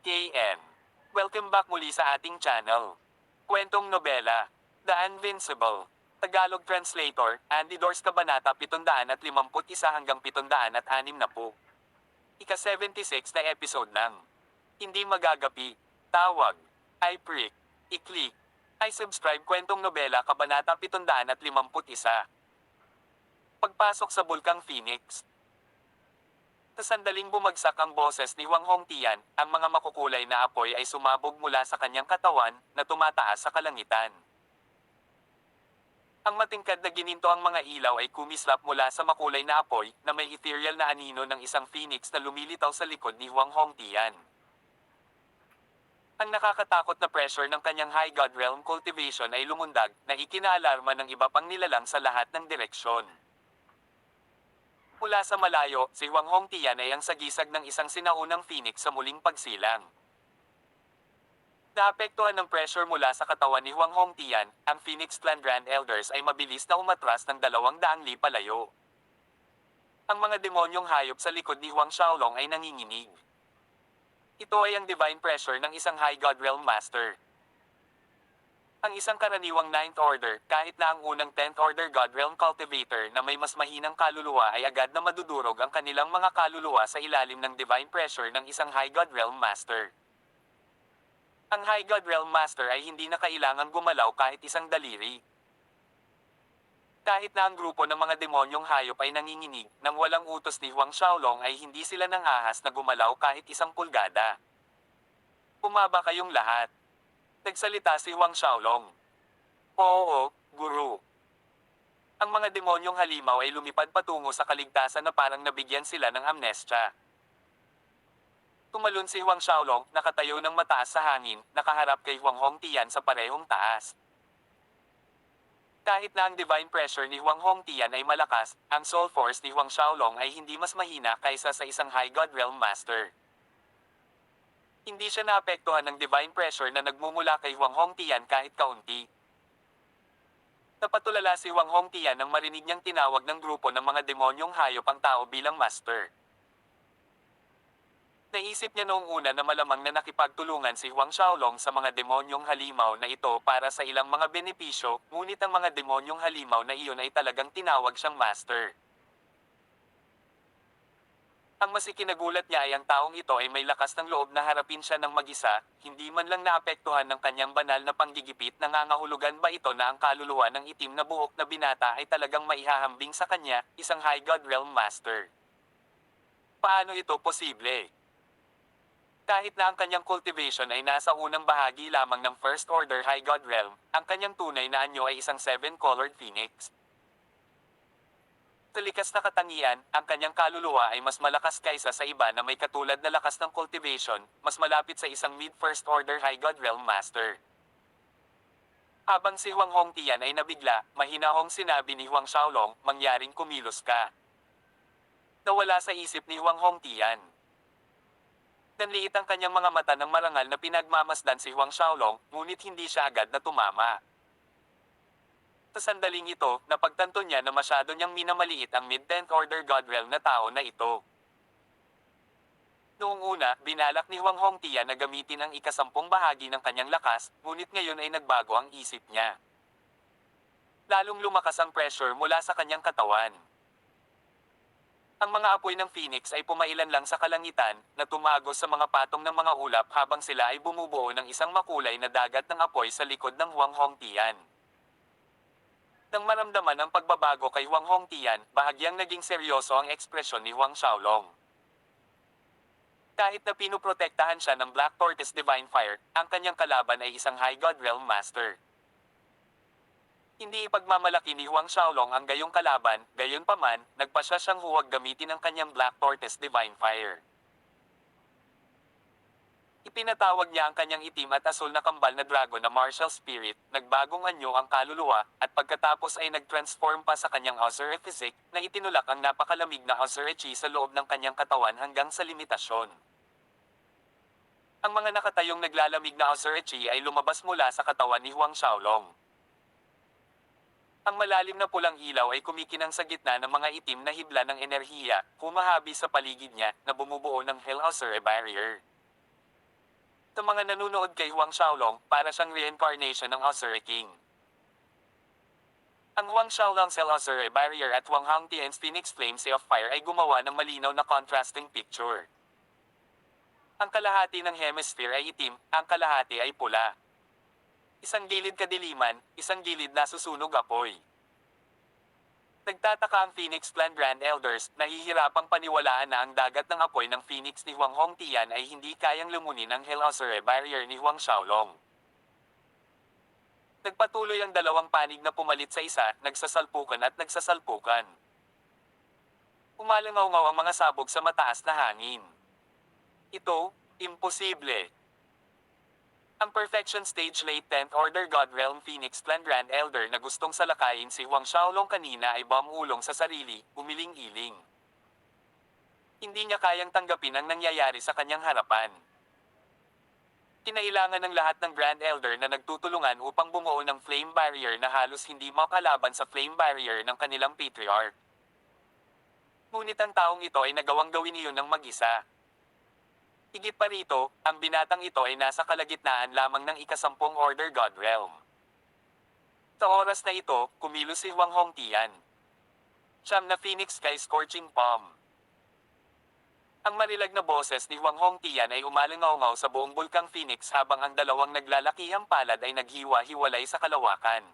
KN. Welcome back muli sa ating channel. Kwentong nobela, The Invincible. Tagalog Translator, Andy Dors Kabanata 751 hanggang 760. Ika-76 na episode ng Hindi Magagapi, Tawag, I-Prick, I-Click, I-Subscribe Kwentong Nobela Kabanata 751. Pagpasok sa Bulkang Phoenix. Sa sandaling bumagsak ang boses ni Huang Hongtian, ang mga makukulay na apoy ay sumabog mula sa kanyang katawan, na tumataas sa kalangitan. Ang matingkad na gininto ang mga ilaw ay kumislap mula sa makulay na apoy, na may ethereal na anino ng isang phoenix na lumilitaw sa likod ni Huang Hongtian. Ang nakakatakot na pressure ng kanyang High God Realm cultivation ay lumundag, na ikinaalarma ng iba pang nilalang sa lahat ng direksyon. Mula sa malayo, si Huang Hongtian ay ang sagisag ng isang sinaunang phoenix sa muling pagsilang. Naapektuhan ng pressure mula sa katawan ni Huang Hongtian, ang Phoenix Clan Grand Elders ay mabilis na umatras ng 200 li palayo. Ang mga demonyong hayop sa likod ni Huang Xiaolong ay nanginginig. Ito ay ang divine pressure ng isang High God Realm Master. Ang isang karaniwang 9th Order, kahit na ang unang 10th Order God Realm Cultivator na may mas mahinang kaluluwa ay agad na madudurog ang kanilang mga kaluluwa sa ilalim ng divine pressure ng isang High God Realm Master. Ang High God Realm Master ay hindi na kailangang gumalaw kahit isang daliri. Kahit na ang grupo ng mga demonyong hayop ay nanginginig, nang walang utos ni Huang Xiaolong ay hindi sila nang ahas na gumalaw kahit isang pulgada. Bumaba kayong lahat. Nagsalita si Huang Xiaolong. Oo, Guru. Ang mga demonyong halimaw ay lumipad patungo sa kaligtasan na parang nabigyan sila ng amnestia. Tumalon si Huang Xiaolong, nakatayo ng mataas sa hangin, nakaharap kay Huang Hongtian sa parehong taas. Kahit na ang divine pressure ni Huang Hongtian ay malakas, ang soul force ni Huang Xiaolong ay hindi mas mahina kaysa sa isang High God Realm Master. Hindi siya naapektuhan ng divine pressure na nagmumula kay Huang Hongtian kahit kaunti. Napatulala si Huang Hongtian nang marinig niyang tinawag ng grupo ng mga demonyong hayop ang tao bilang master. Naisip niya noong una na malamang na nakipagtulungan si Huang Xiaolong sa mga demonyong halimaw na ito para sa ilang mga benepisyo, ngunit ang mga demonyong halimaw na iyon ay talagang tinawag siyang master. Ang mas ikinagulat niya ay ang taong ito ay may lakas ng loob na harapin siya ng mag-isa, hindi man lang naapektuhan ng kanyang banal na panggigipit. Nangangahulugan ba ito na ang kaluluwa ng itim na buhok na binata ay talagang maihahambing sa kanya, isang High God Realm Master? Paano ito posible? Kahit na ang kanyang cultivation ay nasa unang bahagi lamang ng First Order High God Realm, ang kanyang tunay na anyo ay isang 7-colored phoenix. Sa likas na katangian, ang kanyang kaluluwa ay mas malakas kaysa sa iba na may katulad na lakas ng cultivation, mas malapit sa isang mid-first order High God Realm Master. Habang si Huang Hongtian ay nabigla, mahinahong sinabi ni Huang Xiaolong, mangyaring kumilos ka. Nawala sa isip ni Huang Hongtian. Nanliit ang kanyang mga mata ng marangal na pinagmamasdan si Huang Xiaolong, ngunit hindi siya agad na tumama. Sa sandaling ito, napagtanto niya na masyado niyang minamaliit ang mid-10th order God Realm na tao na ito. Noong una, binalak ni Huang Hongtian na gamitin ang ika-10 bahagi ng kanyang lakas, ngunit ngayon ay nagbago ang isip niya. Lalong lumakas ang pressure mula sa kanyang katawan. Ang mga apoy ng Phoenix ay pumailan lang sa kalangitan, na tumagos sa mga patong ng mga ulap habang sila ay bumubuo ng isang makulay na dagat ng apoy sa likod ng Huang Hongtian. Nang maramdaman ang pagbabago kay Huang Hongtian, bahagyang naging seryoso ang ekspresyon ni Huang Xiaolong. Kahit na pinuprotektahan siya ng Black Tortoise Divine Fire, ang kanyang kalaban ay isang High God Realm Master. Hindi ipagmamalaki ni Huang Xiaolong ang gayong kalaban, gayunpaman, nagpasya siyang huwag gamitin ang kanyang Black Tortoise Divine Fire. Ipinatawag niya ang kanyang itim at asul na kambal na dragon na martial spirit, nagbagong anyo ang kaluluwa, at pagkatapos ay nag-transform pa sa kanyang Ozure Physique, na itinulak ang napakalamig na Ozure Chi sa loob ng kanyang katawan hanggang sa limitasyon. Ang mga nakatayong naglalamig na Ozure Chi ay lumabas mula sa katawan ni Huang Xiaolong. Ang malalim na pulang ilaw ay kumikinang sa gitna ng mga itim na hibla ng enerhiya, humahabi sa paligid niya, na bumubuo ng Hell Ozure Barrier. Sa mga nanunood kay Huang Xiaolong, para siyang reincarnation ng Ozure King. Ang Huang Xiaolong Cell Ozure Barrier at Huang Hongtian's Phoenix Flame Sea of Fire ay gumawa ng malinaw na contrasting picture. Ang kalahati ng hemisphere ay itim, ang kalahati ay pula. Isang gilid kadiliman, isang gilid nasusunog apoy. Nagtataka ang Phoenix Clan Grand Elders, nahihirapang paniwalaan na ang dagat ng apoy ng Phoenix ni Huang Hongtian ay hindi kayang lumunin ang Hell Ozure Barrier ni Huang Xiaolong. Nagpatuloy ang dalawang panig na pumalit sa isa, nagsasalpukan at nagsasalpukan. Umalangaw-ngaw ang mga sabog sa mataas na hangin. Ito, imposible. Ang Perfection Stage Late 10th Order God Realm Phoenix Clan Grand Elder na gustong salakayin si Huang Xiaolong kanina ay bumulong sa sarili, umiling-iling. Hindi niya kayang tanggapin ang nangyayari sa kanyang harapan. Kinailangan ng lahat ng Grand Elder na nagtutulungan upang bumuo ng flame barrier na halos hindi makalaban sa flame barrier ng kanilang patriarch. Ngunit ang taong ito ay nagawang gawin iyon ng mag-isa. Higit pa rito, ang binatang ito ay nasa kalagitnaan lamang ng ika-10 Order God Realm. Sa oras na ito, kumilos si Huang Hongtian. Siyam na Phoenix Sky Scorching Palm. Ang marilag na boses ni Huang Hongtian ay umalangaw-ngaw sa buong bulkang Phoenix habang ang dalawang naglalakihang palad ay naghiwa-hiwalay sa kalawakan.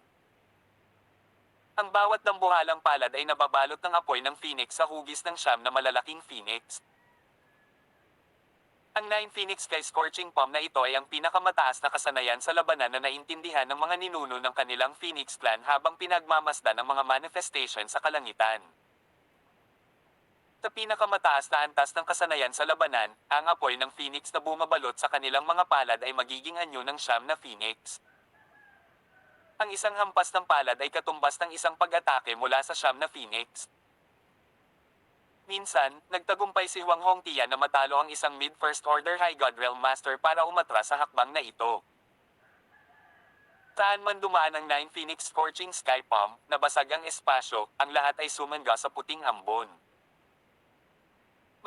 Ang bawat dambuhalang palad ay nababalot ng apoy ng Phoenix sa hugis ng siyam na malalaking Phoenix. Ang 9 Phoenix Sky Scorching Palm na ito ay ang pinakamataas na kasanayan sa labanan na naintindihan ng mga ninuno ng kanilang Phoenix Clan habang pinagmamasdan ang mga manifestation sa kalangitan. Sa pinakamataas na antas ng kasanayan sa labanan, ang apoy ng Phoenix na bumabalot sa kanilang mga palad ay magiging anyo ng siyam na Phoenix. Ang isang hampas ng palad ay katumbas ng isang pag-atake mula sa siyam na Phoenix. Minsan, nagtagumpay si Huang Hongtian na matalo ang isang mid-First Order High God Realm Master para umatras sa hakbang na ito. Saan man dumaan ang 9 Phoenix Scorching Sky Palm, nabasag ang espasyo, ang lahat ay sumangga sa puting ambon.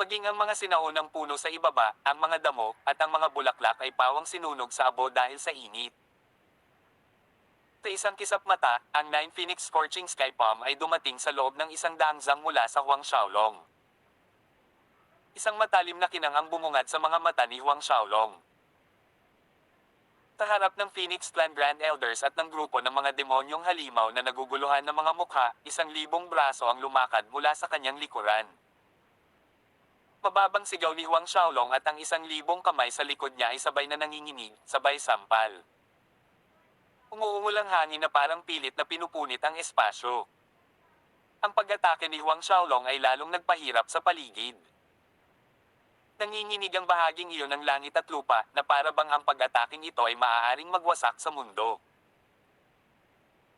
Maging ang mga sinaunang puno sa ibaba, ang mga damo, at ang mga bulaklak ay pawang sinunog sa abo dahil sa init. Sa isang kisap mata, ang 9 Phoenix Scorching Sky Palm ay dumating sa loob ng isang dangzang mula sa Huang Xiaolong. Isang matalim na kinang ang bumungad sa mga mata ni Huang Xiaolong. Sa harap ng Phoenix Clan Grand Elders at ng grupo ng mga demonyong halimaw na naguguluhan ng mga mukha, 1,000 braso ang lumakad mula sa kanyang likuran. Mababang sigaw ni Huang Xiaolong at ang 1,000 kamay sa likod niya ay sabay na nanginginig, sabay sampal. Umuungol ang hangin na parang pilit na pinupunit ang espasyo. Ang pag-atake ni Huang Xiaolong ay lalong nagpahirap sa paligid. Nanginginig ang bahaging iyon ng langit at lupa na para bang ang pag-ataking ito ay maaaring magwasak sa mundo.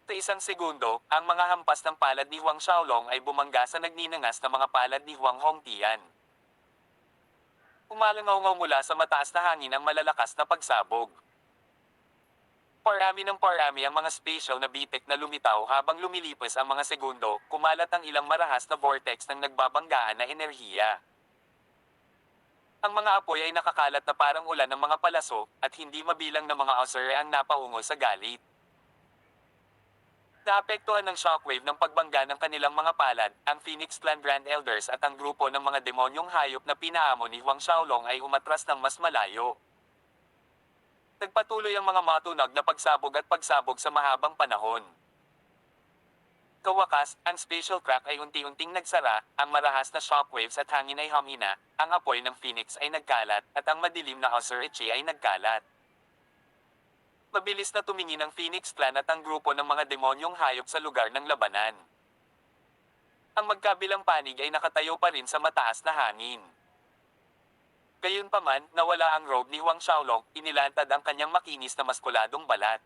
Sa isang segundo, ang mga hampas ng palad ni Huang Xiaolong ay bumangga sa nagninangas na mga palad ni Huang Hongtian. Umalangaw-ngaw mula sa mataas na hangin ang malalakas na pagsabog. Parami ng parami ang mga spatial na bitek na lumitaw habang lumilipas ang mga segundo, kumalat ang ilang marahas na vortex ng nagbabanggaan na enerhiya. Ang mga apoy ay nakakalat na parang ulan ng mga palaso, at hindi mabilang na mga Ozure ang napaungol sa galit. Naapektuhan ng shockwave ng pagbangga ng kanilang mga palad, ang Phoenix Clan Grand Elders at ang grupo ng mga demonyong hayop na pinaamo ni Huang Xiaolong ay umatras ng mas malayo. Nagpatuloy ang mga matunog na pagsabog at pagsabog sa mahabang panahon. Kawakas, ang spatial crack ay unti-unting nagsara, ang marahas na shockwaves at hangin ay humina, ang apoy ng Phoenix ay nagkalat, at ang madilim na Ozure ay nagkalat. Mabilis na tumingin ang Phoenix Clan at ang grupo ng mga demonyong hayop sa lugar ng labanan. Ang magkabilang panig ay nakatayo pa rin sa mataas na hangin. Gayunpaman, nawala ang robe ni Huang Xiaolong, inilantad ang kanyang makinis na maskuladong balat.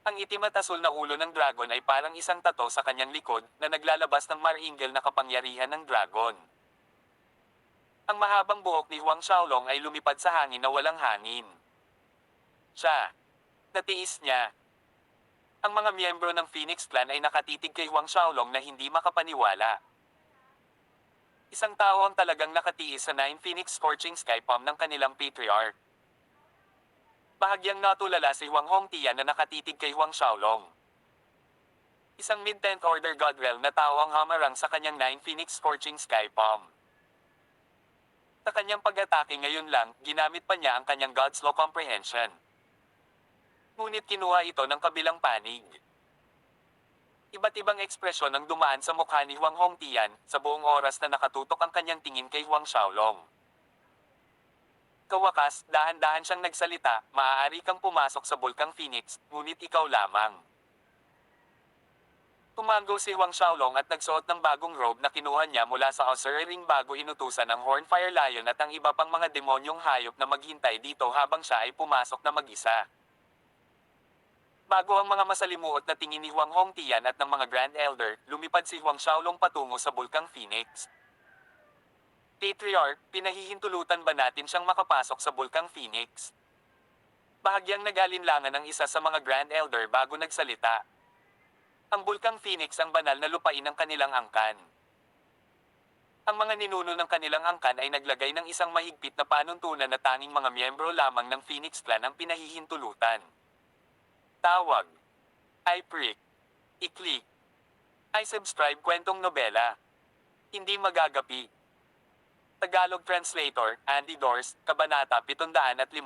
Ang itim at asul na ulo ng dragon ay parang isang tato sa kanyang likod na naglalabas ng maringal na kapangyarihan ng dragon. Ang mahabang buhok ni Huang Xiaolong ay lumipad sa hangin na walang hangin. Siya. Natiis niya. Ang mga miyembro ng Phoenix Clan ay nakatitig kay Huang Xiaolong na hindi makapaniwala. Isang tao ang talagang nakatiis sa 9 Phoenix Scorching Sky Palm ng kanilang patriarch. Bahagyang natulala si Huang Hongtian na nakatitig kay Huang Xiaolong. Isang mid-10th order God Realm na tao ang hamarang sa kanyang 9 Phoenix Scorching Sky Palm. Sa kanyang pag-atake ngayon lang, ginamit pa niya ang kanyang God's Law Comprehension. Ngunit kinuha ito ng kabilang panig. Iba't ibang ekspresyon ang dumaan sa mukha ni Huang Hongtian sa buong oras na nakatutok ang kanyang tingin kay Huang Xiaolong. Kawakas, dahan-dahan siyang nagsalita, maaari kang pumasok sa Bulkang Phoenix, ngunit ikaw lamang. Tumango si Huang Xiaolong at nagsuot ng bagong robe na kinuha niya mula sa Osir Ring bago inutusan ng Hornfire Lion at ang iba pang mga demonyong hayop na maghintay dito habang siya ay pumasok na mag-isa. Bago ang mga masalimuot na tingin ni Huang Hongtian at ng mga Grand Elder, lumipad si Huang Xiaolong patungo sa Bulkang Phoenix. Patriarch, pinahihintulutan ba natin siyang makapasok sa Bulkang Phoenix? Bahagyang nag-alinlangan ang isa sa mga Grand Elder bago nagsalita. Ang Bulkang Phoenix ang banal na lupain ng kanilang angkan. Ang mga ninuno ng kanilang angkan ay naglagay ng isang mahigpit na panuntunan na tanging mga miyembro lamang ng Phoenix Clan ang pinahihintulutan. Tawag. I-prick. I-click. I-subscribe kwentong nobela. Hindi magagapi. Tagalog Translator, Andy Dors, Kabanata 752.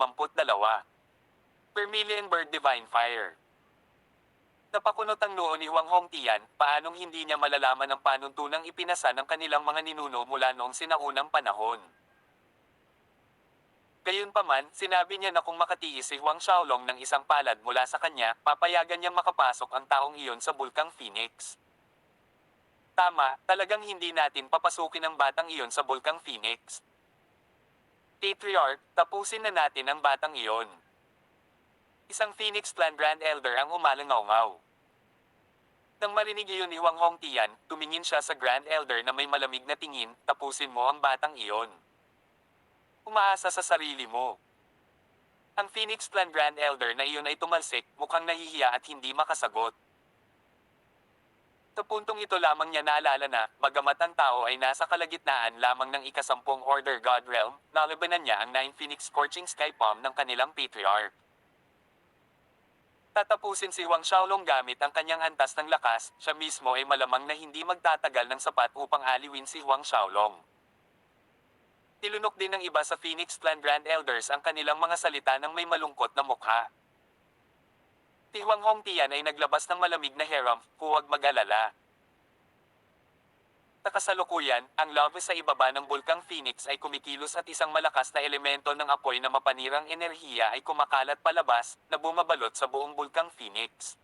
Vermilion Bird Divine Fire. Napakunot ang noo ni Huang Hongtian, paanong hindi niya malalaman ang panuntunang ipinasa ng kanilang mga ninuno mula noong sinaunang panahon. Gayunpaman, sinabi niya na kung makatiis si Huang Xiaolong ng isang palad mula sa kanya, papayagan niyang makapasok ang taong iyon sa Bulkang Phoenix. Tama, talagang hindi natin papasukin ang batang iyon sa Bulkang Phoenix. Patriarch, tapusin na natin ang batang iyon. Isang Phoenix Clan Grand Elder ang umalangaw-ngaw. Nang marinig iyon ni Huang Hongtian, tumingin siya sa Grand Elder na may malamig na tingin, tapusin mo ang batang iyon. Umaasa sa sarili mo. Ang Phoenix Clan Grand Elder na iyon ay tumalsik, mukhang nahihiya at hindi makasagot. Sa puntong ito lamang niya naalala na, bagamat ang tao ay nasa kalagitnaan lamang ng ika-10 Order God Realm, nalabanan niya ang 9 Phoenix Scorching Sky Palm ng kanilang Patriarch. Tatapusin si Huang Xiaolong gamit ang kanyang antas ng lakas, siya mismo ay malamang na hindi magtatagal ng sapat upang aliwin si Huang Xiaolong. Nilunok din ng iba sa Phoenix Clan Grand Elders ang kanilang mga salita ng may malungkot na mukha. Si Huang Hongtian ay naglabas ng malamig na harumph, huwag mag-alala. Sa kasalukuyan, ang lava sa ibaba ng Bulkang Phoenix ay kumikilos at isang malakas na elemento ng apoy na mapanirang enerhiya ay kumakalat palabas, na bumabalot sa buong Bulkang Phoenix.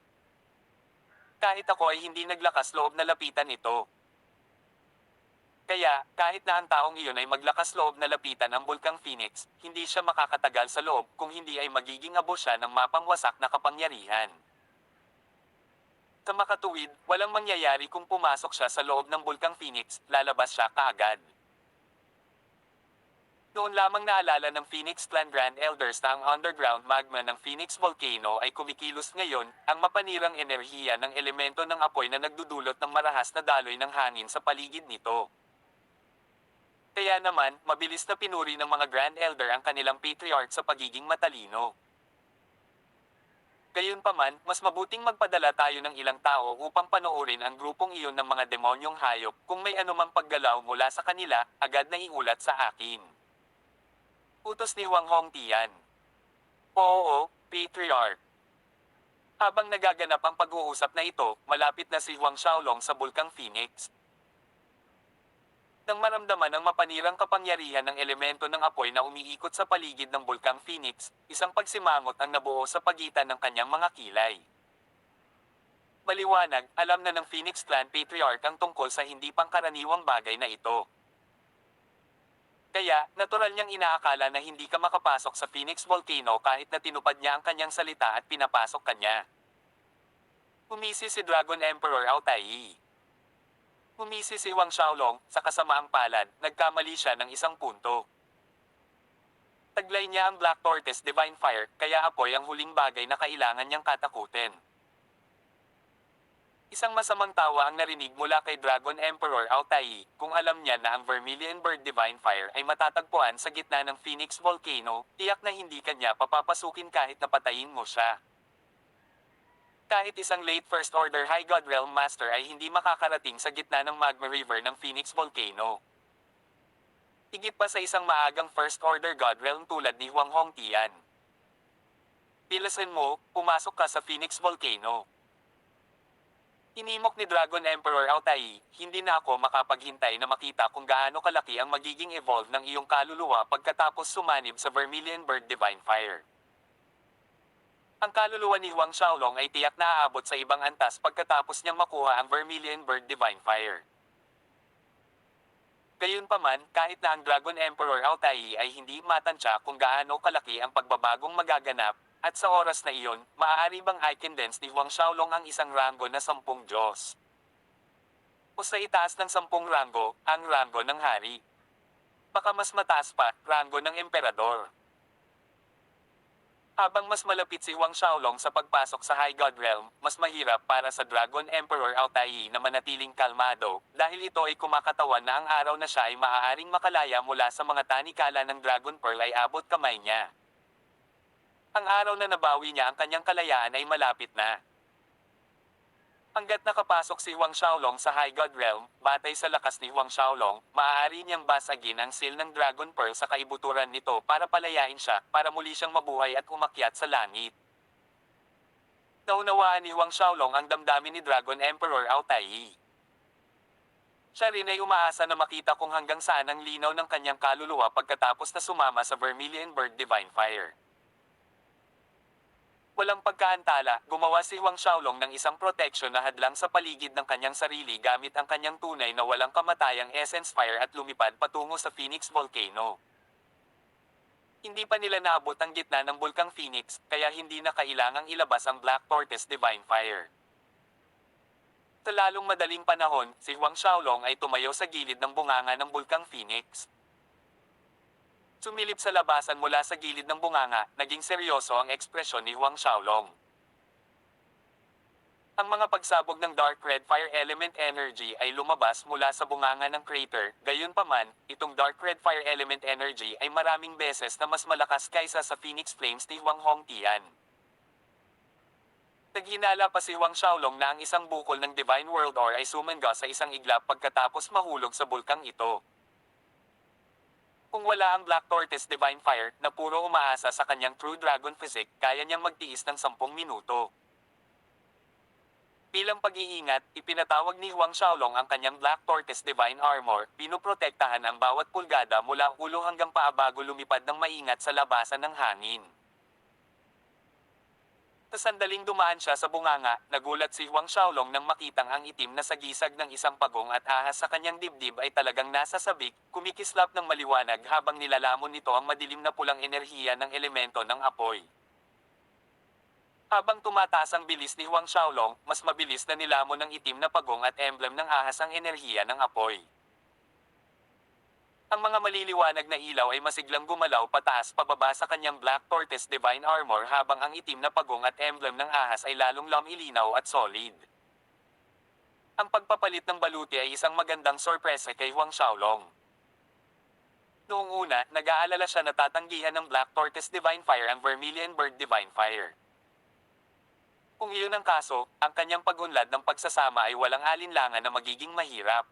Kahit ako ay hindi naglakas loob na lapitan ito. Kaya, kahit na ang taong iyon ay maglakas loob na lapitan ang Bulkang Phoenix, hindi siya makakatagal sa loob kung hindi ay magiging abo siya ng mapangwasak na kapangyarihan. Sa makatuwid, walang mangyayari kung pumasok siya sa loob ng Bulkang Phoenix, lalabas siya kaagad. Noon lamang naalala ng Phoenix Clan Grand Elders na ang underground magma ng Phoenix Volcano ay kumikilos ngayon, ang mapanirang enerhiya ng elemento ng apoy na nagdudulot ng marahas na daloy ng hangin sa paligid nito. Kaya naman, mabilis na pinuri ng mga Grand Elder ang kanilang Patriarch sa pagiging matalino. Gayunpaman, mas mabuting magpadala tayo ng ilang tao upang panoorin ang grupong iyon ng mga demonyong hayop. Kung may anumang paggalaw mula sa kanila, agad na iulat sa akin. Utos ni Huang Hongtian. Oo, Patriarch. Habang nagaganap ang pag-uusap na ito, malapit na si Huang Xiaolong sa Bulkang Phoenix. Nang maramdaman ang mapanirang kapangyarihan ng elemento ng apoy na umiikot sa paligid ng Bulkang Phoenix, isang pagsimangot ang nabuo sa pagitan ng kanyang mga kilay. Maliwanag, alam na ng Phoenix Clan Patriarch ang tungkol sa hindi pangkaraniwang bagay na ito. Kaya, natural niyang inaakala na hindi ka makapasok sa Phoenix Volcano kahit na tinupad niya ang kanyang salita at pinapasok kanya. Umisi si Dragon Emperor Altai. Umisi si Huang Xiaolong, sa kasamaang palad, nagkamali siya ng isang punto. Taglay niya ang Black Tortoise Divine Fire, kaya apoy ang huling bagay na kailangan niyang katakutin. Isang masamang tawa ang narinig mula kay Dragon Emperor Altai, kung alam niya na ang Vermilion Bird Divine Fire ay matatagpuan sa gitna ng Phoenix Volcano, tiyak na hindi kanya papapasukin kahit napatayin mo siya. Kahit isang late First Order High God Realm Master ay hindi makakarating sa gitna ng Magma River ng Phoenix Volcano. Higit pa sa isang maagang First Order God Realm tulad ni Huang Hongtian. Pilasan mo, pumasok ka sa Phoenix Volcano. Inimok ni Dragon Emperor Altai, hindi na ako makapaghintay na makita kung gaano kalaki ang magiging evolve ng iyong kaluluwa pagkatapos sumanib sa Vermilion Bird Divine Fire. Ang kaluluwa ni Huang Xiaolong ay tiyak na aabot sa ibang antas pagkatapos niyang makuha ang Vermilion Bird Divine Fire. Gayunpaman, kahit na ang Dragon Emperor Altai ay hindi matansya kung gaano kalaki ang pagbabagong magaganap, at sa oras na iyon, maaari bang i-condense ni Huang Xiaolong ang isang ranggo na 10 Diyos? O sa itaas ng 10 ranggo, ang ranggo ng hari? Baka mas mataas pa, ranggo ng emperador. Habang mas malapit si Huang Xiaolong sa pagpasok sa High God Realm, mas mahirap para sa Dragon Emperor Altai na manatiling kalmado, dahil ito ay kumakatawan na ang araw na siya ay maaaring makalaya mula sa mga tanikala ng Dragon Pearl ay abot kamay niya. Ang araw na nabawi niya ang kanyang kalayaan ay malapit na. Hanggat nakapasok si Huang Xiaolong sa High God Realm, batay sa lakas ni Huang Xiaolong, maaari niyang basagin ang seal ng Dragon Pearl sa kaibuturan nito para palayain siya, para muli siyang mabuhay at umakyat sa langit. Naunawaan ni Huang Xiaolong ang damdamin ni Dragon Emperor Altai. Siya rin ay umaasa na makita kung hanggang saan ang linaw ng kanyang kaluluwa pagkatapos na sumama sa Vermilion Bird Divine Fire. Walang pagkaantala, gumawa si Huang Xiaolong ng isang protection na hadlang sa paligid ng kanyang sarili gamit ang kanyang tunay na walang kamatayang Essence Fire at lumipad patungo sa Phoenix Volcano. Hindi pa nila naabot ang gitna ng Bulkang Phoenix, kaya hindi na kailangang ilabas ang Black Tortoise Divine Fire. Sa lalong madaling panahon, si Huang Xiaolong ay tumayo sa gilid ng bunganga ng Bulkang Phoenix. Sumilip sa labasan mula sa gilid ng bunganga, naging seryoso ang ekspresyon ni Huang Xiaolong. Ang mga pagsabog ng Dark Red Fire Element Energy ay lumabas mula sa bunganga ng crater, gayunpaman, itong Dark Red Fire Element Energy ay maraming beses na mas malakas kaysa sa Phoenix Flames ni Huang Hongtian. Naghinala pa si Huang Xiaolong na ang isang bukol ng Divine World Ore ay sumangga sa isang iglap pagkatapos mahulog sa bulkang ito. Kung wala ang Black Tortoise Divine Fire na puro umaasa sa kanyang True Dragon Physique, kaya niyang magtiis ng 10 minuto. Bilang pag-iingat, ipinatawag ni Huang Xiaolong ang kanyang Black Tortoise Divine Armor, pinoprotektahan ang bawat pulgada mula ulo hanggang paa bago lumipad ng maingat sa labasan ng hangin. Sa sandaling dumaan siya sa bunganga, nagulat si Huang Xiaolong nang makitang ang itim na sagisag ng isang pagong at ahas sa kanyang dibdib ay talagang nasa sabik, kumikislap ng maliwanag habang nilalamon nito ang madilim na pulang enerhiya ng elemento ng apoy. Habang tumataas ang bilis ni Huang Xiaolong, mas mabilis na nilamon ng itim na pagong at emblem ng ahas ang enerhiya ng apoy. Ang mga maliliwanag na ilaw ay masiglang gumalaw pataas pababa sa kanyang Black Tortoise Divine Armor habang ang itim na pagong at emblem ng ahas ay lalong lumilinaw at solid. Ang pagpapalit ng baluti ay isang magandang sorpresa kay Huang Xiaolong. Noong una, nag-aalala siya na tatanggihan ng Black Tortoise Divine Fire ang Vermilion Bird Divine Fire. Kung iyon ang kaso, ang kanyang pagunlad ng pagsasama ay walang alinlangan na magiging mahirap.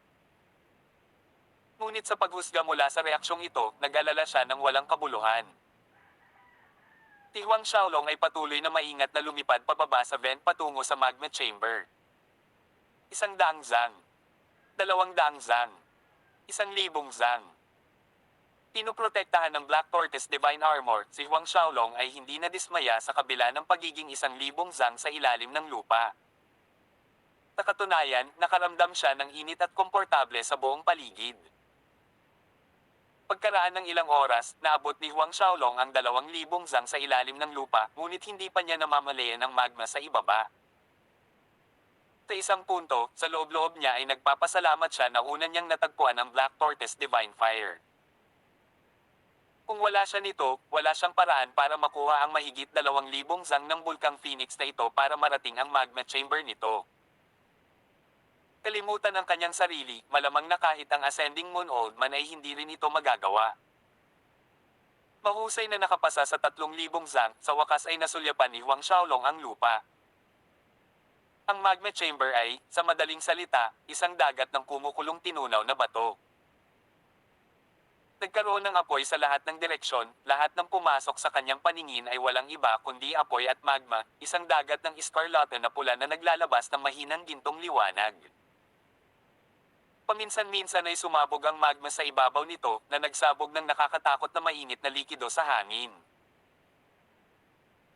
Ngunit sa paghusga mula sa reaksyong ito, nag-alala siya ng walang kabuluhan. Si Huang Xiaolong ay patuloy na maingat na lumipad pababa sa vent patungo sa magma chamber. 100 zang. 200 zang. 1,000 zang. Pinoprotektahan ng Black Tortoise Divine Armor, si Huang Xiaolong ay hindi na dismaya sa kabila ng pagiging 1,000 zang sa ilalim ng lupa. Sa katunayan, nakaramdam siya ng init at komportable sa buong paligid. Pagkaraan ng ilang oras, naabot ni Huang Xiaolong ang 2,000 zang sa ilalim ng lupa, ngunit hindi pa niya namamalayan ang magma sa ibaba. Sa isang punto, sa loob-loob niya ay nagpapasalamat siya na una niyang natagpuan ang Black Tortoise Divine Fire. Kung wala siya nito, wala siyang paraan para makuha ang mahigit 2,000 zang ng Bulkang Phoenix na ito para marating ang magma chamber nito. Kalimutan ang kanyang sarili, malamang na kahit ang ascending moon old man ay hindi rin ito magagawa. Mahusay na nakapasa sa 3,000 zang, sa wakas ay nasulyapan ni Huang Xiaolong ang lupa. Ang magma chamber ay, sa madaling salita, isang dagat ng kumukulong tinunaw na bato. Nagkaroon ng apoy sa lahat ng direksyon, lahat ng pumasok sa kanyang paningin ay walang iba kundi apoy at magma, isang dagat ng iskarlata na pula na naglalabas ng mahinang gintong liwanag. Paminsan-minsan ay sumabog ang magma sa ibabaw nito, na nagsabog ng nakakatakot na mainit na likido sa hangin.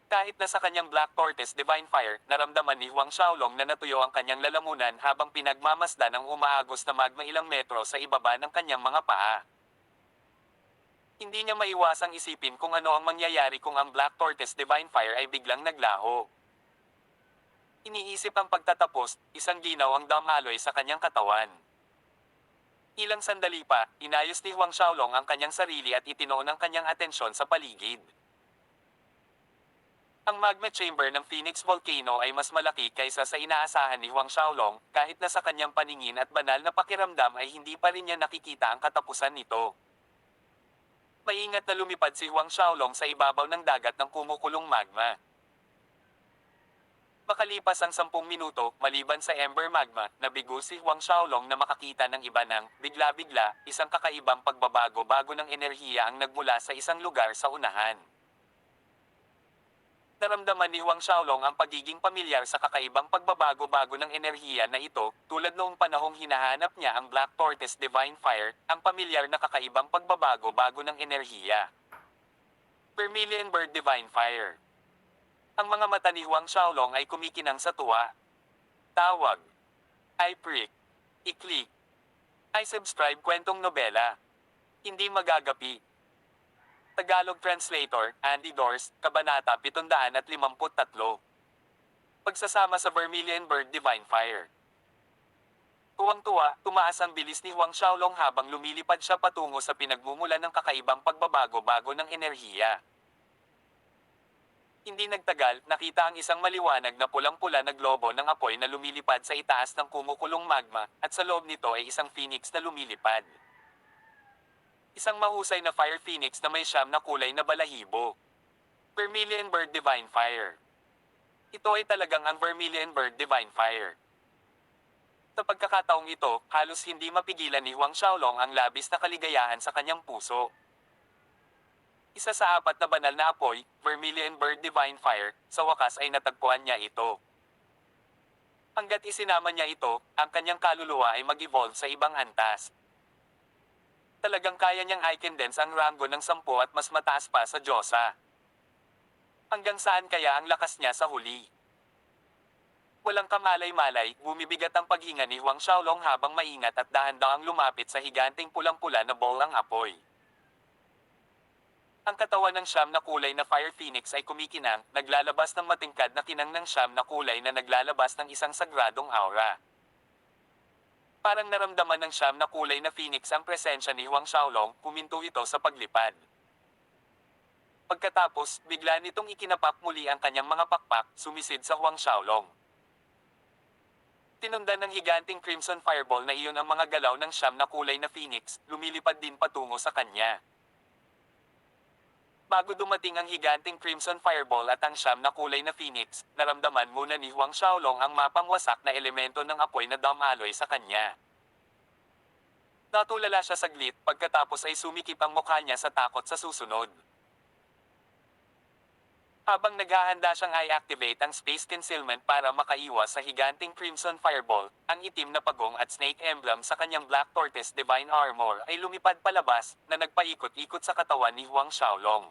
Kahit na sa kanyang Black Tortoise Divine Fire, naramdaman ni Huang Xiaolong na natuyo ang kanyang lalamunan habang pinagmamasdan ang umaagos na magma ilang metro sa ibaba ng kanyang mga paa. Hindi niya maiwasang isipin kung ano ang mangyayari kung ang Black Tortoise Divine Fire ay biglang naglaho. Iniisip ang pagtatapos, isang ginaw ang damaloy sa kanyang katawan. Ilang sandali pa, inayos ni Huang Xiaolong ang kanyang sarili at itinoon ang kanyang atensyon sa paligid. Ang magma chamber ng Phoenix Volcano ay mas malaki kaysa sa inaasahan ni Huang Xiaolong, kahit na sa kanyang paningin at banal na pakiramdam ay hindi pa rin niya nakikita ang katapusan nito. Maingat na lumipad si Huang Xiaolong sa ibabaw ng dagat ng kumukulong magma. Makalipas ang 10 minuto, maliban sa Ember Magma, nabigo si Huang Xiaolong na makakita ng iba ng, bigla-bigla, isang kakaibang pagbabago-bago ng enerhiya ang nagmula sa isang lugar sa unahan. Naramdaman ni Huang Xiaolong ang pagiging pamilyar sa kakaibang pagbabago-bago ng enerhiya na ito, tulad noong panahong hinahanap niya ang Black Tortoise Divine Fire, ang pamilyar na kakaibang pagbabago-bago ng enerhiya. Vermilion Bird Divine Fire. Ang mga mata ni Huang Xiaolong ay kumikinang sa tuwa. Tawag. I prick. I-click. I subscribe kwentong nobela. Hindi magagapi. Tagalog Translator, Andy Dors, Kabanata 753. Pagsasama sa Vermilion Bird Divine Fire. Tuwang-tuwa, tumaas ang bilis ni Huang Xiaolong habang lumilipad siya patungo sa pinagmumulan ng kakaibang pagbabago-bago ng enerhiya. Hindi nagtagal, nakita ang isang maliwanag na pulang-pula na globo ng apoy na lumilipad sa itaas ng kumukulong magma, at sa loob nito ay isang phoenix na lumilipad. Isang mahusay na fire phoenix na may siyam na kulay na balahibo. Vermilion Bird Divine Fire. Ito ay talagang ang Vermilion Bird Divine Fire. Sa pagkakataong ito, halos hindi mapigilan ni Huang Xiaolong ang labis na kaligayahan sa kanyang puso. Isa sa 4 na banal na apoy, Vermilion Bird Divine Fire, sa wakas ay natagpuan niya ito. Hanggat isinama niya ito, ang kanyang kaluluwa ay mag-evolve sa ibang antas. Talagang kaya niyang i-condense ang rango ng 10 at mas mataas pa sa Diyosa. Hanggang saan kaya ang lakas niya sa huli? Walang kamalay-malay, bumibigat ang paghinga ni Huang Xiaolong habang maingat at dahan-dahang lumapit sa higanteng pulang-pula na ball ng apoy. Ang katawan ng siyam na kulay na fire phoenix ay kumikinang, naglalabas ng matingkad na kinang ng siyam na kulay na naglalabas ng isang sagradong aura. Parang naramdaman ng siyam na kulay na phoenix ang presensya ni Huang Xiaolong, puminto ito sa paglipad. Pagkatapos, bigla nitong ikinapak muli ang kanyang mga pakpak, sumisid sa Huang Xiaolong. Tinundan ng higanting crimson fireball na iyon ang mga galaw ng siyam na kulay na phoenix, lumilipad din patungo sa kanya. Bago dumating ang higanting crimson fireball at ang siyam na kulay na phoenix, naramdaman muna ni Huang Xiaolong ang mapangwasak na elemento ng apoy na damaloy sa kanya. Natulala siya saglit, pagkatapos ay sumikip ang mukha niya sa takot sa susunod. Habang naghahanda siyang i-activate ang space concealment para makaiwas sa higanting crimson fireball, ang itim na pagong at snake emblem sa kanyang Black Tortoise Divine Armor ay lumipad palabas, na nagpaikot-ikot sa katawan ni Huang Xiaolong.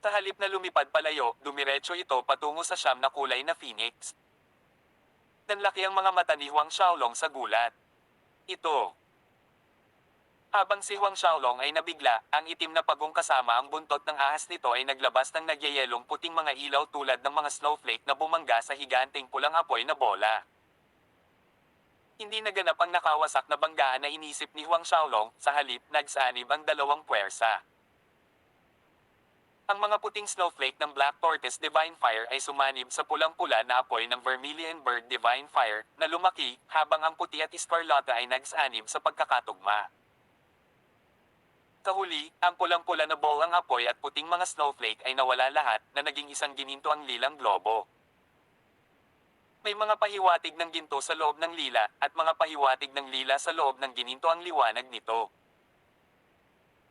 Sa halip na lumipad palayo, dumiretso ito patungo sa siyam na kulay na phoenix. Nanlaki ang mga mata ni Huang Xiaolong sa gulat. Ito. Habang si Huang Xiaolong ay nabigla, ang itim na pagong kasama ang buntot ng ahas nito ay naglabas ng nagyayelong puting mga ilaw tulad ng mga snowflake na bumangga sa higanteng pulang apoy na bola. Hindi naganap ang nakawasak na banggaan na inisip ni Huang Xiaolong, sa halip, nagsanib ang dalawang puwersa. Ang mga puting snowflake ng Black Tortoise Divine Fire ay sumanib sa pulang-pula na apoy ng Vermilion Bird Divine Fire na lumaki habang ang puti at Scarlata ay nagsanib sa pagkakatugma. Kahuli, ang pulang-pula na bolang apoy at puting mga snowflake ay nawala lahat na naging isang gininto ang lilang globo. May mga pahiwatig ng ginto sa loob ng lila at mga pahiwatig ng lila sa loob ng gininto ang liwanag nito.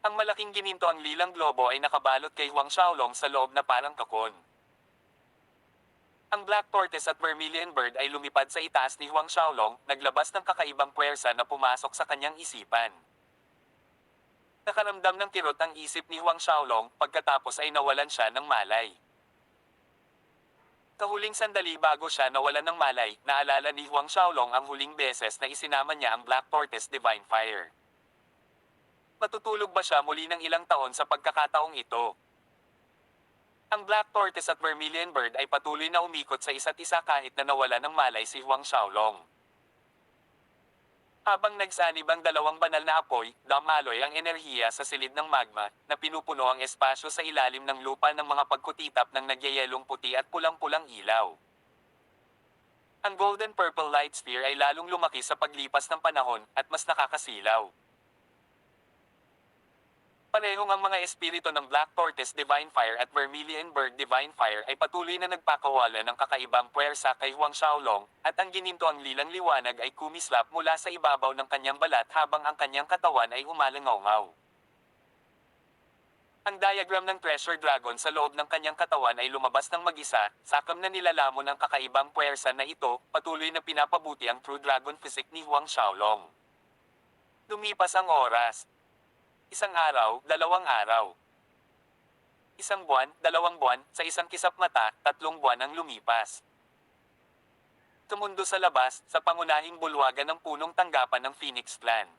Ang malaking gininto ang lilang globo ay nakabalot kay Huang Xiaolong sa loob na parang kakon. Ang Black Tortoise at Vermilion Bird ay lumipad sa itaas ni Huang Xiaolong, naglabas ng kakaibang puwersa na pumasok sa kanyang isipan. Nakaramdam ng kirot ang isip ni Huang Xiaolong, pagkatapos ay nawalan siya ng malay. Kahuling sandali bago siya nawalan ng malay, naalala ni Huang Xiaolong ang huling beses na isinama niya ang Black Tortoise Divine Fire. Matutulog ba siya muli ng ilang taon sa pagkakataong ito? Ang Black Tortoise at Vermilion Bird ay patuloy na umikot sa isa't isa kahit na nawala ng malay si Huang Xiaolong. Habang nagsanib ang dalawang banal na apoy, damaloy ang enerhiya sa silid ng magma, na pinupuno ang espasyo sa ilalim ng lupa ng mga pagkutitap ng nagyayelong puti at pulang-pulang ilaw. Ang golden purple light sphere ay lalong lumaki sa paglipas ng panahon, at mas nakakasilaw. Parehong ang mga espiritu ng Black Tortoise Divine Fire at Vermilion Bird Divine Fire ay patuloy na nagpakawala ng kakaibang puwersa kay Huang Xiaolong, at ang gininto ang lilang liwanag ay kumislap mula sa ibabaw ng kanyang balat habang ang kanyang katawan ay umalangaw-ngaw. Ang diagram ng Treasure Dragon sa loob ng kanyang katawan ay lumabas ng mag-isa, sakam na nilalamon ang kakaibang puwersa na ito, patuloy na pinapabuti ang True Dragon Physique ni Huang Xiaolong. Lumipas ang oras. Isang araw, 2 araw. Isang buwan, 2 buwan, sa isang kisap mata, 3 buwan ang lumipas. Tumundo sa labas, sa pangunahing bulwagan ng punong tanggapan ng Phoenix Clan.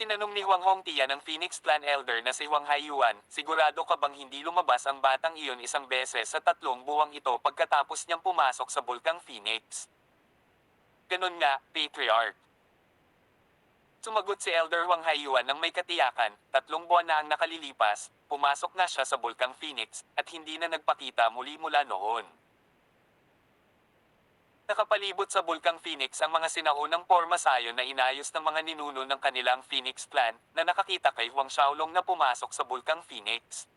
Tinanong ni Huang Hongtia ng Phoenix Clan Elder na si Huang Haiyuan, sigurado ka bang hindi lumabas ang batang iyon isang beses sa 3 buwang ito pagkatapos niyang pumasok sa Bulkang Phoenix? Ganun nga, Patriarch. Sumagot si Elder Huang Haiyuan ng may katiyakan, 3 buwan na ang nakalilipas, pumasok na siya sa Bulkang Phoenix, at hindi na nagpakita muli mula noon. Nakapalibot sa Bulkang Phoenix ang mga sinaunang pormasayon na inayos ng mga ninuno ng kanilang Phoenix Clan, na nakakita kay Huang Xiaolong na pumasok sa Bulkang Phoenix.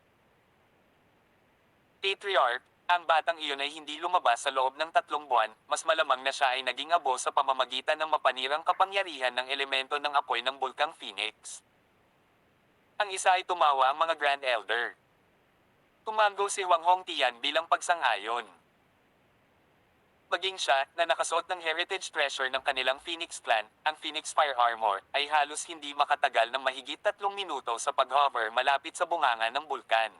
Patriarch, ang batang iyon ay hindi lumabas sa loob ng 3 buwan, mas malamang na siya ay naging abo sa pamamagitan ng mapanirang kapangyarihan ng elemento ng apoy ng Bulkang Phoenix. Ang isa ay tumawa ang mga Grand Elder. Tumango si Huang Hongtian bilang pagsang-ayon. Maging siya, na nakasuot ng heritage treasure ng kanilang Phoenix Clan, ang Phoenix Fire Armor, ay halos hindi makatagal ng mahigit 3 minuto sa pag-hover malapit sa bunganga ng bulkan.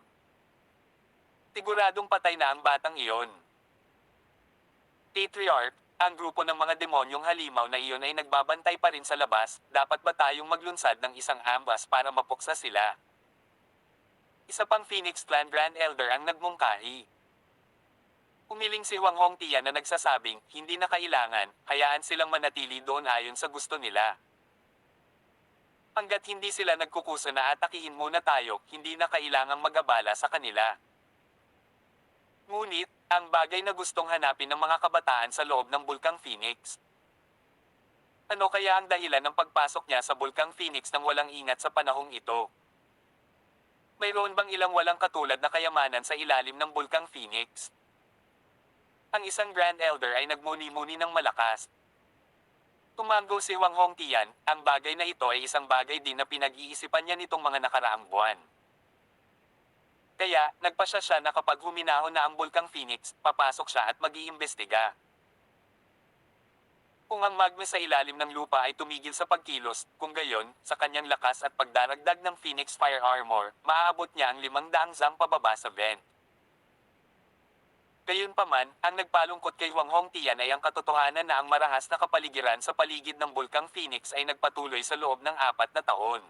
Siguradong patay na ang batang iyon. Patriarch, ang grupo ng mga demonyong halimaw na iyon ay nagbabantay pa rin sa labas, dapat ba tayong maglunsad ng isang ambas para mapuksa sila? Isa pang Phoenix Clan Grand Elder ang nagmungkahi. Umiling si Huang Hongtia na nagsasabing, hindi na kailangan, hayaan silang manatili doon ayon sa gusto nila. Hanggat hindi sila nagkukusa na atakihin muna tayo, hindi na kailangang mag-abala sa kanila. Ngunit, ang bagay na gustong hanapin ng mga kabataan sa loob ng Bulkang Phoenix. Ano kaya ang dahilan ng pagpasok niya sa Bulkang Phoenix nang walang ingat sa panahong ito? Mayroon bang ilang walang katulad na kayamanan sa ilalim ng Bulkang Phoenix? Ang isang Grand Elder ay nagmuni-muni ng malakas. Tumango si Huang Hongtian, ang bagay na ito ay isang bagay din na pinag-iisipan niya nitong mga nakaraang buwan. Kaya, nagpasya siya na kapag huminahon na ang Bulkang Phoenix, papasok siya at mag-iimbestiga. Kung ang magma sa ilalim ng lupa ay tumigil sa pagkilos, kung gayon, sa kanyang lakas at pagdaragdag ng Phoenix Fire Armor, maaabot niya ang 500 zang pababa sa vent. Gayunpaman, ang nagpalungkot kay Huang Hongtian ay ang katotohanan na ang marahas na kapaligiran sa paligid ng Bulkang Phoenix ay nagpatuloy sa loob ng 4 na taon.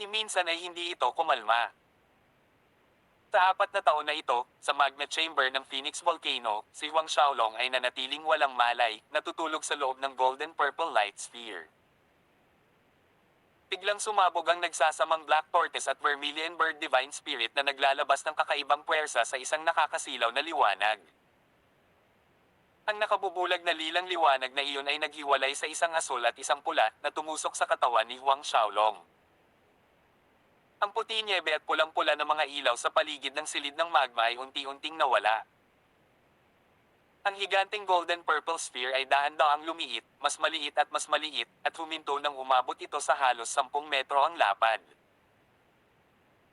Ni minsan ay hindi ito kumalma. Sa 4 na taon na ito, sa magma chamber ng Phoenix Volcano, si Huang Xiaolong ay nanatiling walang malay, natutulog sa loob ng golden purple light sphere. Biglang sumabog ang nagsasamang Black Tortoise at Vermilion Bird Divine Spirit na naglalabas ng kakaibang puwersa sa isang nakakasilaw na liwanag. Ang nakabubulag na lilang liwanag na iyon ay naghiwalay sa isang asul at isang pula na tumusok sa katawan ni Huang Xiaolong. Ang puti niebe at pulang-pula na mga ilaw sa paligid ng silid ng magma ay unti-unting nawala. Ang higanteng golden purple sphere ay dahan-daang lumiit, mas maliit at huminto nang umabot ito sa halos 10 metro ang lapad.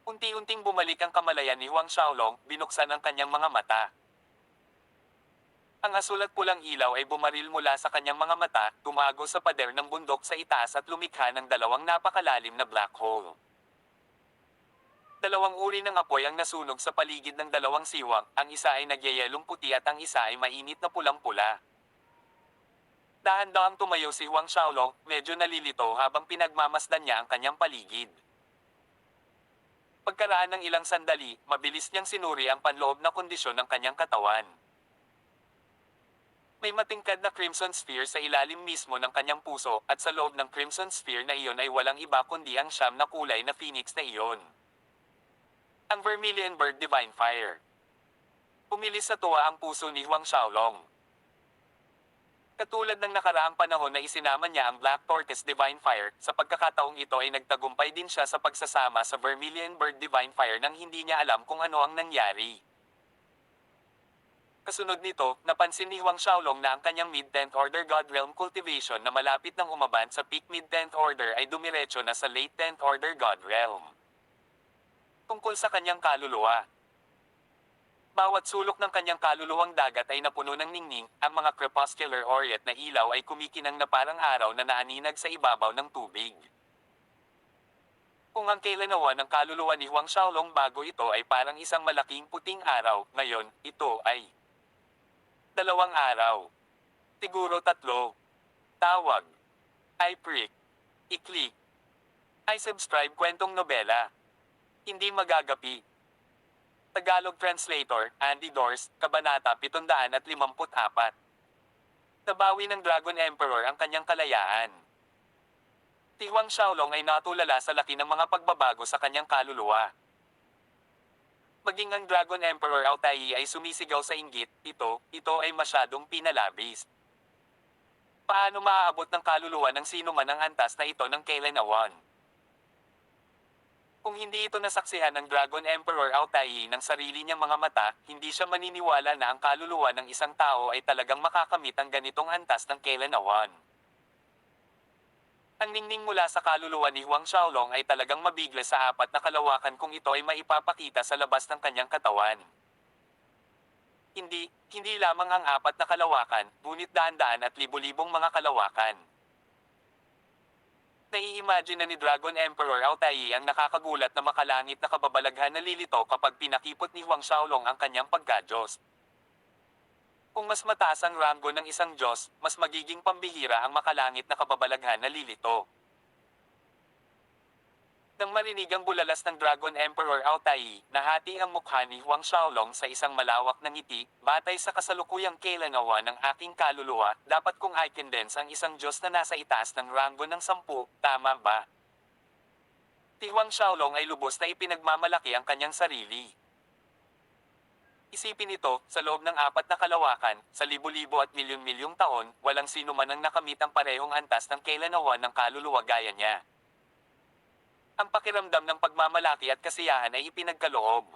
Unti-unting bumalik ang kamalayan ni Huang Xiaolong, binuksan ang kanyang mga mata. Ang asul at pulang ilaw ay bumaril mula sa kanyang mga mata, tumago sa pader ng bundok sa itaas at lumikha ng dalawang napakalalim na black hole. Dalawang uri ng apoy ang nasunog sa paligid ng dalawang siwang, ang isa ay nagyayelong puti at ang isa ay mainit na pulang-pula. Dahan-dahang tumayo si Huang Xiaolong, medyo nalilito habang pinagmamasdan niya ang kanyang paligid. Pagkaraan ng ilang sandali, mabilis niyang sinuri ang panloob na kondisyon ng kanyang katawan. May matingkad na Crimson Sphere sa ilalim mismo ng kanyang puso, at sa loob ng Crimson Sphere na iyon ay walang iba kundi ang siyam na kulay na phoenix na iyon. Ang Vermilion Bird Divine Fire. Pumilis sa tuwa ang puso ni Huang Xiaolong. Katulad ng nakaraang panahon na isinama niya ang Black Tortoise Divine Fire, sa pagkakataong ito ay nagtagumpay din siya sa pagsasama sa Vermilion Bird Divine Fire nang hindi niya alam kung ano ang nangyari. Kasunod nito, napansin ni Huang Xiaolong na ang kanyang Mid-10th Order God Realm cultivation na malapit nang umaban sa peak Mid-10th Order ay dumiretso na sa Late 10th Order God Realm. Tungkol sa kanyang kaluluwa. Bawat sulok ng kanyang kaluluwang dagat ay napuno ng ningning, ang mga crepuscular aureate na ilaw ay kumikinang na parang araw na naaninag sa ibabaw ng tubig. Kung ang kailanawan ng kaluluwa ni Huang Xiaolong bago ito ay parang isang malaking puting araw, ngayon, ito ay 2 araw. Siguro 3. Tawag. I-prick. I-click. I-subscribe kwentong nobela. Hindi magagapi. Tagalog Translator, Andy Dors, Kabanata 754. Nabawi ng Dragon Emperor ang kanyang kalayaan. Si Huang Xiaolong ay natulala sa laki ng mga pagbabago sa kanyang kaluluwa. Maging ang Dragon Emperor Ao Tai ay sumisigaw sa inggit, ito ay masyadong pinalabis. Paano maaabot ng kaluluwa ng sino man ang antas na ito ng kailanawan? Kung hindi ito nasaksihan ng Dragon Emperor Ao Tai ng sarili niyang mga mata, hindi siya maniniwala na ang kaluluwa ng isang tao ay talagang makakamit ang ganitong antas ng kailanawan. Ang ningning mula sa kaluluwa ni Huang Xiaolong ay talagang mabigla sa 4 na kalawakan kung ito ay maipapakita sa labas ng kanyang katawan. Hindi lamang ang 4 na kalawakan, ngunit daan-daan at libo-libong mga kalawakan. Nai-imagine na ni Dragon Emperor Ao Tai ang nakakagulat na makalangit na kababalaghan na lilito kapag pinakipot ni Huang Xiaolong ang kanyang pagka-Diyos. Kung mas mataas ang ranggo ng isang Diyos, mas magiging pambihira ang makalangit na kababalaghan na lilito. Nang marinig ang bulalas ng Dragon Emperor Ao Tai, nahati ang mukha ni Huang Xiaolong sa isang malawak na ngiti, batay sa kasalukuyang kailanawa ng aking kaluluwa, dapat kong i-condense ang isang Diyos na nasa itaas ng ranggo ng 10, tama ba? Si Huang Xiaolong ay lubos na ipinagmamalaki ang kanyang sarili. Isipin ito, sa loob ng 4 na kalawakan, sa libo-libo at milyon-milyong taon, walang sino man ang nakamit ang parehong antas ng kailanawan ng kaluluwa gaya niya. Ang pakiramdam ng pagmamalaki at kasiyahan ay ipinagkaloob.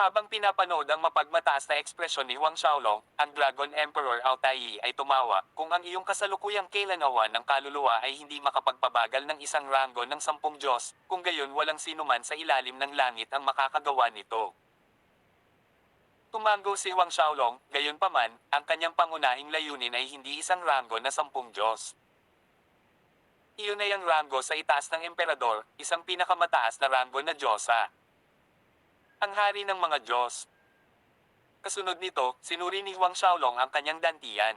Habang pinapanood ang mapagmataas na ekspresyon ni Huang Xiaolong, ang Dragon Emperor Ao Tai ay tumawa, kung ang iyong kasalukuyang kailanawan ng kaluluwa ay hindi makapagpabagal ng isang ranggo ng 10 Diyos, kung gayon walang sino man sa ilalim ng langit ang makakagawa nito. Tumango si Huang Xiaolong, gayon paman, ang kanyang pangunahing layunin ay hindi isang ranggo na 10 Diyos. Iyon ay ang ranggo sa itaas ng emperador, isang pinakamataas na ranggo na Diyosa. Ang hari ng mga Diyos. Kasunod nito, sinuri ni Huang Xiaolong ang kanyang dantian.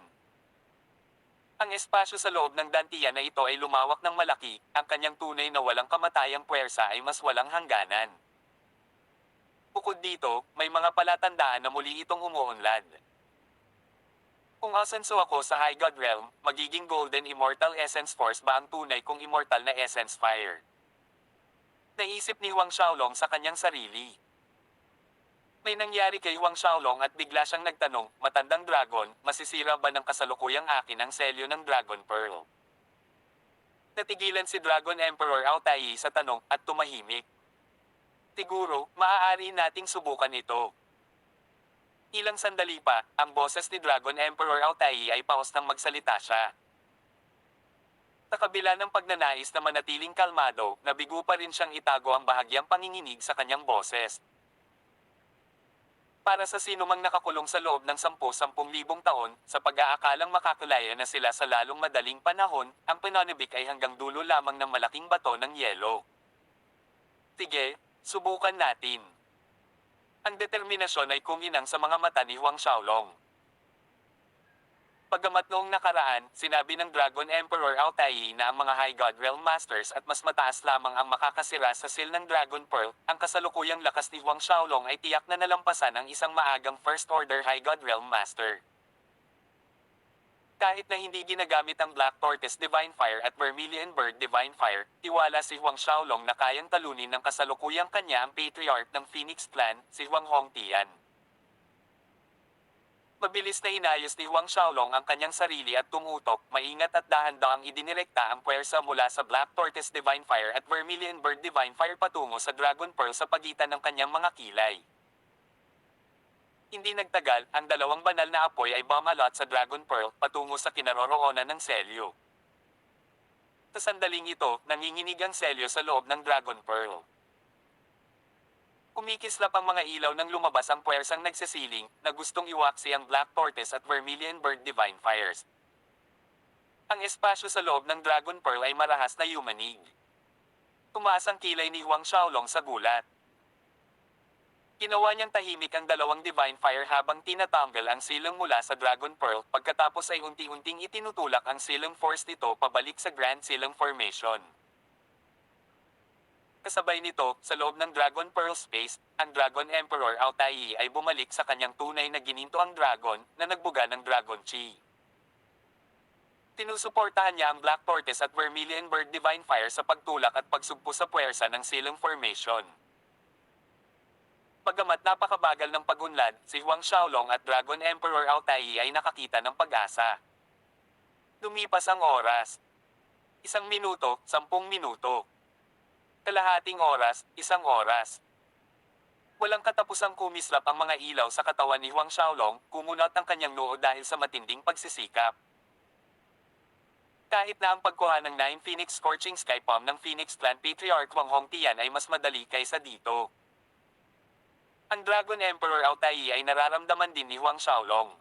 Ang espasyo sa loob ng dantian na ito ay lumawak ng malaki, ang kanyang tunay na walang kamatayang puwersa ay mas walang hangganan. Bukod dito, may mga palatandaan na muli itong umuunlad. Kung asenso ako sa High God Realm, magiging Golden Immortal Essence Force ba ang tunay kong immortal na Essence Fire? Naisip ni Huang Xiaolong sa kanyang sarili. May nangyari kay Huang Xiaolong at bigla siyang nagtanong, matandang dragon, masisira ba ng kasalukuyang akin ang selyo ng Dragon Pearl? Natigilan si Dragon Emperor Ao Tai sa tanong at tumahimik. Siguro, maaari nating subukan ito. Ilang sandali pa, ang boses ni Dragon Emperor Ao Tai ay paos nang magsalita siya. Sa kabila ng pagnanais na manatiling kalmado, nabigo pa rin siyang itago ang bahagyang panginginig sa kanyang boses. Para sa sinumang nakakulong sa loob ng 10,000 taon, sa pag-aakalang makakulaya na sila sa lalong madaling panahon, ang pananibik ay hanggang dulo lamang ng malaking bato ng yelo. Sige, subukan natin. Ang determinasyon ay kuminang sa mga mata ni Huang Xiaolong. Pagkamat noong nakaraan, sinabi ng Dragon Emperor Ao Tai na ang mga High God Realm Masters at mas mataas lamang ang makakasira sa seal ng Dragon Pearl, ang kasalukuyang lakas ni Huang Xiaolong ay tiyak na nalampasan ang isang maagang First Order High God Realm Master. Kahit na hindi ginagamit ang Black Tortoise Divine Fire at Vermilion Bird Divine Fire, tiwala si Huang Xiaolong na kayang talunin ng kasalukuyang kanya ang Patriarch ng Phoenix Clan, si Huang Hongtian. Mabilis na inayos ni Huang Xiaolong ang kanyang sarili at tumutok, maingat at dahan-dahang idinirekta ang puwersa mula sa Black Tortoise Divine Fire at Vermilion Bird Divine Fire patungo sa Dragon Pearl sa pagitan ng kanyang mga kilay. Hindi nagtagal, ang dalawang banal na apoy ay bumalot sa Dragon Pearl patungo sa kinaroroonan ng selyo. Sa sandaling ito, nanginginig ang selyo sa loob ng Dragon Pearl. Kumikislap ang mga ilaw nang lumabas ang puwersang nagsisiling na gustong iwaksi ang Black Tortoise at Vermilion Bird Divine Fires. Ang espasyo sa loob ng Dragon Pearl ay marahas na yumanig. Tumaas ang kilay ni Huang Xiaolong sa gulat. Ginawa niyang tahimik ang dalawang Divine Fire habang tinatanggal ang silong mula sa Dragon Pearl, pagkatapos ay unti-unting itinutulak ang silong force nito pabalik sa Grand Silong Formation. Kasabay nito, sa loob ng Dragon Pearl Space, ang Dragon Emperor Ao Tai ay bumalik sa kanyang tunay na ginintoang dragon, na nagbuga ng Dragon Chi. Tinusuportahan niya ang Black Tortoise at Vermilion Bird Divine Fire sa pagtulak at pagsugpo sa puwersa ng Silong Formation. Bagamat napakabagal ng pagunlad, si Huang Xiaolong at Dragon Emperor Ao Tai ay nakakita ng pag-asa. Lumipas ang oras. 1 minuto, 10 minuto. Kalahating oras, 1 oras. Walang katapusang kumislap ang mga ilaw sa katawan ni Huang Xiaolong, kumunot ang kanyang noo dahil sa matinding pagsisikap. Kahit na ang pagkuha ng 9 Phoenix Scorching Sky Palm ng Phoenix Clan Patriarch Huang Hongtian ay mas madali kaysa dito. Ang Dragon Emperor Ao Tai ay nararamdaman din ni Huang Xiaolong.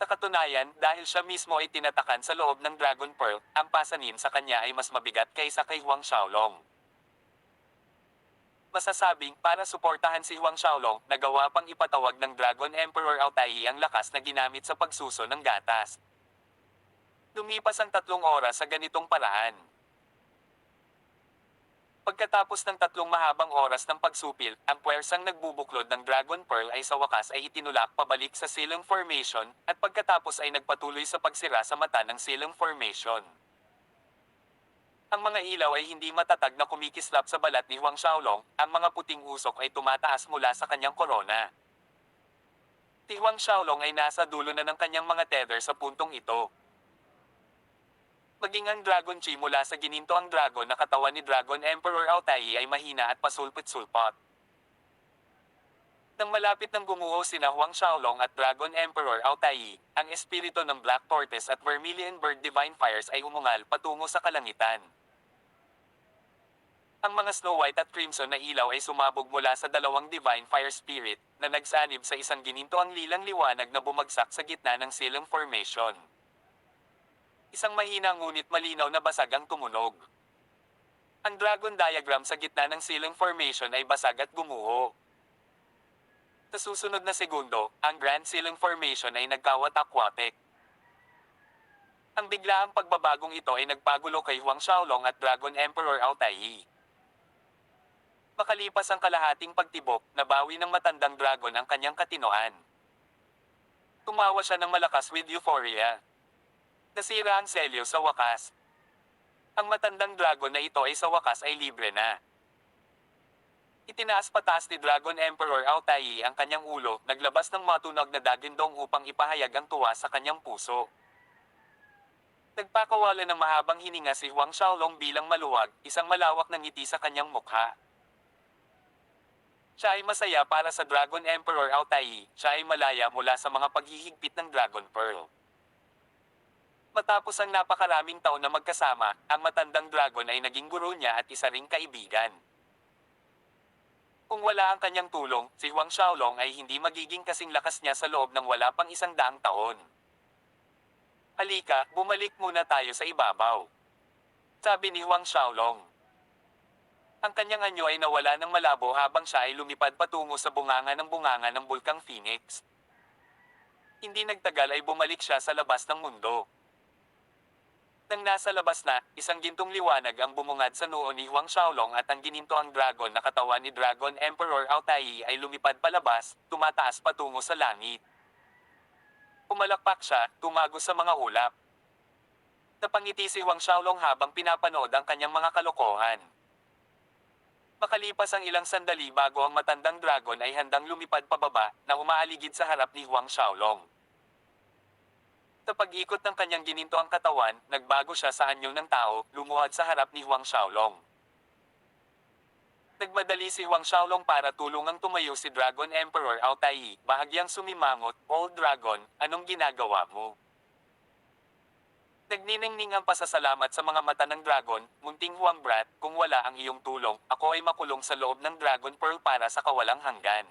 Sa katunayan, dahil siya mismo ay tinatakan sa loob ng Dragon Pearl, ang pasanin sa kanya ay mas mabigat kaysa kay Huang Xiaolong. Masasabing, para suportahan si Huang Xiaolong, nagawa pang ipatawag ng Dragon Emperor Ao Tai ang lakas na ginamit sa pagsuso ng gatas. Lumipas ang 3 oras sa ganitong paraan. Pagkatapos ng 3 mahabang oras ng pagsupil, ang puwersang nagbubuklod ng Dragon Pearl ay sa wakas ay itinulak pabalik sa Silong Formation, at pagkatapos ay nagpatuloy sa pagsira sa mata ng Silong Formation. Ang mga ilaw ay hindi matatag na kumikislap sa balat ni Huang Xiaolong, ang mga puting usok ay tumataas mula sa kanyang korona. Si Huang Xiaolong ay nasa dulo na ng kanyang mga tether sa puntong ito. Maging ang Dragon Chi mula sa ginintoang dragon na katawan ni Dragon Emperor Ao Tai ay mahina at pasulpot-sulpot. Nang malapit ng gumuho sina Huang Xiaolong at Dragon Emperor Ao Tai, ang espiritu ng Black Tortoise at Vermilion Bird Divine Fires ay umungal patungo sa kalangitan. Ang mga Snow White at Crimson na ilaw ay sumabog mula sa dalawang Divine Fire Spirit, na nagsanib sa isang ginintoang lilang liwanag na bumagsak sa gitna ng Silong Formation. Isang mahina ngunit malinaw na basag ang tumunog. Ang dragon diagram sa gitna ng Silong Formation ay basag at gumuho. Sa susunod na segundo, ang Grand Silong Formation ay nagkawatak-watek. Ang biglaang pagbabagong ito ay nagpagulo kay Huang Xiaolong at Dragon Emperor Ao Tai. Makalipas ang kalahating pagtibok, nabawi ng matandang dragon ang kanyang katinoan. Tumawa siya ng malakas with euphoria. Nasira ang selyo sa wakas. Ang matandang dragon na ito ay sa wakas ay libre na. Itinaas patas ni Dragon Emperor Altai ang kanyang ulo, naglabas ng matunog na dagindong upang ipahayag ang tuwa sa kanyang puso. Nagpakawala ng mahabang hininga si Huang Xiaolong bilang maluwag, isang malawak na ngiti sa kanyang mukha. Siya ay masaya para sa Dragon Emperor Altai, siya ay malaya mula sa mga paghihigpit ng Dragon Pearl. Matapos ang napakaraming taon na magkasama, ang matandang dragon ay naging guro niya at isa ring kaibigan. Kung wala ang kanyang tulong, si Huang Xiaolong ay hindi magiging kasing lakas niya sa loob ng wala pang 100 taon. Halika, bumalik muna tayo sa ibabaw. Sabi ni Huang Xiaolong. Ang kanyang anyo ay nawala ng malabo habang siya ay lumipad patungo sa bunganga ng Bulkang Phoenix. Hindi nagtagal ay bumalik siya sa labas ng mundo. Nang nasa labas na, isang gintong liwanag ang bumungad sa noo ni Huang Xiaolong at ang ginintoang dragon na katawan ni Dragon Emperor Altai ay lumipad palabas, tumataas patungo sa langit. Pumalakpak siya, tumago sa mga ulap. Napangiti si Huang Xiaolong habang pinapanood ang kanyang mga kalokohan. Makalipas ang ilang sandali bago ang matandang dragon ay handang lumipad pababa na umaaligid sa harap ni Huang Xiaolong. Sa pag-ikot ng kanyang gininto ang katawan, nagbago siya sa anyo ng tao, lumuhad sa harap ni Huang Xiaolong. Nagmadali si Huang Xiaolong para tulungang tumayo si Dragon Emperor Altai, bahagyang sumimangot, "Old Dragon, anong ginagawa mo?" Nagniningning ang pasasalamat sa mga mata ng dragon, "Munting Huang Brat, kung wala ang iyong tulong, ako ay makulong sa loob ng Dragon Pearl para sa kawalang hanggan."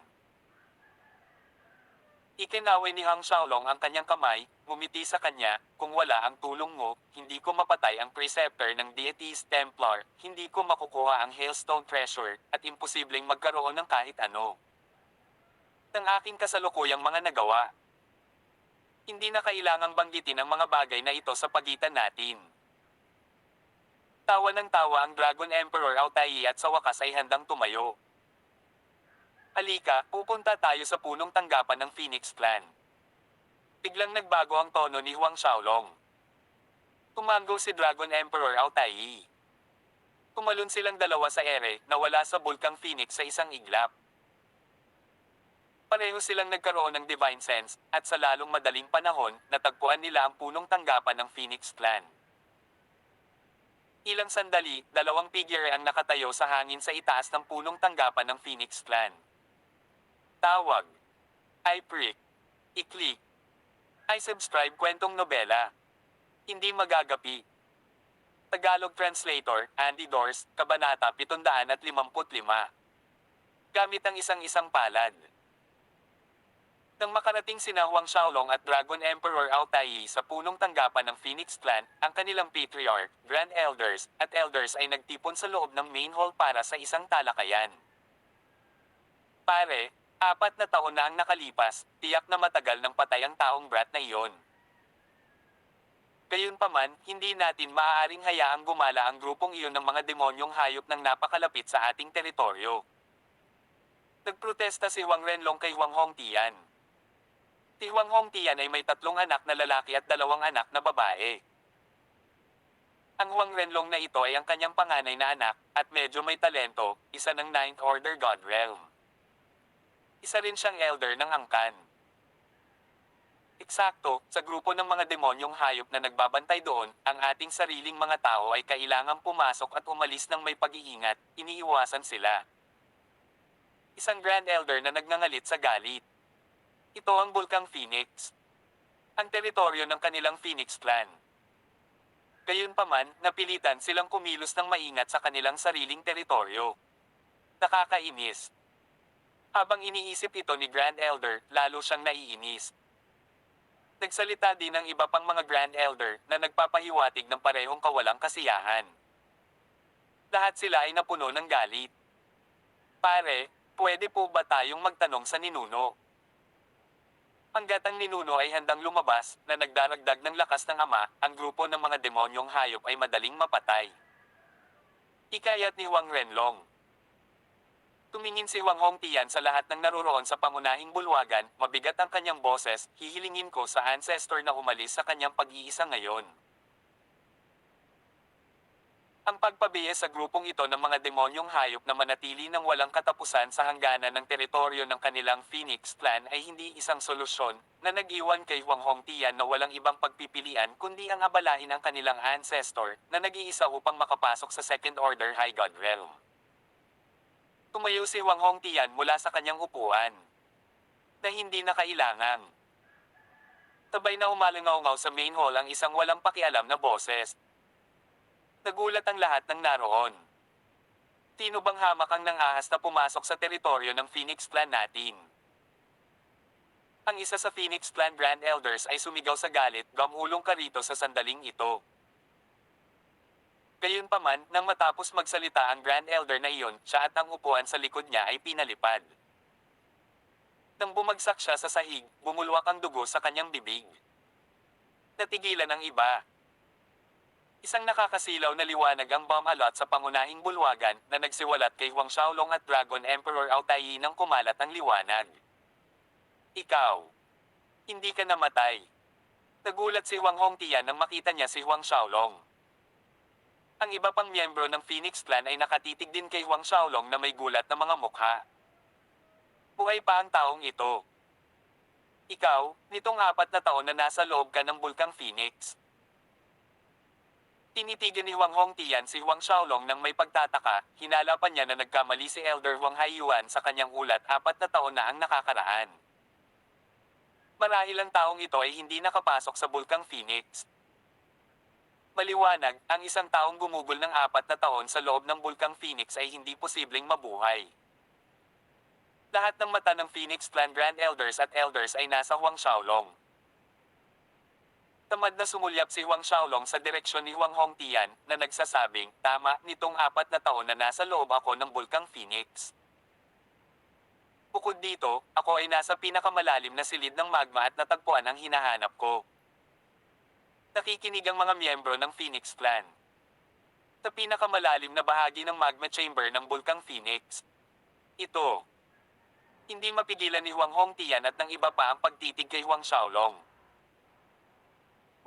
Ikinaway ni Huang Xiaolong ang kanyang kamay, ngumiti sa kanya, "Kung wala ang tulong mo, hindi ko mapatay ang Preceptor ng Deities Templar, hindi ko makukuha ang Hailstone Treasure, at imposibleng magkaroon ng kahit ano ng aking kasalukuyang mga nagawa. Hindi na kailangang banggitin ang mga bagay na ito sa pagitan natin." Tawa ng tawa ang Dragon Emperor Altai at sa wakas ay handang tumayo. "Halika, pupunta tayo sa punong tanggapan ng Phoenix Clan." Biglang nagbago ang tono ni Huang Xiaolong. Tumango si Dragon Emperor Altai. Tumalon silang dalawa sa ere, nawala sa Bulkang Phoenix sa isang iglap. Pareho silang nagkaroon ng Divine Sense, at sa lalong madaling panahon, natagpuan nila ang punong tanggapan ng Phoenix Clan. Ilang sandali, dalawang figure ang nakatayo sa hangin sa itaas ng punong tanggapan ng Phoenix Clan. Tawag. I-prick. I-click. I-subscribe kwentong nobela. Hindi magagapi. Tagalog Translator, Andy Dors, Kabanata 755. Gamit ang isang-isang palad. Nang makarating sina Huang Xiaolong at Dragon Emperor Altai sa punong tanggapan ng Phoenix Clan, ang kanilang patriarch, Grand Elders, at Elders ay nagtipon sa loob ng main hall para sa isang talakayan. "Pare, 4 na taon na ang nakalipas, tiyak na matagal nang patay ang taong brat na iyon. Gayunpaman, hindi natin maaaring hayaang gumala ang grupong iyon ng mga demonyong hayop ng napakalapit sa ating teritoryo." Nagprotesta si Huang Renlong kay Huang Hongtian. Si Huang Hongtian ay may 3 anak na lalaki at 2 anak na babae. Ang Huang Renlong na ito ay ang kanyang panganay na anak, at medyo may talento, isa ng Ninth Order God Realm. Isa rin siyang elder ng angkan. Eksakto, sa grupo ng mga demonyong hayop na nagbabantay doon, ang ating sariling mga tao ay kailangang pumasok at umalis ng may pag-iingat, iniiwasan sila. Isang Grand Elder na nagngangalit sa galit. Ito ang Bulkang Phoenix. Ang teritoryo ng kanilang Phoenix Clan. Gayunpaman, napilitan silang kumilos ng maingat sa kanilang sariling teritoryo. Nakakainis. Habang iniisip ito ni Grand Elder, lalo siyang naiinis. Nagsalita din ng iba pang mga Grand Elder na nagpapahiwatig ng parehong kawalang kasiyahan. Lahat sila ay napuno ng galit. "Pare, pwede po ba tayong magtanong sa ninuno?" Hanggat ang ninuno ay handang lumabas, na nagdaragdag ng lakas ng ama, ang grupo ng mga demonyong hayop ay madaling mapatay. Ikayat ni Huang Renlong. Tumingin si Wang Hongtian sa lahat ng naruroon sa pangunahing bulwagan, mabigat ang kanyang boses, hihilingin ko sa ancestor na umalis sa kanyang pag-iisa ngayon. Ang pagpabiye sa grupong ito ng mga demonyong hayop na manatili ng walang katapusan sa hangganan ng teritoryo ng kanilang Phoenix Clan ay hindi isang solusyon na nag-iwan kay Wang Hongtian na walang ibang pagpipilian kundi ang abalahin ang kanilang ancestor na nag-iisa upang makapasok sa Second Order High God Realm. Tumayo si Wang Hongtian mula sa kanyang upuan na hindi na kailangang. Tabay na umalangaw-ngaw sa main hall ang isang walang pakialam na boses. Nagulat ang lahat ng naroon. Sino bang hamak ang nangahas na pumasok sa teritoryo ng Phoenix Clan natin? Ang isa sa Phoenix Clan Grand Elders ay sumigaw sa galit, gamulong ka rito sa sandaling ito. Gayunpaman, nang matapos magsalita ang Grand Elder na iyon, siya at ang upuan sa likod niya ay pinalipad. Nang bumagsak siya sa sahig, bumulwak ang dugo sa kanyang bibig. Natigilan ang iba. Isang nakakasilaw na liwanag ang bomb alot sa pangunahing bulwagan na nagsiwalat kay Huang Xiaolong at Dragon Emperor Ao Taiyi nang kumalat ang liwanag. Ikaw. Hindi ka namatay. Nagulat si Wang Hongtian nang makita niya si Huang Xiaolong. Ang iba pang miyembro ng Phoenix Clan ay nakatitig din kay Huang Xiaolong na may gulat na mga mukha. Buhay pa ang taong ito. Ikaw, nitong 4 na taon na nasa loob ka ng Bulkang Phoenix. Tinitigan ni Wang Hongtian si Huang Xiaolong nang may pagtataka, hinala pa niya na nagkamali si Elder Huang Haiyuan sa kanyang ulat 4 na taon na ang nakakaraan. Marahil ang taong ito ay hindi nakapasok sa Bulkang Phoenix. Maliwanag, ang isang taong gumugol ng 4 na taon sa loob ng Bulkang Phoenix ay hindi posibleng mabuhay. Lahat ng mata ng Phoenix Clan Grand Elders at Elders ay nasa Huang Xiaolong. Tamad na sumulyap si Huang Xiaolong sa direksyon ni Wang Hongtian na nagsasabing, tama, nitong 4 na taon na nasa loob ako ng Bulkang Phoenix. Bukod dito, ako ay nasa pinakamalalim na silid ng magma at natagpuan ang hinahanap ko. Nakikinig ang mga miyembro ng Phoenix Clan. Sa pinakamalalim na bahagi ng magma chamber ng Bulkang Phoenix. Ito. Hindi mapigilan ni Huang Hongtian at ng iba pa ang pagtitig kay Huang Xiaolong.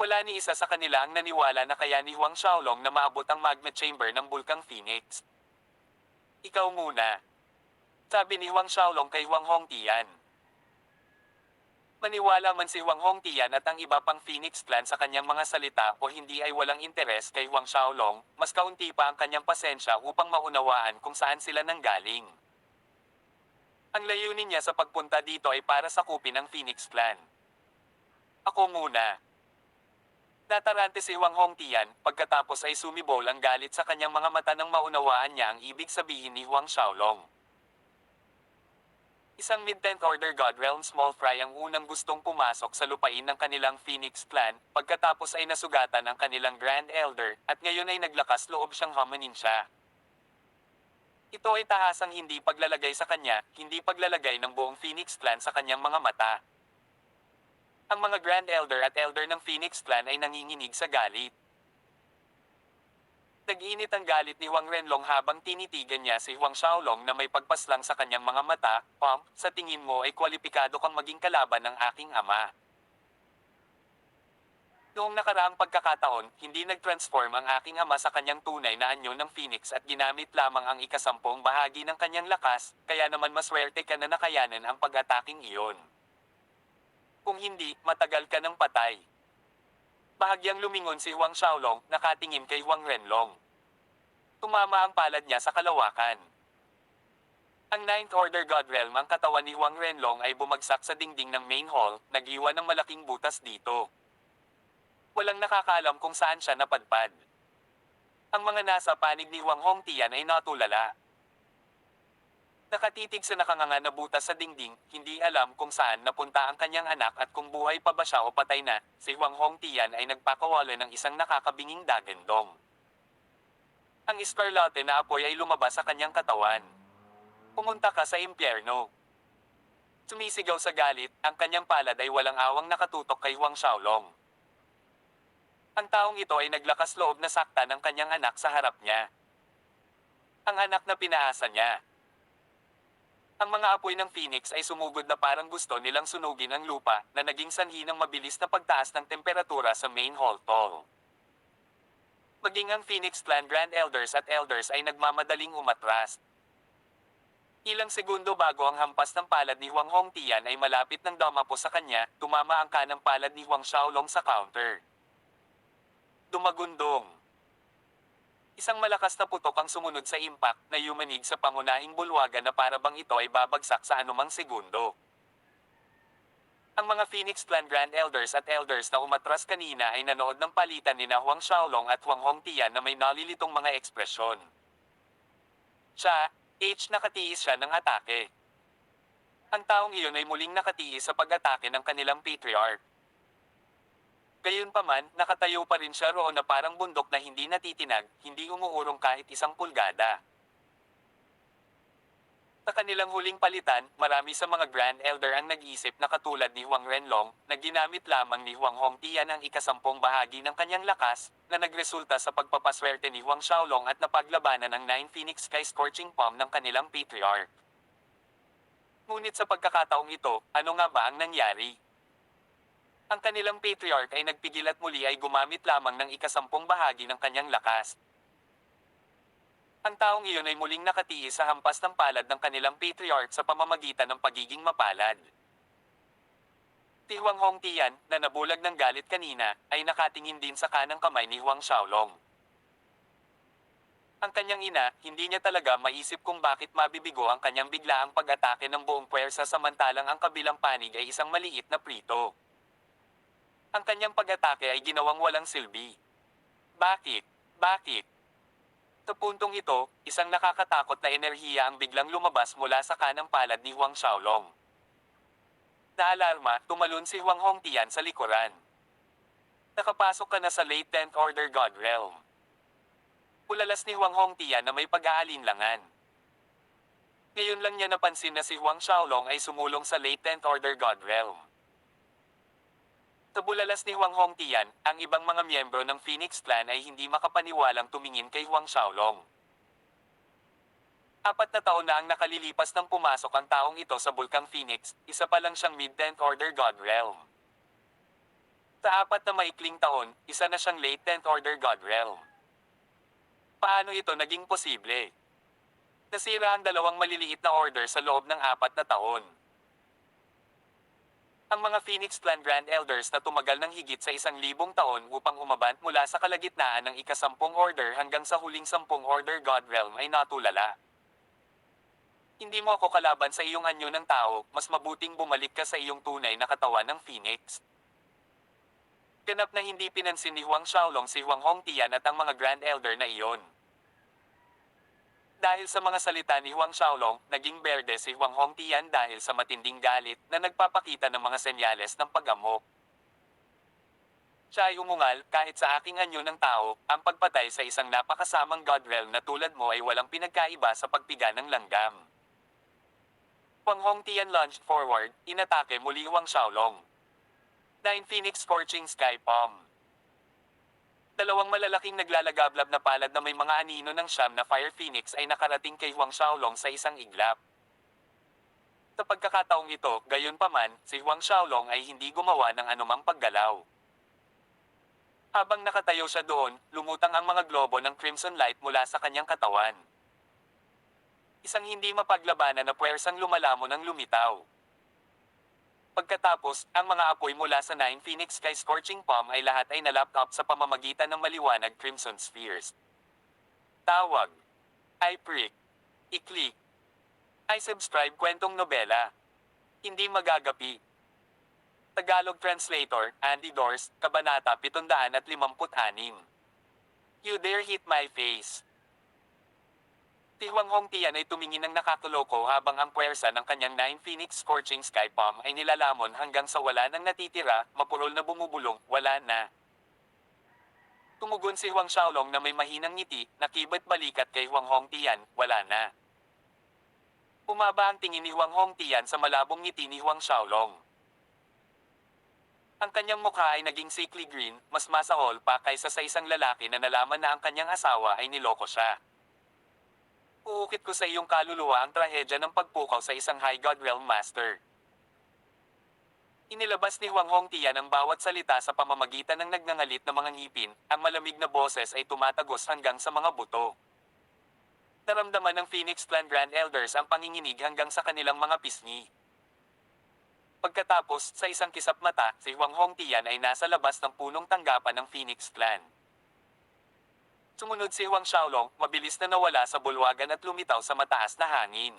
Wala ni isa sa kanila ang naniwala na kaya ni Huang Xiaolong na maabot ang magma chamber ng Bulkang Phoenix. Ikaw muna. Sabi ni Huang Xiaolong kay Huang Hongtian. Maniwala man si Huang Hongtian at ang iba pang Phoenix Clan sa kanyang mga salita o hindi ay walang interes kay Huang Xiaolong, mas kaunti pa ang kanyang pasensya upang maunawaan kung saan sila nanggaling. Ang layunin niya sa pagpunta dito ay para sakupin ang Phoenix Clan. Ako muna. Natarante si Wang Hongtian, pagkatapos ay sumibol ang galit sa kanyang mga mata nang maunawaan niya ang ibig sabihin ni Huang Xiaolong. Isang mid-10th Order God Realm Small Fry ang unang gustong pumasok sa lupain ng kanilang Phoenix Clan, pagkatapos ay nasugatan ang kanilang Grand Elder, at ngayon ay naglakas loob siyang hamanin siya. Ito ay tahasang hindi paglalagay sa kanya, hindi paglalagay ng buong Phoenix Clan sa kanyang mga mata. Ang mga Grand Elder at Elder ng Phoenix Clan ay nanginginig sa galit. Nag-init ang galit ni Huang Renlong habang tinitigan niya si Huang Xiaolong na may pagpaslang sa kanyang mga mata, sa tingin mo ay kwalipikado kang maging kalaban ng aking ama. Noong nakaraang pagkakataon, hindi nag-transform ang aking ama sa kanyang tunay na anyo ng Phoenix at ginamit lamang ang ikasampung bahagi ng kanyang lakas, kaya naman maswerte ka na nakayanan ang pag-ataking iyon. Kung hindi, matagal ka ng patay. Bahagyang lumingon si Huang Xiaolong, nakatingin kay Huang Renlong. Tumama ang palad niya sa kalawakan. Ang Ninth Order God Realm ang katawan ni Huang Renlong ay bumagsak sa dingding ng main hall, nag-iwan ng malaking butas dito. Walang nakakaalam kung saan siya napadpad. Ang mga nasa panig ni Huang Hongtian ay natulala. Nakatitig sa nakanganga na butas sa dingding, hindi alam kung saan napunta ang kanyang anak at kung buhay pa ba siya o patay na, si Huang Hongtian ay nagpakawala ng isang nakakabinging dagandong. Ang eskarlate na apoy ay lumabas sa kanyang katawan. Pumunta ka sa impyerno. Sumisigaw sa galit, ang kanyang palad ay walang awang nakatutok kay Huang Xiaolong. Ang taong ito ay naglakas loob na sakta ng kanyang anak sa harap niya. Ang anak na pinaasa niya. Ang mga apoy ng Phoenix ay sumugod na parang gusto nilang sunugin ang lupa na naging sanhi ng mabilis na pagtaas ng temperatura sa main hall tall. Maging ang Phoenix Clan Grand Elders at Elders ay nagmamadaling umatras. Ilang segundo bago ang hampas ng palad ni Huang Hongtian ay malapit ng dumapo sa kanya, tumama ang kanang palad ni Huang Xiaolong sa counter. Dumagundong. Isang malakas na putok ang sumunod sa impact na yumanig sa pangunahing bulwagan na para bang ito ay babagsak sa anumang segundo. Ang mga Phoenix Clan Grand Elders at Elders na umatras kanina ay nanood ng palitan ni na Huang Xiaolong at Huang Hongtian na may nalilitong mga ekspresyon. Siya, nakatiis siya ng atake. Ang taong iyon ay muling nakatiis sa pag-atake ng kanilang patriarch. Gayunpaman, nakatayo pa rin siya roon na parang bundok na hindi natitinag, hindi umuurong kahit isang pulgada. Sa kanilang huling palitan, marami sa mga Grand Elder ang nag-isip na katulad ni Huang Renlong, na ginamit lamang ni Huang Hongtian ang ikasampung bahagi ng kanyang lakas, na nagresulta sa pagpapaswerte ni Huang Xiaolong at napaglabanan ng 9 Phoenix Sky Scorching Palm ng kanilang patriarch. Ngunit sa pagkakataong ito, ano nga ba ang nangyari? Ang kanilang patriarch ay nagpigil at muli ay gumamit lamang ng ikasampung bahagi ng kanyang lakas. Ang taong iyon ay muling nakatiis sa hampas ng palad ng kanilang patriarch sa pamamagitan ng pagiging mapalad. Si Huang Hongtian, na nabulag ng galit kanina, ay nakatingin din sa kanang kamay ni Huang Xiaolong. Ang kanyang ina, hindi niya talaga maisip kung bakit mabibigo ang kanyang biglaang pag-atake ng buong puwersa samantalang ang kabilang panig ay isang maliit na prito. Ang kanyang pag-atake ay ginawang walang silbi. Bakit? Bakit? Sa puntong ito, isang nakakatakot na enerhiya ang biglang lumabas mula sa kanang palad ni Huang Xiaolong. Naalarma, tumalon si Huang Hongtian sa likuran. Nakapasok ka na sa late 10th Order God Realm. Ulalas ni Huang Hongtian na may pag-aalinlangan. Ngayon lang niya napansin na si Huang Xiaolong ay sumulong sa late 10th Order God Realm. Sa bulalas ni Huang Hongtian, ang ibang mga miyembro ng Phoenix Clan ay hindi makapaniwalang tumingin kay Huang Xiaolong. 4 na taon na ang nakalilipas nang pumasok ang taong ito sa Bulkang Phoenix, isa pa lang siyang mid-10th Order God Realm. Sa 4 na maikling taon, isa na siyang late 10th Order God Realm. Paano ito naging posible? Nasira ang dalawang maliliit na order sa loob ng 4 na taon. Ang mga Phoenix Clan Grand Elders na tumagal ng higit sa 1,000 taon upang umabant mula sa kalagitnaan ng ika-10 order hanggang sa huling 10 order God Realm ay natulala. Hindi mo ako kalaban sa iyong anyo ng tao, mas mabuting bumalik ka sa iyong tunay na katawan ng Phoenix. Ganap na hindi pinansin ni Huang Xiaolong si Huang Hongtian at ang mga Grand Elder na iyon. Dahil sa mga salita ni Huang Xiaolong, naging berde si Huang Hongtian dahil sa matinding galit na nagpapakita ng mga senyales ng pag-amok. Siya ay umungal, kahit sa aking anyo ng tao, ang pagpatay sa isang napakasamang God Realm na tulad mo ay walang pinagkaiba sa pagpiga ng langgam. Huang Hongtian lunged forward, inatake muli Huang Xiaolong. 9 Phoenix Scorching Sky Palm. Dalawang malalaking naglalagablab na palad na may mga anino ng siyam na Fire Phoenix ay nakarating kay Huang Xiaolong sa isang iglap. Sa pagkakataong ito, gayunpaman, si Huang Xiaolong ay hindi gumawa ng anumang paggalaw. Habang nakatayo siya doon, lumutang ang mga globo ng crimson light mula sa kanyang katawan. Isang hindi mapaglabanan na puwersang lumalamon ang lumitaw. Pagkatapos, ang mga apoy mula sa 9 Phoenix Sky Scorching Palm ay lahat ay nalaptop sa pamamagitan ng maliwanag crimson spheres. Tawag. I-prick. I-click. I-subscribe kwentong nobela. Hindi magagapi. Tagalog Translator, Andy Dorst, Kabanata 756. You dare hit my face. Si Huang Hongtian ay tumingin ng nakakuloko habang ang puwersa ng kanyang 9 Phoenix Scorching Sky Palm ay nilalamon hanggang sa wala nang natitira, mapurol na bumubulong, wala na. Tumugon si Huang Xiaolong na may mahinang ngiti, nakibat balikat kay Huang Hongtian, wala na. Umaba ang tingin ni Huang Hongtian sa malabong ngiti ni Huang Xiaolong. Ang kanyang mukha ay naging sickly green, mas masahol pa kaysa sa isang lalaki na nalaman na ang kanyang asawa ay niloko siya. Uukit ko sa iyong kaluluwa ang trahedya ng pagpukaw sa isang High God Realm Master. Inilabas ni Huang Hongtian ang bawat salita sa pamamagitan ng nagngangalit na mga ngipin, ang malamig na boses ay tumatagos hanggang sa mga buto. Naramdaman ng Phoenix Clan Grand Elders ang panginginig hanggang sa kanilang mga pisngi. Pagkatapos, sa isang kisap mata, si Huang Hongtian ay nasa labas ng punong tanggapan ng Phoenix Clan. Sumunod si Huang Xiaolong, mabilis na nawala sa bulwagan at lumitaw sa mataas na hangin.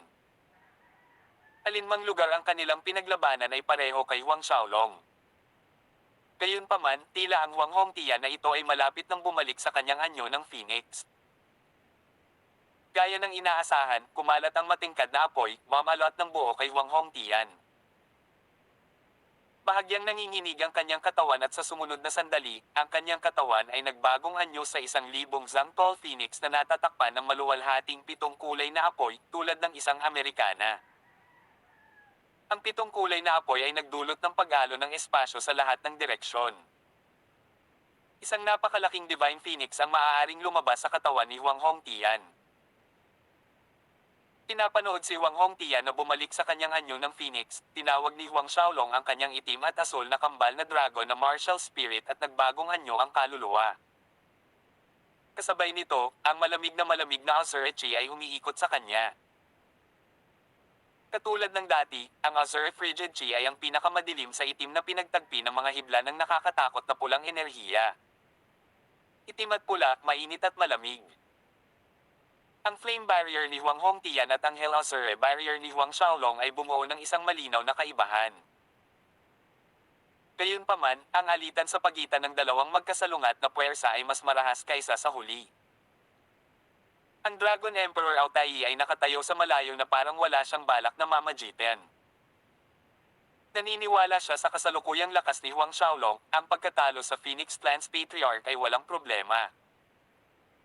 Alinmang lugar ang kanilang pinaglabanan ay pareho kay Huang Xiaolong. Gayunpaman, tila ang Huang Hongtian na ito ay malapit nang bumalik sa kanyang anyo ng Phoenix. Gaya ng inaasahan, kumalat ang matingkad na apoy, mamalot ng buo kay Huang Hongtian. Bahagyang nanginginig ang kanyang katawan at sa sumunod na sandali, ang kanyang katawan ay nagbagong anyo sa 1,000 zang tall phoenix na natatakpan ng maluwalhating 7 kulay na apoy tulad ng isang Amerikana. Ang 7 kulay na apoy ay nagdulot ng pag-alo ng espasyo sa lahat ng direksyon. Isang napakalaking divine phoenix ang maaaring lumabas sa katawan ni Huang Hongtian. Pinapanood si Huang Hongtian na bumalik sa kanyang anyo ng Phoenix, tinawag ni Huang Xiaolong ang kanyang itim at asul na kambal na dragon na martial spirit at nagbagong anyo ang kaluluwa. Kasabay nito, ang malamig na Azure Chi ay umiikot sa kanya. Katulad ng dati, ang Azure Frigid Chi ay ang pinakamadilim sa itim na pinagtagpi ng mga hibla ng nakakatakot na pulang enerhiya. Itim at pula, mainit at malamig. Ang flame barrier ni Huang Hongtian at ang Hell Azure barrier ni Huang Xiaolong ay bumuo ng isang malinaw na kaibahan. Gayunpaman, ang alitan sa pagitan ng dalawang magkasalungat na puwersa ay mas marahas kaysa sa huli. Ang Dragon Emperor Aotai ay nakatayo sa malayo na parang wala siyang balak na mamagitan. Naniniwala siya sa kasalukuyang lakas ni Huang Xiaolong, ang pagkatalo sa Phoenix Clan's Patriarch ay walang problema.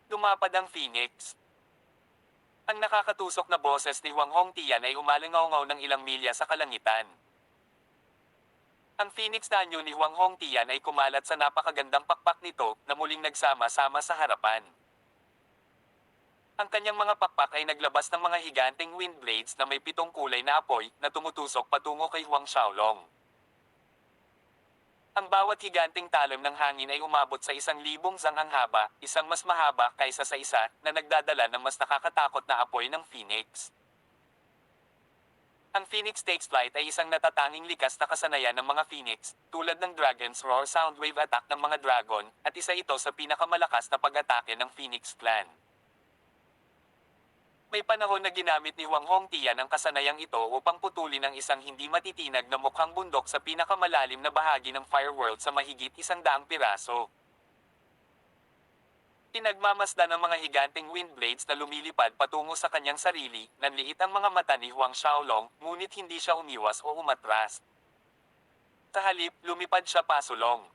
Lumapad ang Phoenix. Ang nakakatusok na boses ni Huang Hongtian ay umalingaw-ngaw ng ilang milya sa kalangitan. Ang Phoenix na anyo ni Huang Hongtian ay kumalat sa napakagandang pakpak nito na muling nagsama-sama sa harapan. Ang kanyang mga pakpak ay naglabas ng mga higanteng wind blades na may 7 kulay na apoy na tumutusok patungo kay Huang Xiaolong. Ang bawat higanteng talim ng hangin ay umabot sa 1,000 zang ang haba, isang mas mahaba kaysa sa isa, na nagdadala ng mas nakakatakot na apoy ng Phoenix. Ang Phoenix takes flight ay isang natatanging likas na kasanayan ng mga Phoenix, tulad ng Dragon's Roar Soundwave attack ng mga dragon, at isa ito sa pinakamalakas na pag-atake ng Phoenix Clan. May panahon na ginamit ni Huang Hongtian ang kasanayang ito upang putulin ang isang hindi matitinag na mukhang bundok sa pinakamalalim na bahagi ng Fireworld sa mahigit 100 piraso. Pinagmamasdan ng mga higanteng wind blades na lumilipad patungo sa kanyang sarili, nanliit ang mga mata ni Huang Xiaolong, ngunit hindi siya umiwas o umatras. Sa halip, lumipad siya pasulong.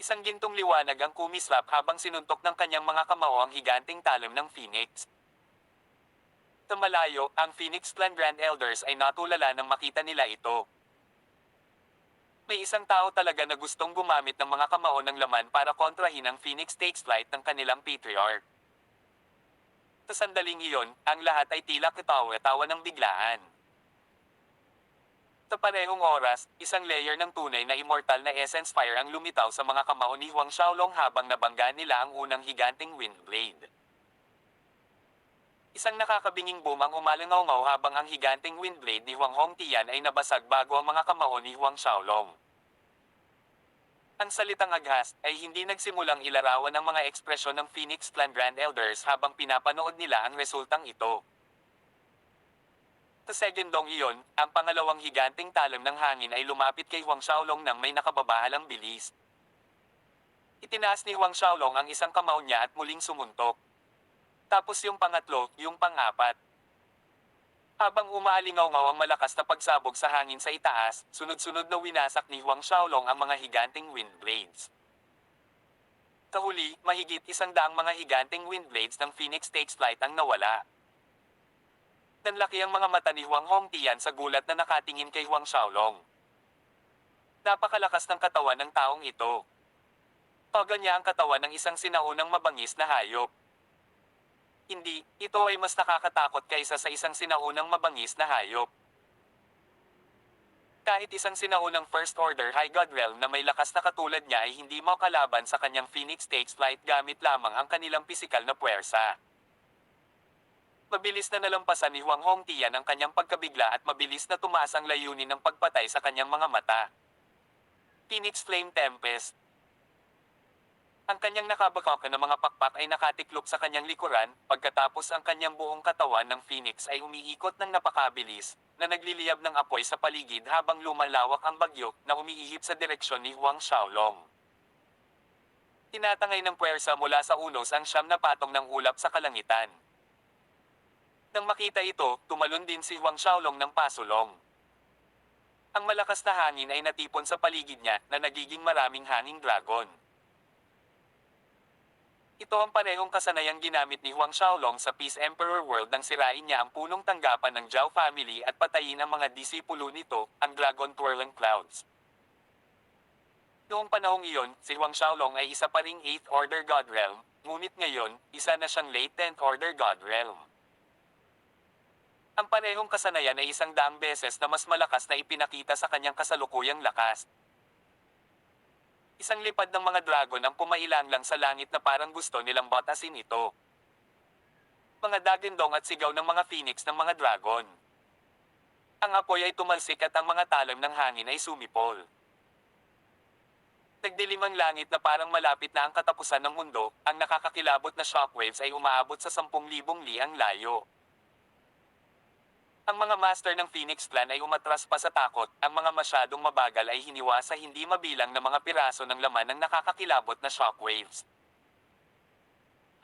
Isang gintong liwanag ang kumislap habang sinuntok ng kanyang mga kamao ang higanteng talim ng Phoenix. Sa malayo, ang Phoenix Clan Grand Elders ay natulala nang makita nila ito. May isang tao talaga na gustong gumamit ng mga kamao ng laman para kontrahin ang Phoenix takes flight ng kanilang Patriarch. Sa sandaling iyon, ang lahat ay tila katawa-tawa ng biglaan. Sa parehong oras, isang layer ng tunay na immortal na essence fire ang lumitaw sa mga kamao ni Huang Xiaolong habang nabangga nila ang unang higanteng wind blade. Isang nakakabinging boom ang umalingaw-ngaw habang ang higanteng wind blade ni Huang Hongtian ay nabasag bago ang mga kamao ni Huang Xiaolong. Ang salitang aghast ay hindi nagsimulang ilarawan ng mga ekspresyon ng Phoenix Clan Grand Elders habang pinapanood nila ang resultang ito. Sa segundong iyon, ang pangalawang higanteng talim ng hangin ay lumapit kay Huang Xiaolong nang may nakababahalang bilis. Itinaas ni Huang Xiaolong ang isang kamao niya at muling sumuntok. Tapos yung pangatlo, yung pang-apat. Habang umaalingaw-ngaw ang malakas na pagsabog sa hangin sa itaas, sunod-sunod na winasak ni Huang Xiaolong ang mga higanteng wind blades. Sa huli, mahigit 100 mga higanteng wind blades ng Phoenix takes flight ang nawala. Nanlaki ang mga mata ni Huang Hongtian sa gulat na nakatingin kay Huang Xiaolong. Napakalakas ng katawan ng taong ito. Toga niya ang katawan ng isang sinaunang mabangis na hayop. Hindi, ito ay mas nakakatakot kaysa sa isang sinaunang mabangis na hayop. Kahit isang sinaunang First Order High God Realm na may lakas na katulad niya ay hindi makalaban sa kanyang Phoenix takes flight gamit lamang ang kanilang pisikal na puwersa. Mabilis na nalampasan ni Huang Hongtian ang kanyang pagkabigla at mabilis na tumaas ang layunin ng pagpatay sa kanyang mga mata. Phoenix Flame Tempest. Ang kanyang nakabakak na mga pakpak ay nakatiklop sa kanyang likuran, pagkatapos ang kanyang buong katawan ng Phoenix ay umiikot ng napakabilis, na nagliliyab ng apoy sa paligid habang lumalawak ang bagyo na umiihip sa direksyon ni Huang Xiaolong. Tinatangay ng puwersa mula sa ulos ang siyam na patong ng ulap sa kalangitan. Nang makita ito, tumalon din si Huang Xiaolong ng pasulong. Ang malakas na hangin ay natipon sa paligid niya na nagiging maraming hanging dragon. Ito ang parehong kasanayang ginamit ni Huang Xiaolong sa Peace Emperor World nang sirain niya ang punong tanggapan ng Zhao family at patayin ang mga disipulo nito, ang Dragon Twirling Clouds. Noong panahong iyon, si Huang Xiaolong ay isa pa ring 8th Order God Realm, ngunit ngayon, isa na siyang late 10th Order God Realm. Ang parehong kasanayan ay 100 beses na mas malakas na ipinakita sa kanyang kasalukuyang lakas. Isang lipad ng mga dragon ang pumailang lang sa langit na parang gusto nilang batasin ito. Mga dagindong at sigaw ng mga phoenix ng mga dragon. Ang apoy ay tumalsik at ang mga talon ng hangin ay sumipol. Nagdilim ang langit na parang malapit na ang katapusan ng mundo, ang nakakakilabot na shockwaves ay umaabot sa 10,000 li ang layo. Ang mga master ng Phoenix Clan ay umatras pa sa takot, ang mga masyadong mabagal ay hiniwa sa hindi mabilang na mga piraso ng laman ng nakakakilabot na shockwaves.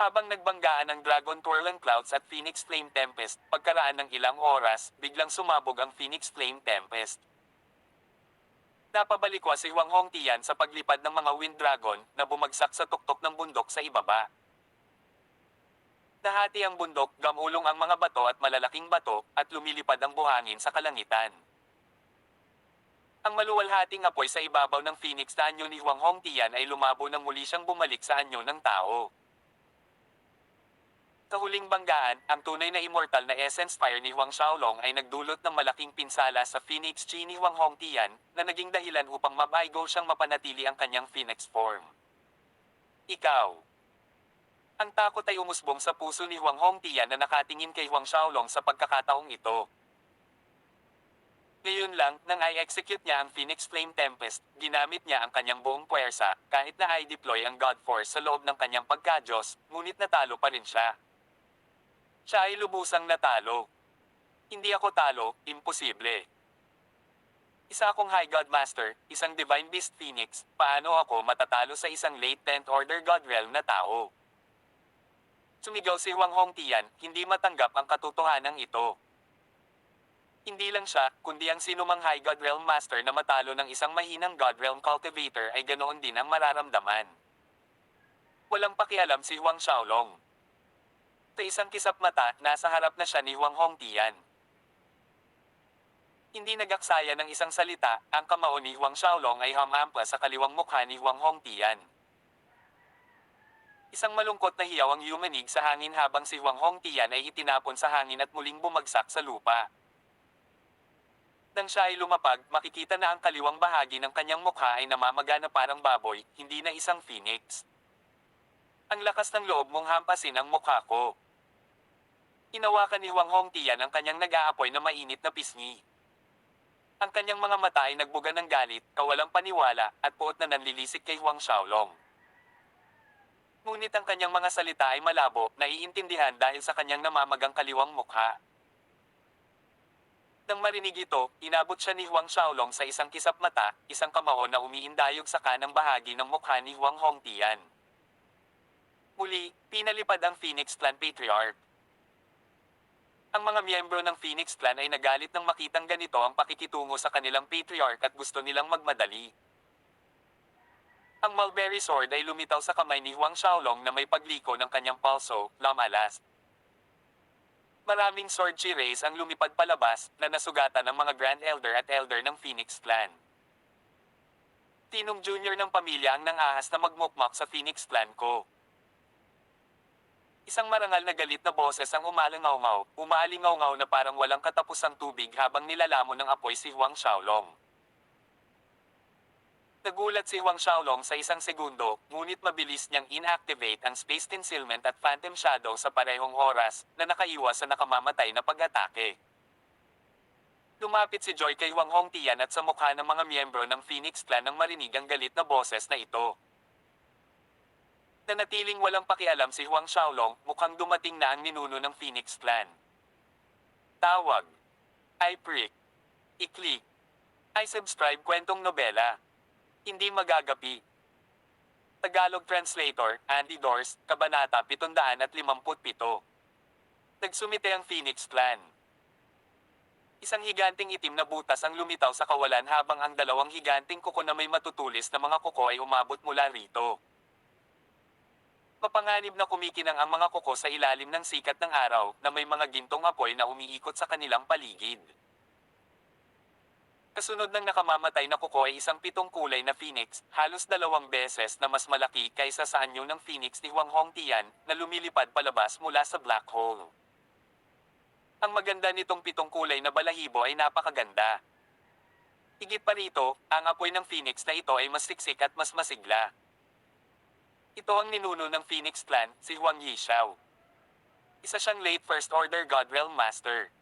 Habang nagbanggaan ang Dragon Twirling Clouds at Phoenix Flame Tempest, pagkaraan ng ilang oras, biglang sumabog ang Phoenix Flame Tempest. Napabalikwa si Huang Hongtian sa paglipad ng mga Wind Dragon na bumagsak sa tuktok ng bundok sa ibaba. Nahati ang bundok, gamulong ang mga bato at malalaking bato, at lumilipad ang buhangin sa kalangitan. Ang maluwalhating apoy sa ibabaw ng Phoenix na anyo ni Huang Hongtian ay lumabo nang muli siyang bumalik sa anyo ng tao. Kahuling banggaan, ang tunay na immortal na essence fire ni Huang Xiaolong ay nagdulot ng malaking pinsala sa Phoenix Chi ni Huang Hongtian, na naging dahilan upang mabaigo siyang mapanatili ang kanyang Phoenix form. Ikaw. Ang takot ay umusbong sa puso ni Huang Hongtian na nakatingin kay Huang Xiaolong sa pagkakataong ito. Ngayon lang, nang i-execute niya ang Phoenix Flame Tempest, ginamit niya ang kanyang buong puwersa, kahit na i-deploy ang God Force sa loob ng kanyang pagka-Diyos, ngunit natalo pa rin siya. Siya ay lubusang natalo. Hindi ako talo, imposible. Isa akong High God Master, isang Divine Beast Phoenix, paano ako matatalo sa isang late 10th Order God Realm na tao? Sumigaw si Huang Hongtian, hindi matanggap ang katotohanan ito. Hindi lang siya, kundi ang sinumang High God Realm Master na matalo ng isang mahinang God Realm Cultivator ay ganoon din ang mararamdaman. Walang pakialam si Huang Xiaolong. Sa isang kisap mata, nasa harap na siya ni Huang Hongtian. Hindi nagaksaya ng isang salita, ang kamao ni Huang Xiaolong ay hamhampa sa kaliwang mukha ni Huang Hongtian. Isang malungkot na hiyaw ang yumanig sa hangin habang si Huang Hongtian ay itinapon sa hangin at muling bumagsak sa lupa. Nang siya ay lumapag, makikita na ang kaliwang bahagi ng kanyang mukha ay namamaga na parang baboy, hindi na isang phoenix. Ang lakas ng loob mong hampasin ang mukha ko. Hinawakan ni Huang Hongtian ang kanyang nag-aapoy na mainit na pisngi. Ang kanyang mga mata ay nagbuga ng galit, kawalang paniwala, at puot na nanlilisik kay Huang Xiaolong. Ngunit ang kanyang mga salita ay malabo, naiintindihan dahil sa kanyang namamagang kaliwang mukha. Nang marinig ito, inabot siya ni Huang Xiaolong sa isang kisap mata, isang kamao na umiindayog sa kanang bahagi ng mukha ni Huang Hongtian. Muli, pinalipad ang Phoenix Clan Patriarch. Ang mga miyembro ng Phoenix Clan ay nagalit nang makitang ganito ang pakikitungo sa kanilang Patriarch at gusto nilang magmadali. Ang Mulberry Sword ay lumitaw sa kamay ni Huang Xiaolong na may pagliko ng kanyang palso, lamalas. Maraming sword chi rays ang lumipad palabas, na nasugatan ng mga Grand Elder at Elder ng Phoenix Clan. Tinong junior ng pamilya ang nangahas na magmukmak sa Phoenix Clan ko. Isang marangal na galit na boses ang umaalingaw-ngaw na parang walang katapusang tubig habang nilalamon ng apoy si Huang Xiaolong. Nagulat si Huang Xiaolong sa isang segundo, ngunit mabilis niyang inactivate ang Space Concealment at Phantom Shadow sa parehong oras, na nakaiwas sa nakamamatay na pag-atake. Lumapit si Joy kay Wang Hongtian at sa mukha ng mga miyembro ng Phoenix Clan nang marinig ang galit na boses na ito. Nanatiling walang pakialam si Huang Xiaolong, mukhang dumating na ang ninuno ng Phoenix Clan. Tawag. I prick. I-click. I subscribe kwentong nobela. Hindi magagapi. Tagalog Translator, Andy Dorst, Kabanata 757. Nagsumite ang Phoenix Clan. Isang higanting itim na butas ang lumitaw sa kawalan habang ang dalawang higanting kuko na may matutulis na mga kuko ay umabot mula rito. Mapanganib na kumikinang ang mga kuko sa ilalim ng sikat ng araw na may mga gintong apoy na umiikot sa kanilang paligid. Kasunod ng nakamamatay na kuko ay isang pitong kulay na phoenix, halos 2 beses na mas malaki kaysa sa anyo ng phoenix ni Huang Hongtian, na lumilipad palabas mula sa black hole. Ang maganda nitong pitong kulay na balahibo ay napakaganda. Higit pa rito, ang apoy ng phoenix na ito ay mas siksik at mas masigla. Ito ang ninuno ng Phoenix Clan, si Huang Yixiao. Isa siyang late First Order God Realm Master.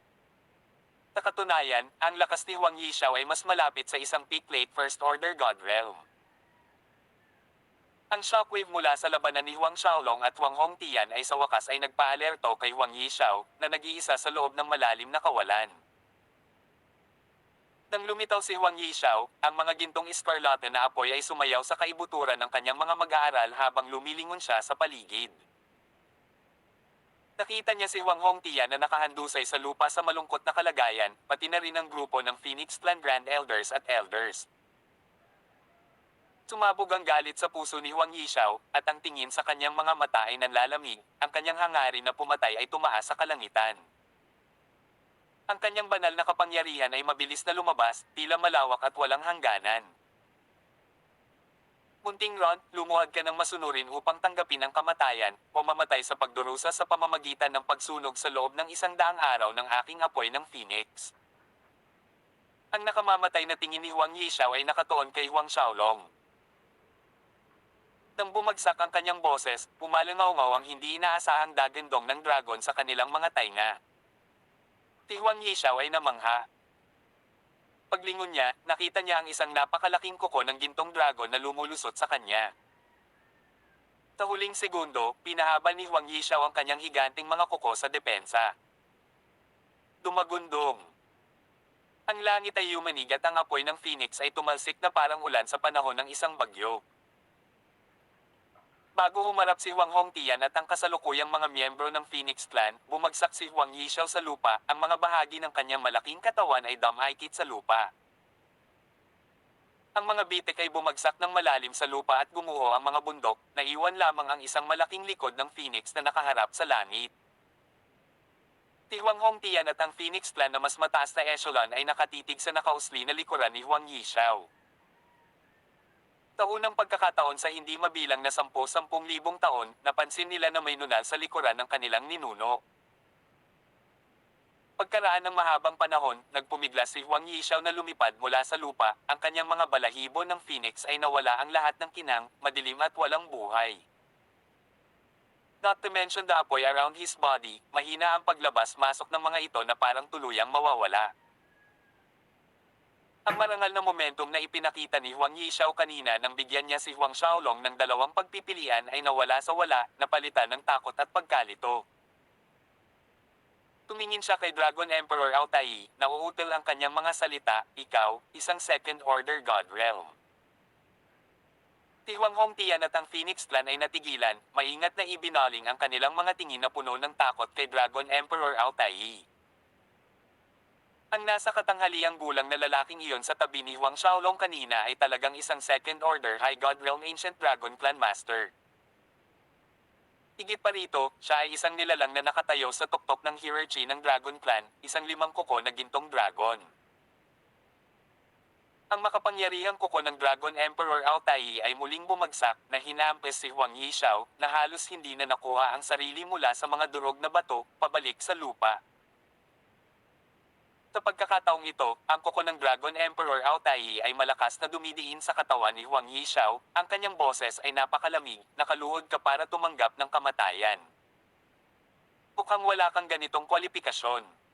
Sa katunayan, ang lakas ni Huang Yixiao ay mas malapit sa isang peak late First Order God Realm. Ang shockwave mula sa labanan ni Huang Xiaolong at Wang Hongtian ay sa wakas ay nagpaalerto kay Huang Yixiao, na nag-iisa sa loob ng malalim na kawalan. Nang lumitaw si Huang Yixiao, ang mga gintong eskarlate na apoy ay sumayaw sa kaibuturan ng kanyang mga mag-aaral habang lumilingon siya sa paligid. Nakita niya si Huang Hongtian na nakahandusay sa lupa sa malungkot na kalagayan, pati na rin ang grupo ng Phoenix Clan Grand Elders at Elders. Sumabog ang galit sa puso ni Huang Yixiao, at ang tingin sa kanyang mga mata ay nanlalamig, ang kanyang hangarin na pumatay ay tumaas sa kalangitan. Ang kanyang banal na kapangyarihan ay mabilis na lumabas, tila malawak at walang hangganan. Munting Ron, lumuhad ka ng masunurin upang tanggapin ang kamatayan, o mamatay sa pagdurusa sa pamamagitan ng pagsunog sa loob ng 100 araw ng aking apoy ng Phoenix. Ang nakamamatay na tingin ni Huang Yixiao ay nakatuon kay Huang Xiaolong. Nang bumagsak ang kanyang boses, pumalangaw-ngaw ang hindi inaasahang dagandong ng dragon sa kanilang mga tainga. Si Huang Yixiao ay namangha. Paglingon niya, nakita niya ang isang napakalaking kuko ng gintong dragon na lumulusot sa kanya. Sa huling segundo, pinahaba ni Huang Yixiao ang kanyang higanting mga kuko sa depensa. Dumagundong. Ang langit ay yumanig at ang apoy ng phoenix ay tumalsik na parang ulan sa panahon ng isang bagyo. Bago humarap si Huang Hongtian at ang kasalukuyang mga miyembro ng Phoenix Clan, bumagsak si Huang Yixiao sa lupa, ang mga bahagi ng kanyang malaking katawan ay dumikit sa lupa. Ang mga bitik ay bumagsak ng malalim sa lupa at gumuho ang mga bundok, naiwan lamang ang isang malaking likod ng Phoenix na nakaharap sa langit. Si Huang Hongtian at ang Phoenix Clan na mas mataas na echelon ay nakatitig sa nakausli na likuran ni Huang Yixiao. Sa unang pagkakataon sa hindi mabilang na 10,000 taon, napansin nila na may nunal sa likuran ng kanilang ninuno. Pagkaraan ng mahabang panahon, nagpumiglas si Huang Yixiao na lumipad mula sa lupa, ang kanyang mga balahibo ng phoenix ay nawala ang lahat ng kinang, madilim at walang buhay. Not to mention the apoy around his body, mahina ang paglabas-masok ng mga ito na parang tuluyang mawawala. Ang marangal na momentum na ipinakita ni Huang Yixiao kanina nang bigyan niya si Huang Xiaolong ng 2 pagpipilian ay nawala sa wala, napalitan ng takot at pagkalito. Tumingin siya kay Dragon Emperor Altai, na uutil ang kanyang mga salita, "Ikaw, isang second order God Realm." Si Huang Hongtian at ang Phoenix Clan ay natigilan, maingat na ibinaling ang kanilang mga tingin na puno ng takot kay Dragon Emperor Altai. Ang nasa katanghaliang gulang na lalaking iyon sa tabi ni Huang Xiaolong kanina ay talagang isang second order High God Realm Ancient Dragon Clan Master. Higit pa rito, siya ay isang nilalang na nakatayo sa tuktok ng hierarchy ng Dragon Clan, isang 5 kuko na gintong dragon. Ang makapangyarihang kuko ng Dragon Emperor Altai ay muling bumagsak na hinampes si Huang Yishao na halos hindi na nakuha ang sarili mula sa mga durog na bato pabalik sa lupa. Sa pagkakataong ito, ang kuko ng Dragon Emperor Altai ay malakas na dumidiin sa katawan ni Huang Yishao, ang kanyang boses ay napakalamig, nakaluhod ka para tumanggap ng kamatayan. Mukhang wala kang ganitong kwalifikasyon.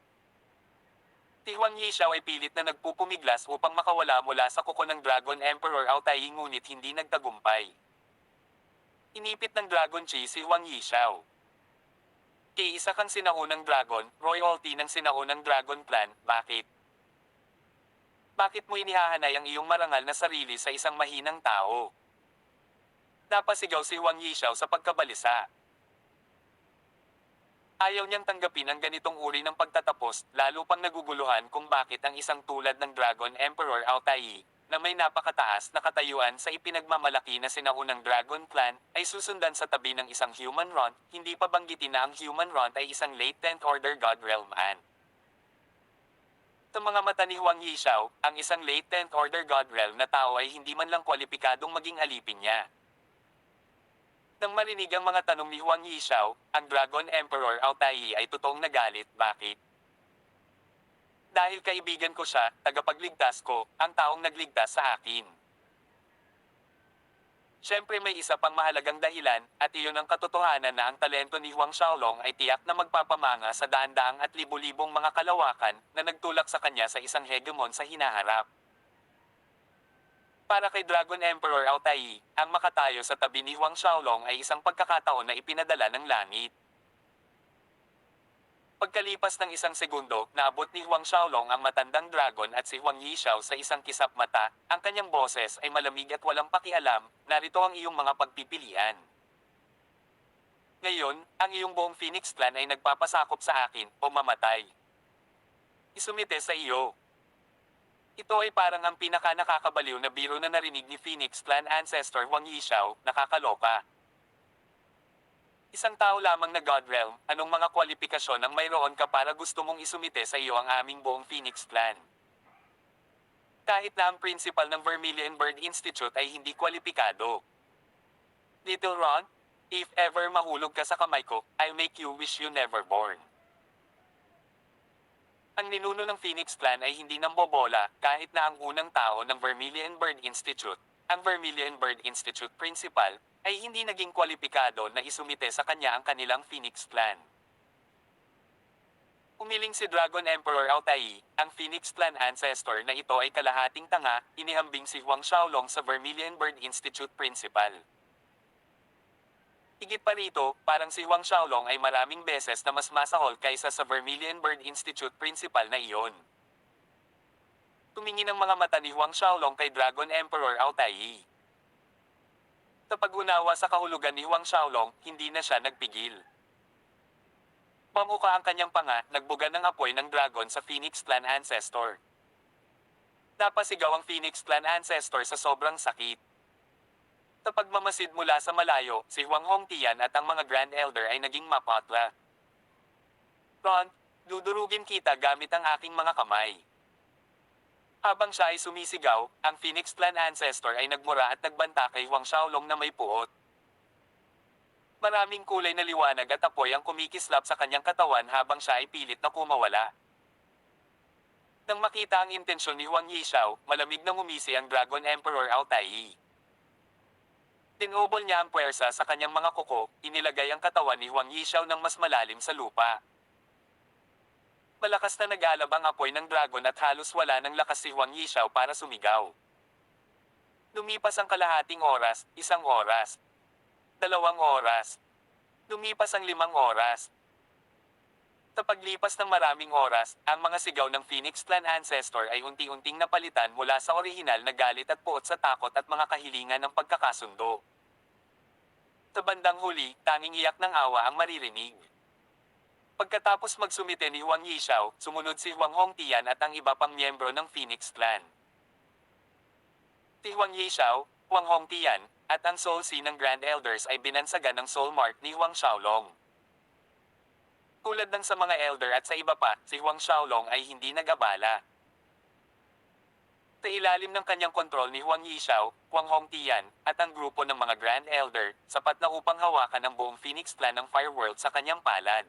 Si Huang Yishao ay pilit na nagpupumiglas upang makawala mula sa kuko ng Dragon Emperor Altai ngunit hindi nagtagumpay. Inipit ng Dragon Chi si Huang Yishao. Isa kang sinaunang dragon, royalty ng sinaunang dragon clan, bakit? Bakit mo inihahanay ang iyong marangal na sarili sa isang mahinang tao? Napasigaw si Huang Yishao sa pagkabalisa. Ayaw niyang tanggapin ang ganitong uri ng pagtatapos, lalo pang naguguluhan kung bakit ang isang tulad ng Dragon Emperor Altai, na may napakataas na katayuan sa ipinagmamalaki na sinaunang Dragon Clan, ay susundan sa tabi ng isang human runt, hindi pa banggitin na ang human runt ay isang late 10th Order God Realm man. Sa mga mata ni Huang Yishao, ang isang late 10th Order God Realm na tao ay hindi man lang kwalipikadong maging alipin niya. Nang marinig ang mga tanong ni Huang Yishao, ang Dragon Emperor Altai ay totoong nagalit, bakit? Dahil kaibigan ko siya, tagapagligtas ko, ang taong nagligtas sa akin. Siyempre may isa pang mahalagang dahilan, at iyon ang katotohanan na ang talento ni Huang Xiaolong ay tiyak na magpapamanga sa daan-daang at libu-libong mga kalawakan na nagtulak sa kanya sa isang hegemon sa hinaharap. Para kay Dragon Emperor Altai, ang makatayo sa tabi ni Huang Xiaolong ay isang pagkakataon na ipinadala ng langit. Pagkalipas ng isang segundo, naabot ni Huang Xiaolong ang matandang dragon at si Huang Yishao sa isang kisap mata, ang kanyang boses ay malamig at walang pakialam, narito ang iyong mga pagpipilian. Ngayon, ang iyong buong Phoenix Clan ay nagpapasakop sa akin, o mamatay. Isumite sa iyo. Ito ay parang ang pinaka-nakakabaliw na biro na narinig ni Phoenix Clan Ancestor Huang Yishao, nakakaloka. Isang tao lamang na God Realm, anong mga kwalifikasyon ang mayroon ka para gusto mong isumite sa iyo ang aming buong Phoenix Clan? Kahit na ang principal ng Vermilion Bird Institute ay hindi kwalipikado. Little Ron, if ever mahulog ka sa kamay ko, I'll make you wish you never born. Ang ninuno ng Phoenix Clan ay hindi nambobola kahit na ang unang tao ng Vermilion Bird Institute, ang Vermilion Bird Institute Principal, ay hindi naging kwalipikado na isumite sa kanya ang kanilang Phoenix Clan. Umiling si Dragon Emperor Altai, ang Phoenix Clan ancestor na ito ay kalahating tanga, inihambing si Huang Xiaolong sa Vermilion Bird Institute Principal. Higit pa rito, parang si Huang Xiaolong ay maraming beses na mas masahol kaysa sa Vermilion Bird Institute Principal na iyon. Tumingin ang mga mata ni Huang Xiaolong kay Dragon Emperor Altai. Sa pag-unawa sa kahulugan ni Huang Xiaolong, hindi na siya nagpigil. Pamuka ang kanyang panga, nagbuga ng apoy ng dragon sa Phoenix Clan Ancestor. Napasigaw ang Phoenix Clan Ancestor sa sobrang sakit. Sa pagmamasid mula sa malayo, si Huang Hongtian at ang mga Grand Elder ay naging mapatla. Ron, dudurugin kita gamit ang aking mga kamay. Habang siya ay sumisigaw, ang Phoenix Clan Ancestor ay nagmura at nagbanta kay Huang Xiaolong na may puot. Maraming kulay na liwanag at apoy ang kumikislap sa kanyang katawan habang siya ay pilit na kumawala. Nang makita ang intensyon ni Huang Yishao, malamig na ngumisi ang Dragon Emperor Altai. Tinubol niya ang puwersa sa kanyang mga kuko, inilagay ang katawan ni Huang Yishao ng mas malalim sa lupa. Malakas na nag-alab ang apoy ng dragon at halos wala ng lakas si Huang Yishao para sumigaw. Lumipas ang kalahating oras, 1 oras, 2 oras. Lumipas ang 5 oras. Sa paglipas ng maraming oras, ang mga sigaw ng Phoenix Clan Ancestor ay unti-unting napalitan mula sa orihinal na galit at puot sa takot at mga kahilingan ng pagkakasundo. Sa bandang huli, tanging iyak ng awa ang maririnig. Pagkatapos magsumite ni Huang Yishao, sumunod si Huang Hongtian at ang iba pang miyembro ng Phoenix Clan. Si Huang Yishao, Huang Hongtian, at ang Soul Sea ng Grand Elders ay binansagan ng Soul Mark ni Huang Xiaolong. Tulad ng sa mga Elder at sa iba pa, si Huang Xiaolong ay hindi nag-abala. Sa ilalim ng kanyang kontrol ni Huang Yishao, Huang Hongtian, at ang grupo ng mga Grand Elder, sapat na upang hawakan ang buong Phoenix Clan ng Fireworld sa kanyang palad.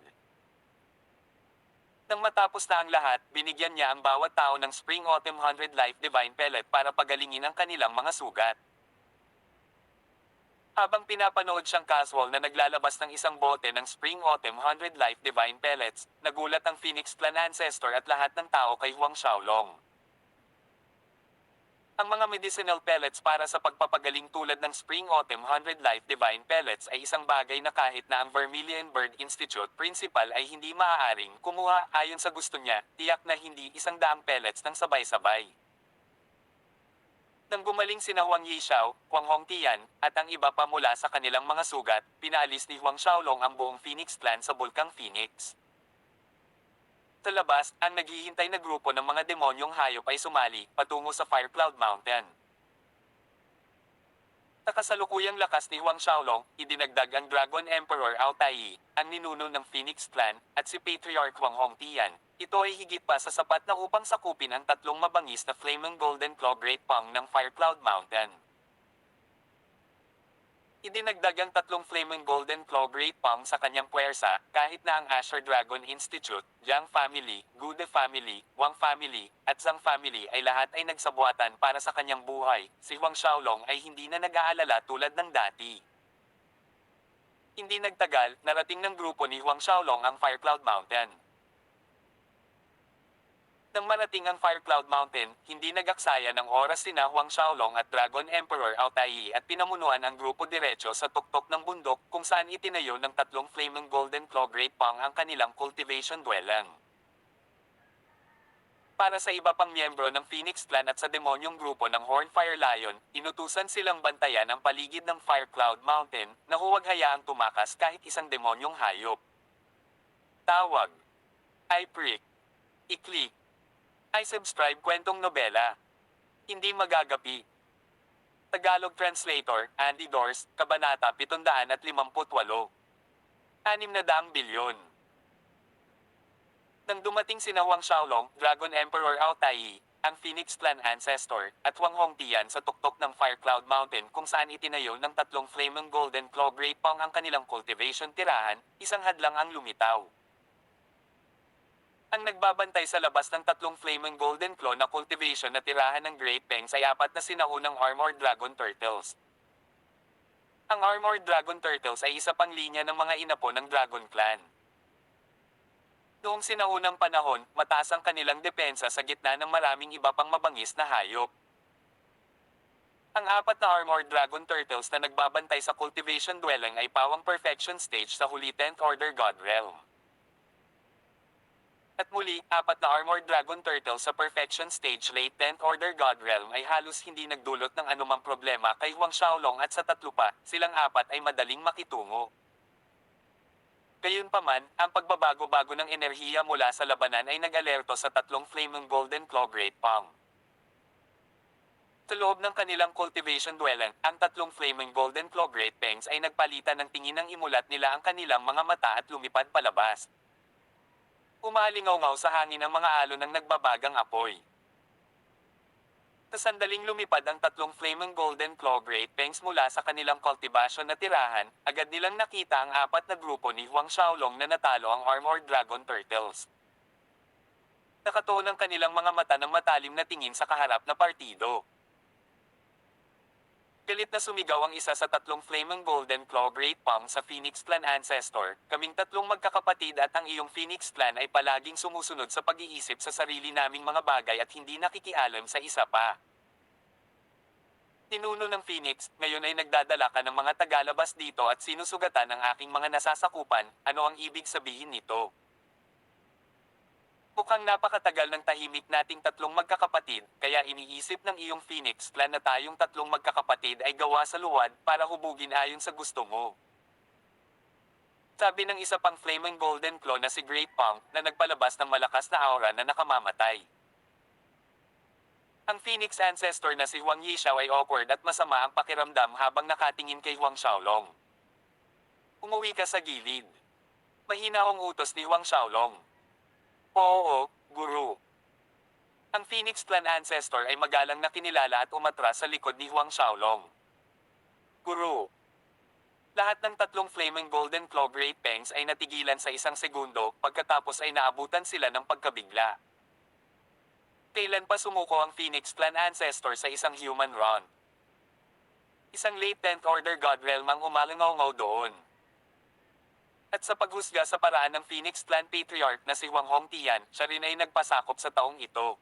Nang matapos na ang lahat, binigyan niya ang bawat tao ng Spring Autumn 100 Life Divine Pellet para pagalingin ang kanilang mga sugat. Habang pinapanood siyang casual na naglalabas ng isang bote ng Spring Autumn 100 Life Divine Pellets, nagulat ang Phoenix Clan Ancestor at lahat ng tao kay Huang Xiaolong. Ang mga medicinal pellets para sa pagpapagaling tulad ng Spring Autumn 100 Life Divine Pellets ay isang bagay na kahit na ang Vermilion Bird Institute Principal ay hindi maaaring kumuha ayon sa gusto niya, tiyak na hindi 100 pellets ng sabay-sabay. Nang gumaling sina Huang Yishao, Huang Hongtian, at ang iba pa mula sa kanilang mga sugat, pinaalis ni Huang Xiaolong ang buong Phoenix Clan sa Bulkang Phoenix. Sa labas, ang naghihintay na grupo ng mga demonyong hayop ay sumali, patungo sa Firecloud Mountain. Sa kasalukuyang lakas ni Huang Xiaolong, idinagdag ang Dragon Emperor Ao Tai, ang ninuno ng Phoenix Clan, at si Patriarch Huang Hongtian. Ito ay higit pa sa sapat na upang sakupin ang tatlong mabangis na Flaming Golden Claw Great Pang ng Firecloud Mountain. Idinagdag ang tatlong Flaming Golden Claw Great Pang sa kanyang puwersa, kahit na ang Asher Dragon Institute, Jiang Family, Gude Family, Wang Family, at Zhang Family ay lahat ay nagsabuatan para sa kanyang buhay. Si Huang Xiaolong ay hindi na nag-aalala tulad ng dati. Hindi nagtagal, narating ng grupo ni Huang Xiaolong ang Firecloud Mountain. Nang marating ang Firecloud Mountain, hindi nagaksaya ng oras sina Huang Xiaolong at Dragon Emperor Ao Tai at pinamunuan ang grupo diretso sa tuktok ng bundok kung saan itinayo ng tatlong Flaming Golden Claw Great Pang ang kanilang cultivation dwelling. Para sa iba pang miyembro ng Phoenix Clan at sa demonyong grupo ng Hornfire Lion, inutusan silang bantayan ang paligid ng Firecloud Mountain na huwag hayaang tumakas kahit isang demonyong hayop. Tawag. I-prick. I-click. I subscribe kwentong nobela. Hindi magagapi. Tagalog Translator, Andy Dors, Kabanata 758. 600 bilyon. Nang dumating sina Huang Xiaolong, Dragon Emperor Ao Tai, ang Phoenix Clan Ancestor, at Huang Hongtian sa tuktok ng Firecloud Mountain kung saan itinayo ng tatlong Flaming Golden Claw Great Pang ang kanilang cultivation tirahan, isang hadlang ang lumitaw. Ang nagbabantay sa labas ng tatlong Flaming Golden Claw na cultivation na tirahan ng Great Pangs ay apat na sinaunang Armored Dragon Turtles. Ang Armored Dragon Turtles ay isa pang linya ng mga inapo ng Dragon Clan. Noong sinaunang panahon, mataas ang kanilang depensa sa gitna ng maraming iba pang mabangis na hayop. Ang apat na Armored Dragon Turtles na nagbabantay sa cultivation dwelling ay pawang perfection stage sa huli 10th Order God Realm. At muli, apat na Armored Dragon Turtle sa Perfection Stage late 10th Order God Realm ay halos hindi nagdulot ng anumang problema kay Huang Xiaolong at sa tatlo pa, silang apat ay madaling makitungo. Gayunpaman, ang pagbabago-bago ng enerhiya mula sa labanan ay nag-alerto sa tatlong Flaming Golden Claw Great Pang. Sa loob ng kanilang cultivation dwelling, ang tatlong Flaming Golden Claw Great Pangs ay nagpalitan ng tingin ng imulat nila ang kanilang mga mata at lumipad palabas. Umalingaw-ngaw sa hangin ang mga alon ng nagbabagang apoy. Sa sandaling lumipad ang tatlong Flaming Golden Claw Great Pangs mula sa kanilang cultivation na tirahan, agad nilang nakita ang apat na grupo ni Huang Xiaolong na natalo ang Armored Dragon Turtles. Nakatuon ang kanilang mga mata ng matalim na tingin sa kaharap na partido. Galit na sumigaw ang isa sa tatlong Flaming Golden Claw Great Pang sa Phoenix Clan Ancestor, kaming tatlong magkakapatid at ang iyong Phoenix Clan ay palaging sumusunod sa pag-iisip sa sarili naming mga bagay at hindi nakikialam sa isa pa. Ninuno ng Phoenix, ngayon ay nagdadala ka ng mga tagalabas dito at sinusugatan ang aking mga nasasakupan, ano ang ibig sabihin nito? Mukhang napakatagal ng tahimik nating tatlong magkakapatid, kaya iniisip ng iyong Phoenix Clan na tayong tatlong magkakapatid ay gawa sa luwad para hubugin ayon sa gusto mo. Sabi ng isa pang Flaming Golden Claw na si Great Pang na nagpalabas ng malakas na aura na nakamamatay. Ang Phoenix Ancestor na si Huang Yishao ay awkward at masama ang pakiramdam habang nakatingin kay Huang Xiaolong. Umuwi ka sa gilid. Mahina ang utos ni Huang Xiaolong. Oo, guru. Ang Phoenix Clan Ancestor ay magalang na kinilala at umatras sa likod ni Huang Xiaolong. Guru. Lahat ng tatlong Flaming Golden Claw Great Fangs ay natigilan sa isang segundo, pagkatapos ay naabutan sila ng pagkabigla. Kailan pa sumuko ang Phoenix Clan Ancestor sa isang human run? Isang late 10th Order God Realm ang umalangaw doon. At sa paghusga sa paraan ng Phoenix Clan Patriarch na si Huang Hongtian, siya rin ay nagpasakop sa taong ito.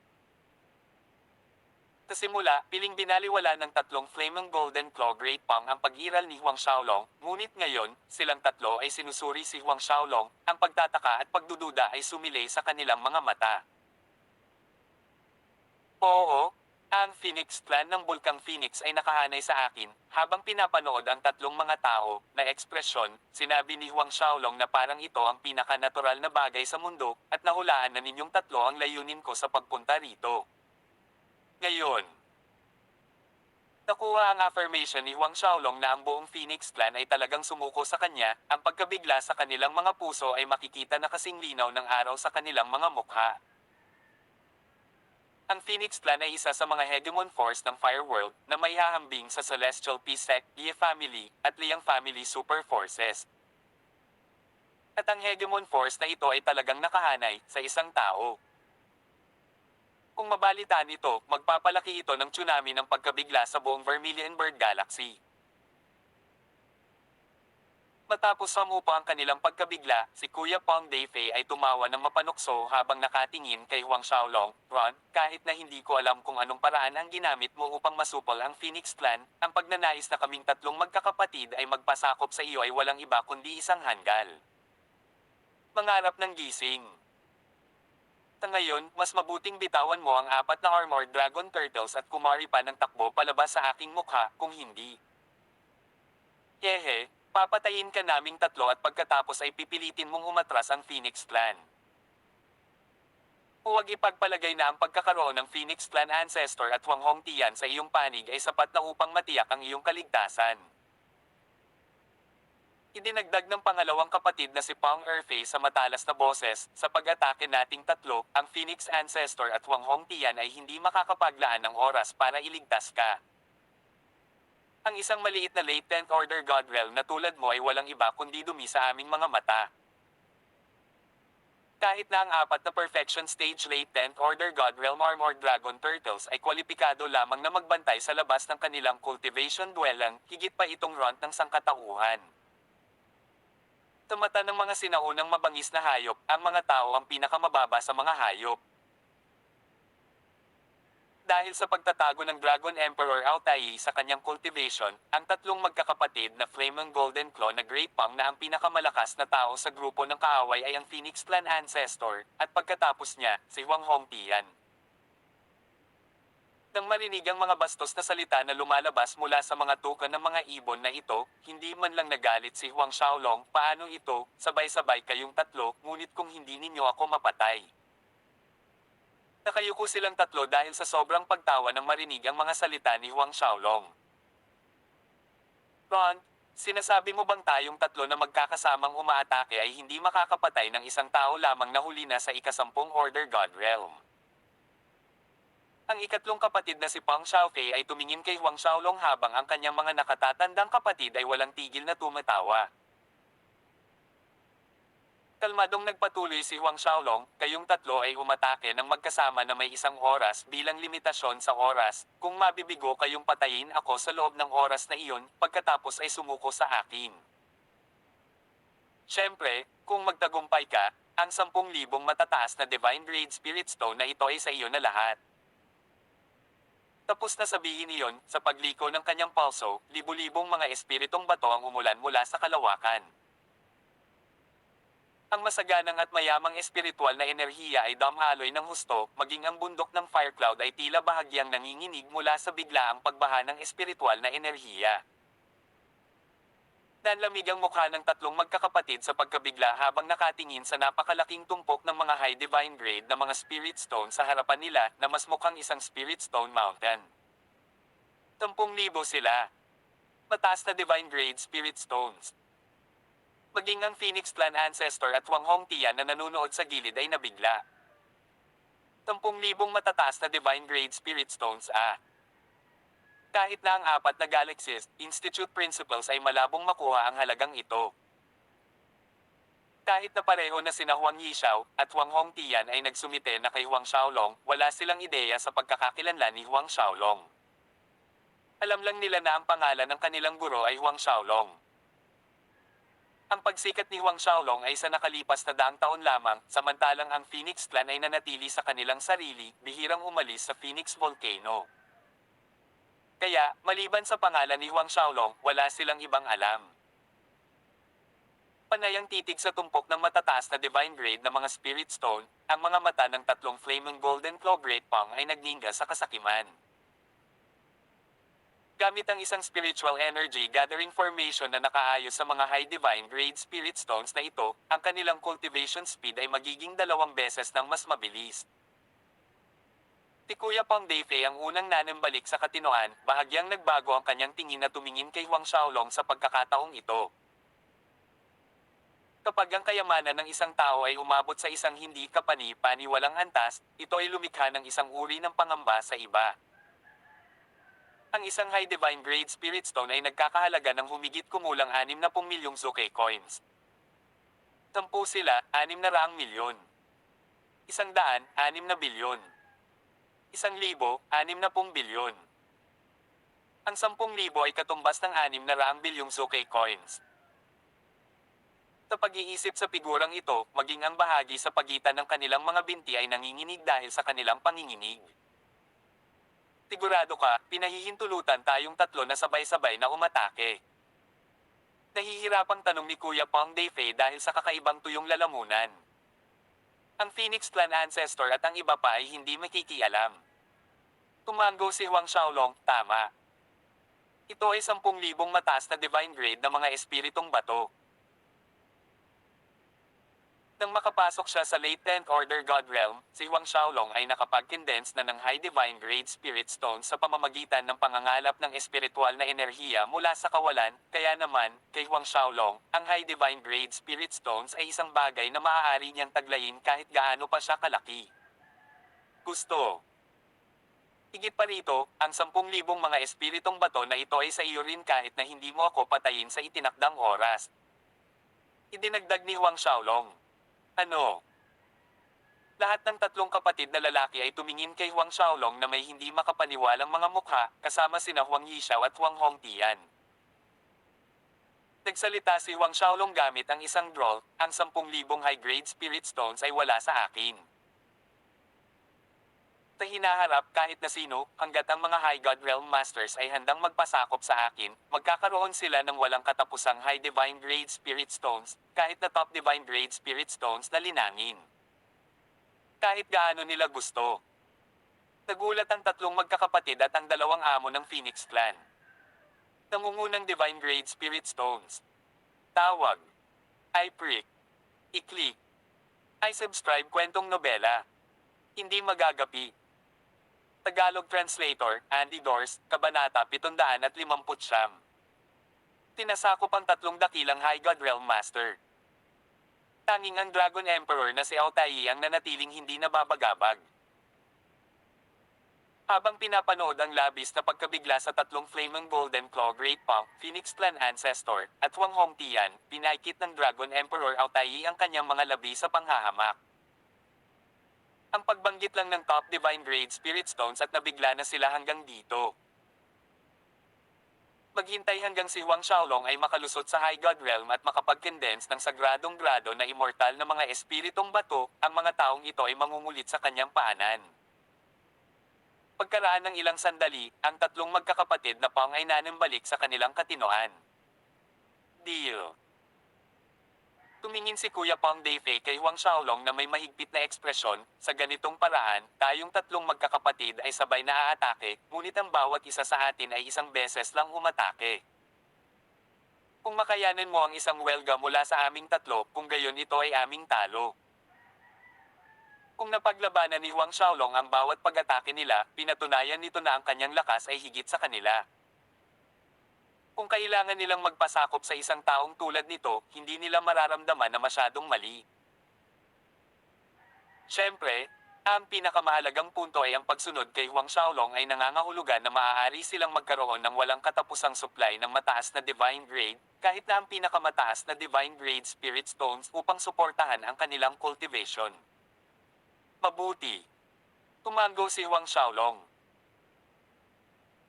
Sa simula, piling binaliwala ng tatlong Flaming Golden Claw Great Pang ang pag-iral ni Huang Xiaolong, ngunit ngayon, silang tatlo ay sinusuri si Huang Xiaolong, ang pagtataka at pagdududa ay sumilay sa kanilang mga mata. Oo, ang Phoenix Clan ng Bulkang Phoenix ay nakahanay sa akin, habang pinapanood ang tatlong mga tao, na ekspresyon, sinabi ni Huang Xiaolong na parang ito ang pinaka-natural na bagay sa mundo, at nahulaan na ninyong tatlo ang layunin ko sa pagpunta rito. Ngayon, nakuha ang affirmation ni Huang Xiaolong na ang buong Phoenix Clan ay talagang sumuko sa kanya, ang pagkabigla sa kanilang mga puso ay makikita na kasing linaw ng araw sa kanilang mga mukha. Ang Phoenix Clan ay isa sa mga hegemon force ng Fireworld na may hahambing sa Celestial Peace Sect, Lie Family, at Liang Family Super Forces. At ang hegemon force na ito ay talagang nakahanay sa isang tao. Kung mabalitaan ito, magpapalaki ito ng tsunami ng pagkabigla sa buong Vermilion Bird Galaxy. Matapos samupo ang kanilang pagkabigla, si Kuya Pong Daifei ay tumawa ng mapanukso habang nakatingin kay Huang Xiaolong. Ron, kahit na hindi ko alam kung anong paraan ang ginamit mo upang masupol ang Phoenix Clan, ang pagnanais na kaming tatlong magkakapatid ay magpasakop sa iyo ay walang iba kundi isang hanggal. Mangarap ng gising. Ngayon, mas mabuting bitawan mo ang 4 na Armored Dragon Turtles at kumari pa ng takbo palabas sa aking mukha, kung hindi. Hehe, papatayin ka naming tatlo at pagkatapos ay pipilitin mong umatras ang Phoenix Clan. Huwag ipagpalagay na ang pagkakaroon ng Phoenix Clan Ancestor at Huang Hongtian sa iyong panig ay sapat na upang matiyak ang iyong kaligtasan. Idinagdag ng pangalawang kapatid na si Pang Erfei sa matalas na boses, sa pag-atake nating tatlo, ang Phoenix Ancestor at Huang Hongtian ay hindi makakapaglaan ng oras para iligtas ka. Ang isang maliit na late 10th Order God Realm na tulad mo ay walang iba kundi dumi sa aming mga mata. Kahit na ang 4 na Perfection Stage late 10th Order God Realm Armored Dragon Turtles ay kwalipikado lamang na magbantay sa labas ng kanilang cultivation dwelling, higit pa itong runt ng sangkatauhan. Sa mata ng mga sinaunang mabangis na hayop, ang mga tao ang pinakamababa sa mga hayop. Dahil sa pagtatago ng Dragon Emperor Altai sa kanyang cultivation, ang tatlong magkakapatid na Flaming Golden Claw na Great Pang na ang pinakamalakas na tao sa grupo ng kaaway ay ang Phoenix Clan Ancestor, at pagkatapos niya, si Huang Hongtian. Nang marinig ang mga bastos na salita na lumalabas mula sa mga tuka ng mga ibon na ito, hindi man lang nagalit si Huang Xiaolong, paano ito, sabay-sabay kayong tatlo, ngunit kung hindi ninyo ako mapatay. Nakayuko silang tatlo dahil sa sobrang pagtawa nang marinig ang mga salita ni Huang Xiaolong. Ron, sinasabi mo bang tayong tatlo na magkakasamang umaatake ay hindi makakapatay ng isang tao lamang na huli na sa ika-10 Order God Realm? Ang ikatlong kapatid na si Pang Xiaofei ay tumingin kay Huang Xiaolong habang ang kanyang mga nakatatandang kapatid ay walang tigil na tumatawa. Kalmadong nagpatuloy si Huang Xiaolong, kayong tatlo ay umatake ng magkasama na may 1 oras bilang limitasyon sa oras, kung mabibigo kayong patayin ako sa loob ng oras na iyon, pagkatapos ay sumuko sa akin. Siyempre, kung magtagumpay ka, ang 10,000 matataas na Divine Grade Spirit Stone na ito ay sa iyo na lahat. Tapos na sabihin iyon, sa pagliko ng kanyang palso, libu-libong mga espiritong bato ang umulan mula sa kalawakan. Ang masaganang at mayamang espiritual na enerhiya ay damhaloy ng husto, maging ang bundok ng Fire Cloud ay tila bahagyang nanginginig mula sa biglaang pagbaha ng espiritual na enerhiya. Nanlamig ang mukha ng tatlong magkakapatid sa pagkabigla habang nakatingin sa napakalaking tumpok ng mga high divine grade na mga spirit stone sa harapan nila na mas mukhang isang spirit stone mountain. 10,000 sila. Mataas na divine grade spirit stones. Maging ang Phoenix Clan Ancestor at Huang Hongtian na nanunood sa gilid ay nabigla. 10,000 matataas na Divine Grade Spirit Stones. Kahit na ang apat na Galaxies Institute Principles ay malabong makuha ang halagang ito. Kahit na pareho na sina Huang Yishao at Huang Hongtian ay nagsumite na kay Huang Xiaolong, wala silang ideya sa pagkakakilanlan ni Huang Xiaolong. Alam lang nila na ang pangalan ng kanilang guro ay Huang Xiaolong. Ang pagsikat ni Huang Xiaolong ay sa nakalipas na daang taon lamang, samantalang ang Phoenix Clan ay nanatili sa kanilang sarili, bihirang umalis sa Phoenix Volcano. Kaya, maliban sa pangalan ni Huang Xiaolong, wala silang ibang alam. Panayang titig sa tumpok ng matataas na divine grade na mga spirit stone, ang mga mata ng tatlong flaming golden claw great palm ay nagninga sa kasakiman. Gamit ang isang spiritual energy gathering formation na nakaayos sa mga high divine grade spirit stones na ito, ang kanilang cultivation speed ay magiging 2 beses ng mas mabilis. Si Kuya Pang Deifei ang unang nanambalik sa katinoan, bahagyang nagbago ang kanyang tingin na tumingin kay Huang Xiaolong sa pagkakataong ito. Kapag ang kayamanan ng isang tao ay umabot sa isang hindi kapani-paniwalang antas, ito ay lumikha ng isang uri ng pangamba sa iba. Ang isang high divine grade spirit stone ay nagkakahalaga ng humigit kumulang 60 milyong Zuke coins. 10 sila, 600 milyon. 100, 6 na bilyon. 1,000, 60 bilyon. Ang 10,000 ay katumbas ng 600 bilyong Zuke coins. Sa pag-iisip sa figurang ito, maging ang bahagi sa pagitan ng kanilang mga binti ay nanginginig dahil sa kanilang panginginig. Sigurado ka, pinahihintulutan tayong tatlo na sabay-sabay na umatake. Nahihirapang tanong ni Kuya Pang Deifei dahil sa kakaibang tuyong lalamunan. Ang Phoenix Clan Ancestor at ang iba pa ay hindi makikialam. Tumango si Huang Xiaolong, tama. Ito ay 10,000 mataas na divine grade na mga espiritong bato. Nang makapasok siya sa late 10th Order God Realm, si Huang Xiaolong ay nakapag-condense na ng High Divine Grade Spirit Stone sa pamamagitan ng pangangalap ng espiritual na enerhiya mula sa kawalan, kaya naman, kay Huang Xiaolong, ang High Divine Grade Spirit Stones ay isang bagay na maaari niyang taglayin kahit gaano pa siya kalaki. Gusto. Higit pa rito, ang 10,000 mga espiritong bato na ito ay sa iyo rin kahit na hindi mo ako patayin sa itinakdang oras. Idinagdag ni Huang Xiaolong. Ano? Lahat ng tatlong kapatid na lalaki ay tumingin kay Huang Xiaolong na may hindi makapaniwalang mga mukha, kasama sina Huang Yishao at Huang Hongtian. Nagsalita si Huang Xiaolong gamit ang isang drawl, ang 10,000 high-grade spirit stones ay wala sa akin. Sa hinaharap kahit na sino, hanggat ang mga High God Realm Masters ay handang magpasakop sa akin, magkakaroon sila ng walang katapusang High Divine Grade Spirit Stones, kahit na Top Divine Grade Spirit Stones na linangin. Kahit gaano nila gusto. Nagulat ang tatlong magkakapatid at ang dalawang amo ng Phoenix Clan. Nangungunang Divine Grade Spirit Stones. Tawag. I prick. I-click. I subscribe kwentong nobela. Hindi magagapi. Tagalog Translator, Andy Dors, Kabanata 750. Tinasakop ang tatlong dakilang High God Realm Master. Tanging ang Dragon Emperor na si Altai ang nanatiling hindi nababagabag. Habang pinapanood ang labis na pagkabigla sa tatlong Flaming Golden Claw Great Palm, Phoenix Clan Ancestor, at Huang Hongtian, pinaikit ng Dragon Emperor Altai ang kanyang mga labi sa panghahamak. Ang pagbanggit lang ng Top Divine Grade Spirit Stones at nabigla na sila hanggang dito. Maghintay hanggang si Huang Xiaolong ay makalusot sa High God Realm at makapag-condense ng sagradong grado na immortal na mga espiritong bato, ang mga taong ito ay mangungulit sa kanyang paanan. Pagkaraan ng ilang sandali, ang tatlong magkakapatid na Pang ay nanambalik sa kanilang katinoan. Deal. Tumingin si Kuya Pang Deifei kay Huang Xiaolong na may mahigpit na ekspresyon, sa ganitong paraan, tayong tatlong magkakapatid ay sabay na aatake, ngunit ang bawat isa sa atin ay isang beses lang umatake. Kung makayanan mo ang isang welga mula sa aming tatlo, kung gayon ito ay aming talo. Kung napaglabanan ni Huang Xiaolong ang bawat pag-atake nila, pinatunayan nito na ang kanyang lakas ay higit sa kanila. Kung kailangan nilang magpasakop sa isang taong tulad nito, hindi nila mararamdaman na masyadong mali. Siyempre, Ang pinakamahalagang punto ay ang pagsunod kay Huang Xiaolong ay nangangahulugan na maaari silang magkaroon ng walang katapusang supply ng mataas na divine grade, kahit na ang pinakamataas na divine grade spirit stones upang suportahan ang kanilang cultivation. Mabuti. Tumango si Huang Xiaolong.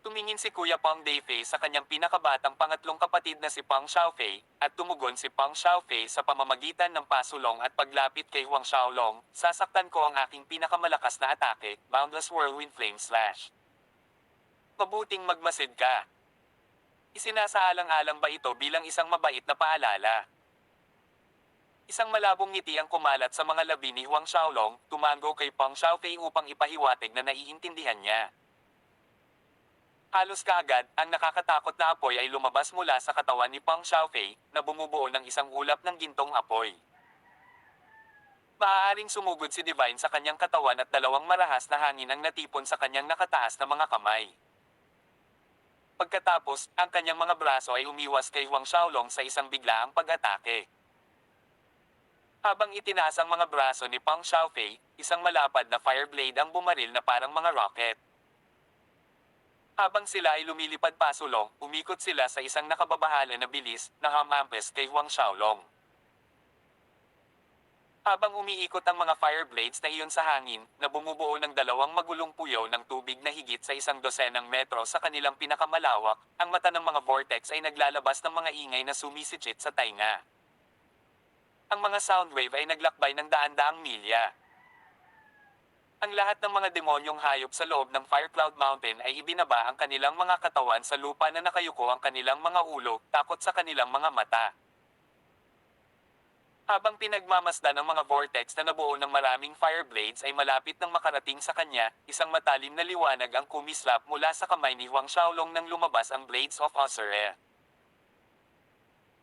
Tumingin si Kuya Pang Deifei sa kanyang pinakabatang pangatlong kapatid na si Pang Xiaofei, at tumugon si Pang Xiaofei sa pamamagitan ng pasulong at paglapit kay Huang Xiaolong, sasaktan ko ang aking pinakamalakas na atake, Boundless Whirlwind Flame Slash. Mabuting magmasid ka. Isinasaalang-alang ba ito bilang isang mabait na paalala? Isang malabong ngiti ang kumalat sa mga labi ni Huang Xiaolong, tumango kay Pang Xiaofei upang ipahiwatig na naiintindihan niya. Halos kaagad, ang nakakatakot na apoy ay lumabas mula sa katawan ni Pang Xiaofei, na bumubuo ng isang ulap ng gintong apoy. Maaaring sumugod si Divine sa kanyang katawan at dalawang marahas na hangin ang natipon sa kanyang nakataas na mga kamay. Pagkatapos, ang kanyang mga braso ay umiwas kay Huang Xiaolong sa isang biglaang pag-atake. Habang itinaas ang mga braso ni Pang Xiaofei, isang malapad na fireblade ang bumaril na parang mga rocket. Habang sila ay lumilipad pasulong, umikot sila sa isang nakababahala na bilis na hamampes kay Huang Xiaolong. Habang umiikot ang mga fireblades na iyon sa hangin, na bumubuo ng dalawang magulong puyaw ng tubig na higit sa 100 metro sa kanilang pinakamalawak, ang mata ng mga vortex ay naglalabas ng mga ingay na sumisikip sa tainga. Ang mga sound wave ay naglakbay ng daan-daang milya. Ang lahat ng mga demonyong hayop sa loob ng Firecloud Mountain ay ibinaba ang kanilang mga katawan sa lupa na nakayuko ang kanilang mga ulo, takot sa kanilang mga mata. Habang pinagmamasdan ng mga vortex na nabuo ng maraming fireblades ay malapit nang makarating sa kanya, isang matalim na liwanag ang kumislap mula sa kamay ni Huang Xiaolong nang lumabas ang Blades of Ozure.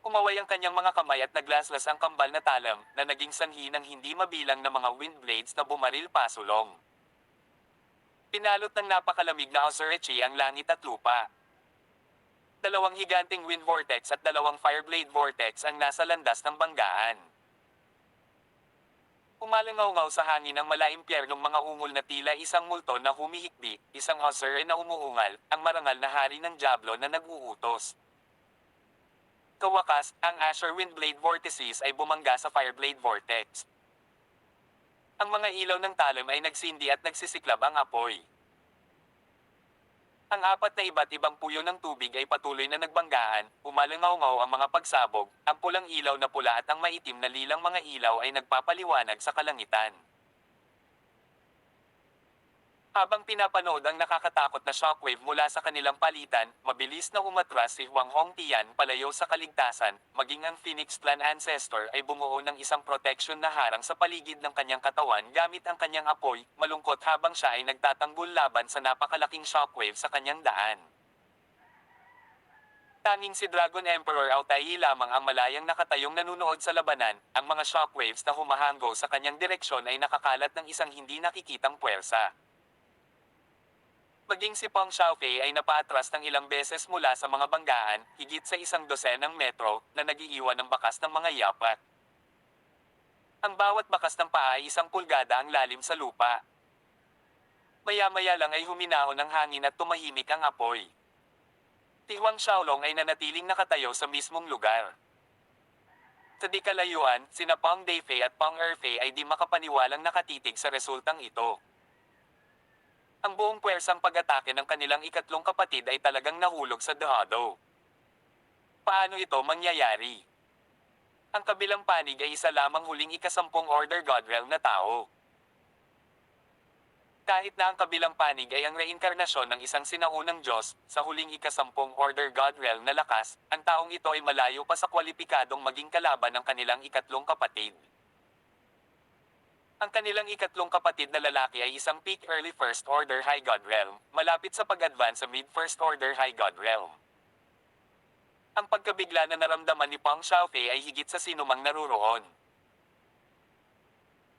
Umaway ang kanyang mga kamay at naglaslas ang kambal na talam, na naging sanhi ng hindi mabilang na mga wind blades na bumaril pasulong. Pinalot ng napakalamig na Ozure-chi ang langit at lupa. Dalawang higanting wind vortex at dalawang fireblade vortex ang nasa landas ng banggaan. Umalangaw-ngaw sa hangin ang malaimpyernong mga ungol na tila isang multo na humihikbi, isang Ozure na umuungal, ang marangal na hari ng Diablo na nag-uutos. Kawakas, ang Azure Windblade Vortices ay bumangga sa Fireblade Vortex. Ang mga ilaw ng talim ay nagsindi at nagsisiklab ang apoy. Ang apat na iba't ibang puyo ng tubig ay patuloy na nagbanggaan, umalangaw-ngaw ang mga pagsabog, ang pulang ilaw na pula at ang maitim na lilang mga ilaw ay nagpapaliwanag sa kalangitan. Habang pinapanood ang nakakatakot na shockwave mula sa kanilang palitan, mabilis na umatras si Huang Hongtian palayo sa kaligtasan, maging ang Phoenix Clan Ancestor ay bumuo ng isang protection na harang sa paligid ng kanyang katawan gamit ang kanyang apoy, malungkot habang siya ay nagtatanggol laban sa napakalaking shockwave sa kanyang daan. Tanging si Dragon Emperor Altair lamang ang malayang nakatayong nanunood sa labanan, ang mga shockwaves na humahanggo sa kanyang direksyon ay nakakalat ng isang hindi nakikitang puwersa. Maging si Pang Xiaofei ay napaatras ng ilang beses mula sa mga banggaan, higit sa 100 metro, na nagiiwan ng bakas ng mga yapak. Ang bawat bakas ng paa ay 1 pulgada ang lalim sa lupa. Maya-maya lang ay huminahon ang hangin at tumahimik ang apoy. Si Huang Xiaolong ay nanatiling nakatayo sa mismong lugar. Sa di kalayuan, sina Pang Deifei at Pang Erfei ay di makapaniwalang nakatitig sa resultang ito. Ang buong puwersang pag-atake ng kanilang ikatlong kapatid ay talagang nahulog sa dahado. Paano ito mangyayari? Ang kabilang panig ay isa lamang huling ika-10 Order Godrealm na tao. Kahit na ang kabilang panig ay ang reinkarnasyon ng isang sinaunang Diyos, sa huling ika-10 Order Godrealm na lakas, ang taong ito ay malayo pa sa kwalipikadong maging kalaban ng kanilang ikatlong kapatid. Ang kanilang ikatlong kapatid na lalaki ay isang peak early First Order High God Realm, malapit sa pag-advance sa mid First Order High God Realm. Ang pagkabigla na naramdaman ni Pang Xiaofei ay higit sa sinumang naruroon.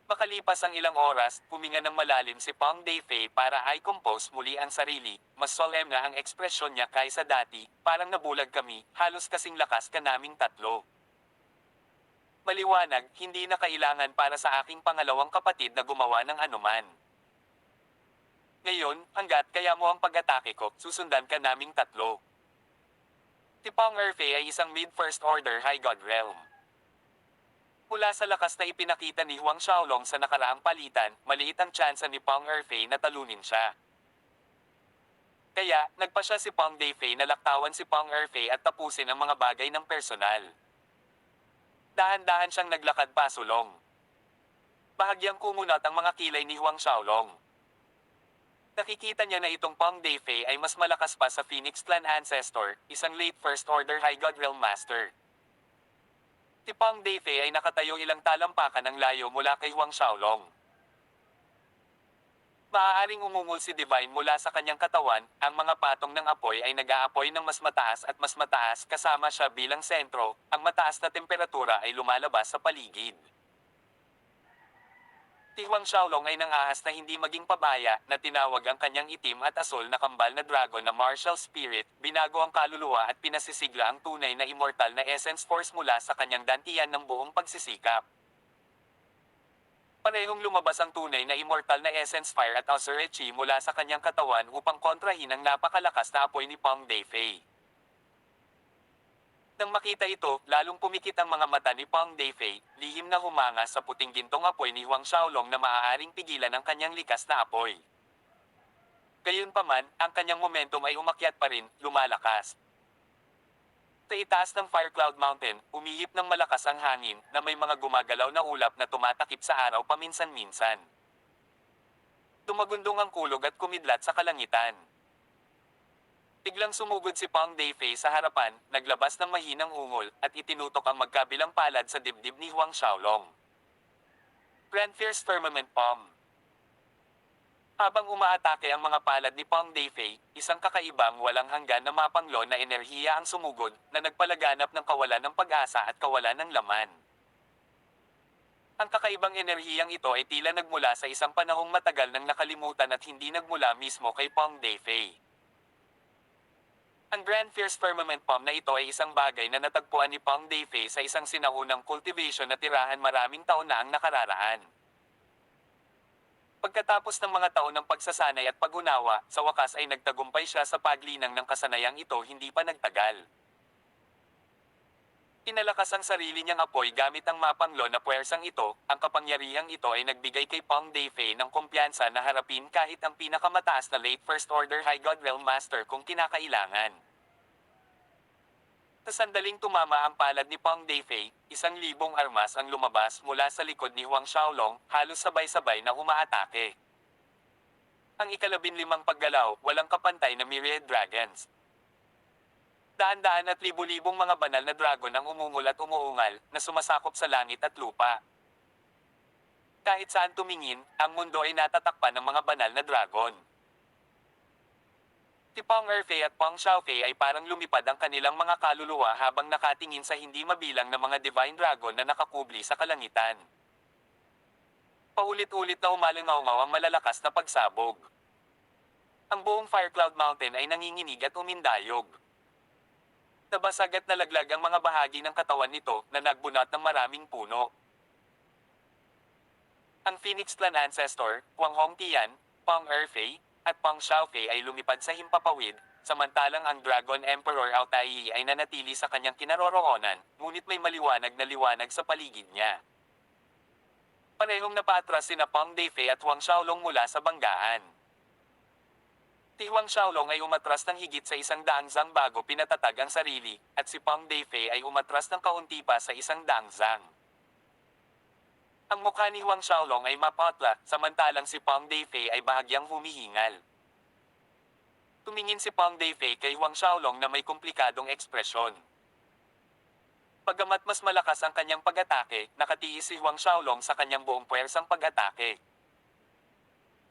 Makalipas ang ilang oras, huminga ng malalim si Pang Deifei para i-compose muli ang sarili, mas solemn na ang ekspresyon niya kaysa dati, parang nabulag kami, halos kasing lakas ka naming tatlo. Maliwanag, hindi na kailangan para sa aking pangalawang kapatid na gumawa ng anuman. Ngayon, hanggat kaya mo ang pag-atake ko, susundan ka naming tatlo. Si Pong Erfei ay isang mid-first order High God Realm. Mula sa lakas na ipinakita ni Huang Xiaolong sa nakaraang palitan, maliit ang tsansa ni Pong Erfei na talunin siya. Kaya, nagpa siya si Pong Deifei na laktawan si Pong Erfei at tapusin ang mga bagay ng personal. Dahan-dahan siyang naglakad pasulong. Bahagyang kumunat ang mga kilay ni Huang Xiaolong. Nakikita niya na itong Pong Deifei ay mas malakas pa sa Phoenix Clan Ancestor, isang late First Order High God Realm Master. Si Pong Deifei ay nakatayo ilang talampakan ng layo mula kay Huang Xiaolong. Maaaring umungol si Divine mula sa kanyang katawan, ang mga patong ng apoy ay nag-aapoy ng mas mataas kasama siya bilang sentro, ang mataas na temperatura ay lumalabas sa paligid. Si Huang Xiaolong ay nangahas na hindi maging pabaya na tinawag ang kanyang itim at asul na kambal na dragon na martial spirit, binago ang kaluluwa at pinasisigla ang tunay na immortal na essence force mula sa kanyang dantian ng buong pagsisikap. Parehong lumabas ang tunay na immortal na essence fire at Azure Chi mula sa kanyang katawan upang kontrahin ang napakalakas na apoy ni Pong Deifei. Nang makita ito, lalong pumikit ang mga mata ni Pong Deifei, lihim na humanga sa puting gintong apoy ni Huang Xiaolong na maaaring pigilan ang kanyang likas na apoy. Gayunpaman, ang kanyang momentum ay umakyat pa rin, lumalakas. Sa itaas ng Fire Cloud Mountain, umihip ng malakas ang hangin na may mga gumagalaw na ulap na tumatakip sa araw paminsan-minsan. Tumagundong ang kulog at kumidlat sa kalangitan. Biglang sumugod si Pong Deifei sa harapan, naglabas ng mahinang ungol, at itinutok ang magkabilang palad sa dibdib ni Huang Xiaolong. Grand Fierce Firmament Palm. Habang umaatake ang mga palad ni Pong Deifei, isang kakaibang walang hanggan na mapanglo na enerhiya ang sumugod, na nagpalaganap ng kawalan ng pag-asa at kawalan ng laman. Ang kakaibang enerhiyang ito ay tila nagmula sa isang panahong matagal nang nakalimutan at hindi nagmula mismo kay Pong Deifei. Ang Grand Fierce Firmament Palm na ito ay isang bagay na natagpuan ni Pong Deifei sa isang sinaunang cultivation na tirahan maraming taon na ang nakararaan. Pagkatapos ng mga taon ng pagsasanay at pag-unawa, sa wakas ay nagtagumpay siya sa paglinang ng kasanayang ito hindi pa nagtagal. Pinalakas ang sarili niyang apoy gamit ang mapanglo na puwersang ito, ang kapangyarihang ito ay nagbigay kay Pong Deifei ng kumpiyansa na harapin kahit ang pinakamataas na late First Order High God Realm Master kung kinakailangan. Sa sandaling tumama ang palad ni Pong Deifei, 1,000 armas ang lumabas mula sa likod ni Huang Xiaolong, halos sabay-sabay na umaatake. Ang ika-15 paggalaw, walang kapantay na myriad dragons. Daan-daan at libu-libong mga banal na dragon ang umungol at umuungal, na sumasakop sa langit at lupa. Kahit saan tumingin, ang mundo ay natatakpan ng mga banal na dragon. Si Pong Erfei at Pong Xiaofei ay parang lumipad ang kanilang mga kaluluwa habang nakatingin sa hindi mabilang na mga divine dragon na nakakubli sa kalangitan. Paulit-ulit na umalingaw-ngaw ang malalakas na pagsabog. Ang buong Fire Cloud Mountain ay nanginginig at umindayog. Nabasag at nalaglag ang mga bahagi ng katawan nito na nagbunot ng maraming puno. Ang Phoenix Clan Ancestor, Huang Hongtian, Pong Erfei, at Pong Xiaofei ay lumipad sa himpapawid, samantalang ang Dragon Emperor Ao Tai ay nanatili sa kanyang kinaroroonan, ngunit may maliwanag na liwanag sa paligid niya. Parehong napaatras sina Pong Deifei at Huang Xiaolong mula sa banggaan. Si Huang Xiaolong ay umatras ng higit sa 100 zang bago pinatatag ang sarili, at si Pong Deifei ay umatras ng kaunti pa sa 100 zang. Ang mukha ni Huang Xiaolong ay mapatla, samantalang si Pong Deifei ay bahagyang humihingal. Tumingin si Pong Deifei kay Huang Xiaolong na may komplikadong ekspresyon. Bagamat mas malakas ang kanyang pag-atake, nakatiis si Huang Xiaolong sa kanyang buong puwersang pag-atake.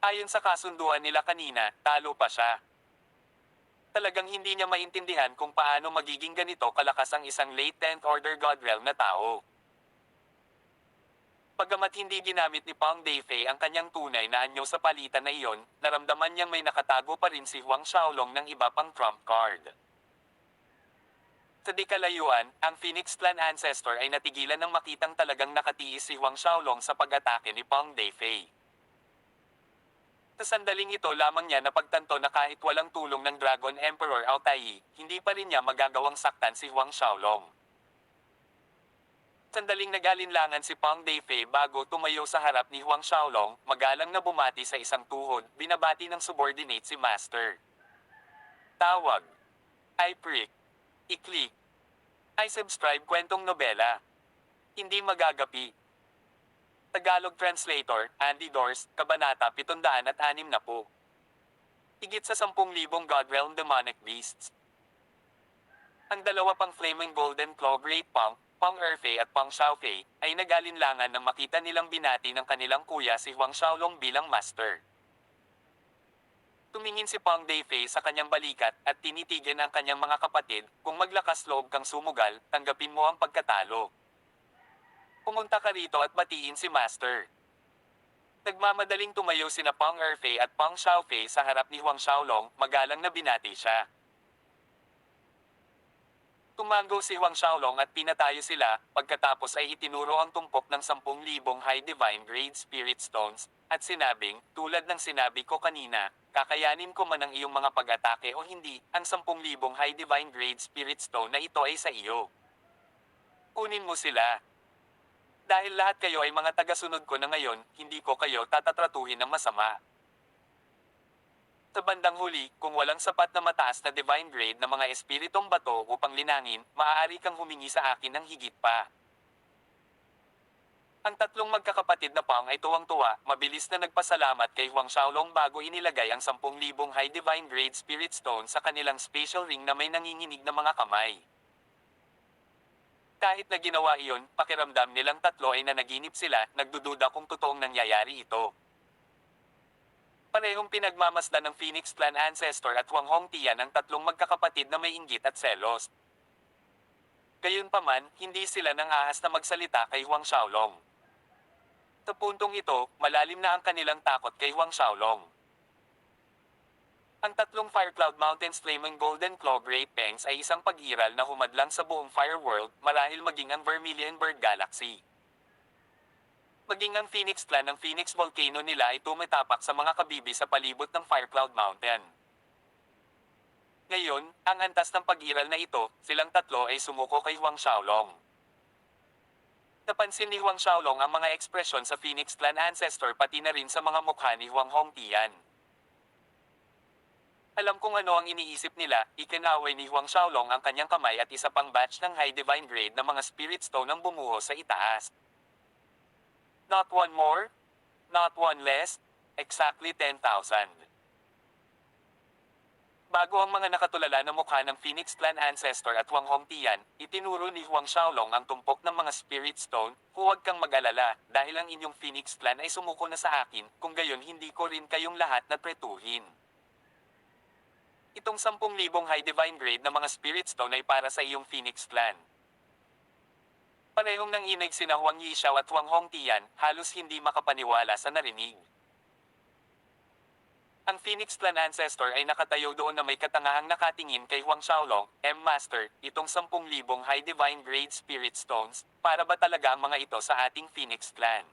Ayon sa kasunduan nila kanina, talo pa siya. Talagang hindi niya maintindihan kung paano magiging ganito kalakas ang isang late 10th Order God Realm na tao. Bagamat hindi ginamit ni Pong Deifei ang kanyang tunay na anyo sa palitan na iyon, naramdaman niyang may nakatago pa rin si Huang Xiaolong ng iba pang trump card. Sa di kalayuan, ang Phoenix Clan Ancestor ay natigilan ng makitang talagang nakatiis si Huang Xiaolong sa pag-atake ni Pong Deifei. Sa sandaling ito lamang niya napagtanto na kahit walang tulong ng Dragon Emperor Altai, hindi pa rin niya magagawang saktan si Huang Xiaolong. Sandaling nag-alinlangan si Pang Deifei bago tumayo sa harap ni Huang Xiaolong, magalang na bumati sa isang tuhod, binabati ng subordinate si Master. Tawag. I prick. I-click. I subscribe kwentong nobela. Hindi magagapi. Tagalog Translator, Andy Dors, Kabanata 760. Higit sa 10,000 Godrealm Demonic Beasts. Ang dalawa pang Flaming Golden Claw Great Pang, Pang Erfei at Pang Xiaofei, ay nag-alinlangan nang makita nilang binati ng kanilang kuya si Huang Xiaolong bilang master. Tumingin si Pang Deifei sa kanyang balikat at tinitigan ang kanyang mga kapatid, kung maglakas loob kang sumugal, tanggapin mo ang pagkatalo. Pumunta ka rito at batiin si Master. Nagmamadaling tumayo sina Pang Erfei at Pang Xiaofei sa harap ni Huang Xiaolong, magalang na binati siya. Tumango si Huang Xiaolong at pinatayo sila, pagkatapos ay itinuro ang tumpok ng 10,000 High Divine Grade Spirit Stones, at sinabing, tulad ng sinabi ko kanina, kakayanin ko man ang iyong mga pag-atake o hindi, ang 10,000 High Divine Grade Spirit Stone na ito ay sa iyo. Kunin mo sila. Dahil lahat kayo ay mga tagasunod ko na ngayon, hindi ko kayo tatatratuhin ng masama. Sa bandang huli, kung walang sapat na mataas na divine grade na mga espiritong bato upang linangin, maaari kang humingi sa akin ng higit pa. Ang tatlong magkakapatid na Pang ay tuwang-tuwa, mabilis na nagpasalamat kay Huang Xiaolong bago inilagay ang 10,000 High Divine Grade Spirit Stone sa kanilang special ring na may nanginginig na mga kamay. Kahit na ginawa iyon, pakiramdam nilang tatlo ay nanaginip sila, nagdududa kung totoong nangyayari ito. Parehong pinagmamasdan ng Phoenix Clan Ancestor at Huang Hongtian ang tatlong magkakapatid na may inggit at selos. Gayunpaman, hindi sila nang ahas na magsalita kay Huang Xiaolong. Sa puntong ito, malalim na ang kanilang takot kay Huang Xiaolong. Ang tatlong Fire Cloud Mountains Flaming Golden Claw Great Fangs ay isang pag-iral na humadlang sa buong Fire World, marahil maging ang Vermilion Bird Galaxy. Maging ang Phoenix Clan ng Phoenix Volcano nila ay tumatapak sa mga kabibi sa palibot ng Fire Cloud Mountain. Ngayon, ang antas ng pag-iral na ito, silang tatlo ay sumuko kay Huang Xiaolong. Napansin ni Huang Xiaolong ang mga ekspresyon sa Phoenix Clan Ancestor pati na rin sa mga mukha ni Huang Hongtian. Alam kung ano ang iniisip nila, ikinaway ni Huang Xiaolong ang kanyang kamay at isa pang batch ng High Divine Grade na mga Spirit Stone ang bumuho sa itaas. Not one more, not one less, exactly 10,000. Bago ang mga nakatulala na mukha ng Phoenix Clan Ancestor at Huang Hongtian, itinuro ni Huang Xiaolong ang tumpok ng mga Spirit Stone, huwag kang mag-alala, dahil ang inyong Phoenix Clan ay sumuko na sa akin, kung gayon hindi ko rin kayong lahat na tretuhin. Itong 10,000 High Divine Grade na mga Spirit Stone ay para sa iyong Phoenix Clan. Parehong nanginig sina Huang Yixiao at Huang Hongtian, halos hindi makapaniwala sa narinig. Ang Phoenix Clan Ancestor ay nakatayo doon na may katangahang nakatingin kay Huang Xiaolong, Master, itong 10,000 High Divine Grade Spirit Stones, para ba talaga ang mga ito sa ating Phoenix Clan?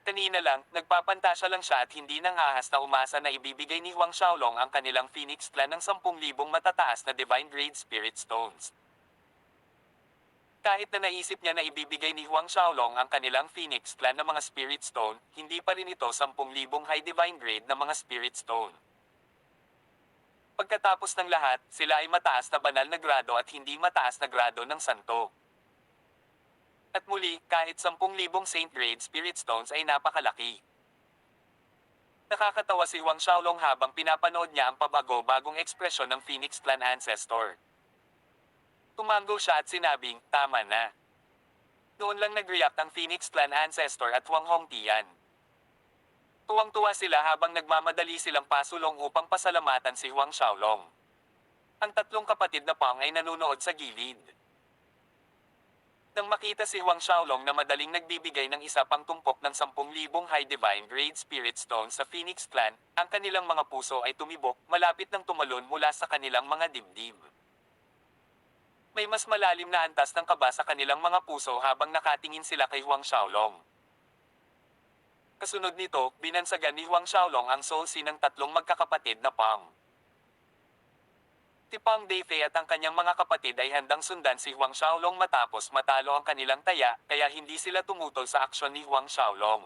Kanina lang, nagpapantasya lang siya at hindi nang ahas na umasa na ibibigay ni Huang Xiaolong ang kanilang Phoenix Clan ng 10,000 matataas na Divine Grade Spirit Stones. Kahit na naisip niya na ibibigay ni Huang Xiaolong ang kanilang Phoenix Clan ng mga Spirit Stone, hindi pa rin ito 10,000 High Divine Grade na mga Spirit Stone. Pagkatapos ng lahat, sila ay mataas na banal na grado at hindi mataas na grado ng santo. At muli, kahit 10,000 Saint Grade Spirit Stones ay napakalaki. Nakakatawa si Huang Xiaolong habang pinapanood niya ang pabago-bagong ekspresyon ng Phoenix Clan Ancestor. Tumango siya at sinabing, tama na. Noon lang nag-react ang Phoenix Clan Ancestor at Huang Hongtian. Tuwang-tuwa sila habang nagmamadali silang pasulong upang pasalamatan si Huang Xiaolong. Ang tatlong kapatid na Pang ay nanunood sa gilid. Nang makita si Huang Xiaolong na madaling nagbibigay ng isa pang tumpok ng 10,000 High Divine Grade Spirit Stone sa Phoenix Clan, ang kanilang mga puso ay tumibok, malapit nang tumalon mula sa kanilang mga dibdib. May mas malalim na antas ng kaba sa kanilang mga puso habang nakatingin sila kay Huang Xiaolong. Kasunod nito, binansagan ni Huang Xiaolong ang Solsi ng tatlong magkakapatid na Pang. Si Pang Deifei at ang kanyang mga kapatid ay handang sundan si Huang Xiaolong matapos matalo ang kanilang taya, kaya hindi sila tumutol sa aksyon ni Huang Xiaolong.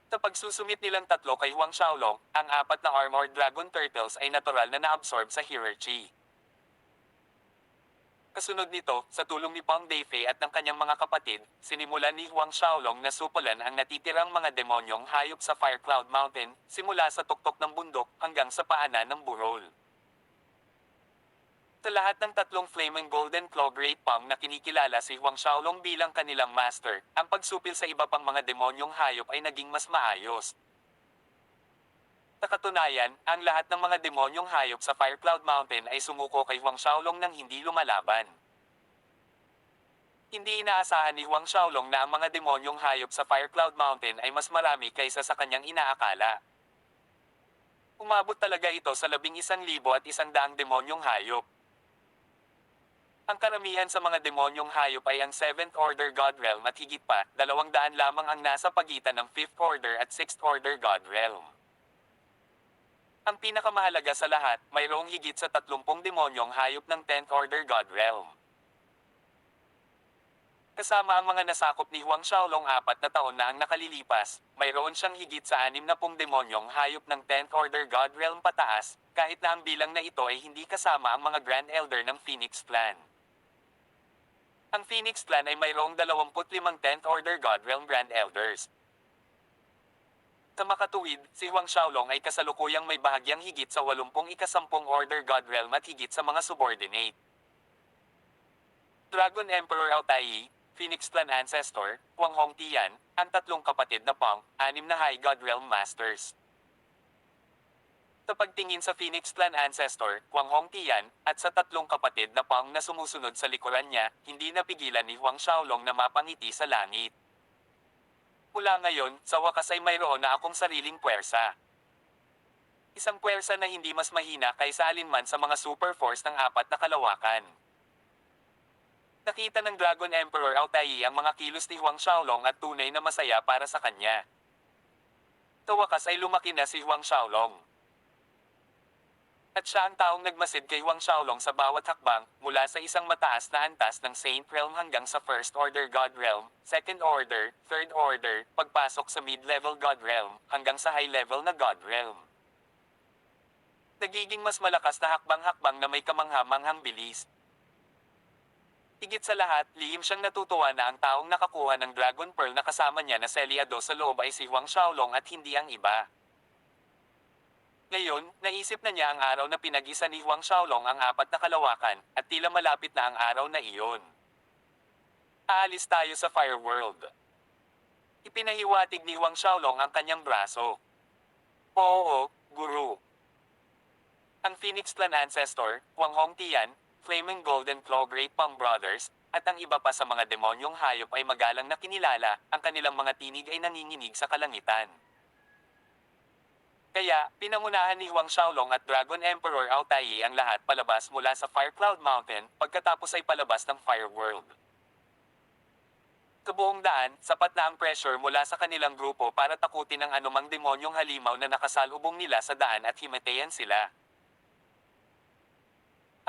Sa pagsusumit nilang tatlo kay Huang Xiaolong, ang apat na Armored Dragon Turtles ay natural na naabsorb sa hierarchy. Kasunod nito, sa tulong ni Pang Deifei at ng kanyang mga kapatid, sinimulan ni Huang Xiaolong na supulan ang natitirang mga demonyong hayop sa Fire Cloud Mountain, simula sa tuktok ng bundok hanggang sa paanan ng burol. Sa lahat ng tatlong Flaming Golden Claw Great Pang na kinikilala si Huang Xiaolong bilang kanilang master, ang pagsupil sa iba pang mga demonyong hayop ay naging mas maayos. Sa katunayan, ang lahat ng mga demonyong hayop sa Fire Cloud Mountain ay sumuko kay Huang Xiaolong nang hindi lumalaban. Hindi inaasahan ni Huang Xiaolong na ang mga demonyong hayop sa Fire Cloud Mountain ay mas marami kaysa sa kanyang inaakala. Umabot talaga ito sa 11,100 demonyong hayop. Ang karamihan sa mga demonyong hayop ay ang 7th Order God Realm at higit pa, 200 lamang ang nasa pagitan ng 5th Order at 6th Order God Realm. Ang pinakamahalaga sa lahat, mayroong higit sa 30 demonyong hayop ng 10th Order God Realm. Kasama ang mga nasakop ni Huang Xiaolong 4 na taon na ang nakalilipas, mayroon siyang higit sa 60 demonyong hayop ng 10th Order God Realm pataas, kahit na ang bilang na ito ay hindi kasama ang mga Grand Elder ng Phoenix Clan. Ang Phoenix Clan ay mayroong 25 10th Order God Realm Grand Elders. Sa makatuwid, si Huang Xiaolong ay kasalukuyang may bahagyang higit sa 80 Order God Realm at higit sa mga subordinate. Dragon Emperor Altai, Phoenix Clan Ancestor, Huang Hongtian, ang tatlong kapatid na Pang, 6 na High God Realm Masters. Sa pagtingin sa Phoenix Clan Ancestor, Huang Hongtian, at sa tatlong kapatid na Pang na sumusunod sa likuran niya, hindi napigilan ni Huang Xiaolong na mapangiti sa langit. Mula ngayon, sa wakas ay mayroon na akong sariling puwersa. Isang puwersa na hindi mas mahina kaysa alinman sa mga super force ng 4 na kalawakan. Nakita ng Dragon Emperor Altai ang mga kilos ni Huang Xiaolong at tunay na masaya para sa kanya. Sa wakas ay lumaki na si Huang Xiaolong. At siya ang taong nagmasid kay Huang Xiaolong sa bawat hakbang, mula sa isang mataas na antas ng Saint Realm hanggang sa First Order God Realm, Second Order, Third Order, pagpasok sa Mid-Level God Realm, hanggang sa High-Level na God Realm. Nagiging mas malakas na hakbang-hakbang na may kamangha-manghang bilis. Higit sa lahat, lihim siyang natutuwa na ang taong nakakuha ng Dragon Pearl na kasama niya na selyado sa loob ay si Huang Xiaolong at hindi ang iba. Ngayon, naisip na niya ang araw na pinag-isa ni Huang Xiaolong ang 4 na kalawakan, at tila malapit na ang araw na iyon. Aalis tayo sa Fire World. Ipinahiwatig ni Huang Xiaolong ang kanyang braso. Oo, Guru. Ang Phoenix Clan Ancestor, Huang Hongtian, Flaming Golden Claw Great Pang Brothers, at ang iba pa sa mga demonyong hayop ay magalang na kinilala, ang kanilang mga tinig ay nanginginig sa kalangitan. Kaya, pinangunahan ni Huang Xiaolong at Dragon Emperor Altai ang lahat palabas mula sa Fire Cloud Mountain, pagkatapos ay palabas ng Fire World. Sa buong daan, sapat na ang pressure mula sa kanilang grupo para takutin ang anumang demonyong halimaw na nakasalubong nila sa daan at himatayan sila.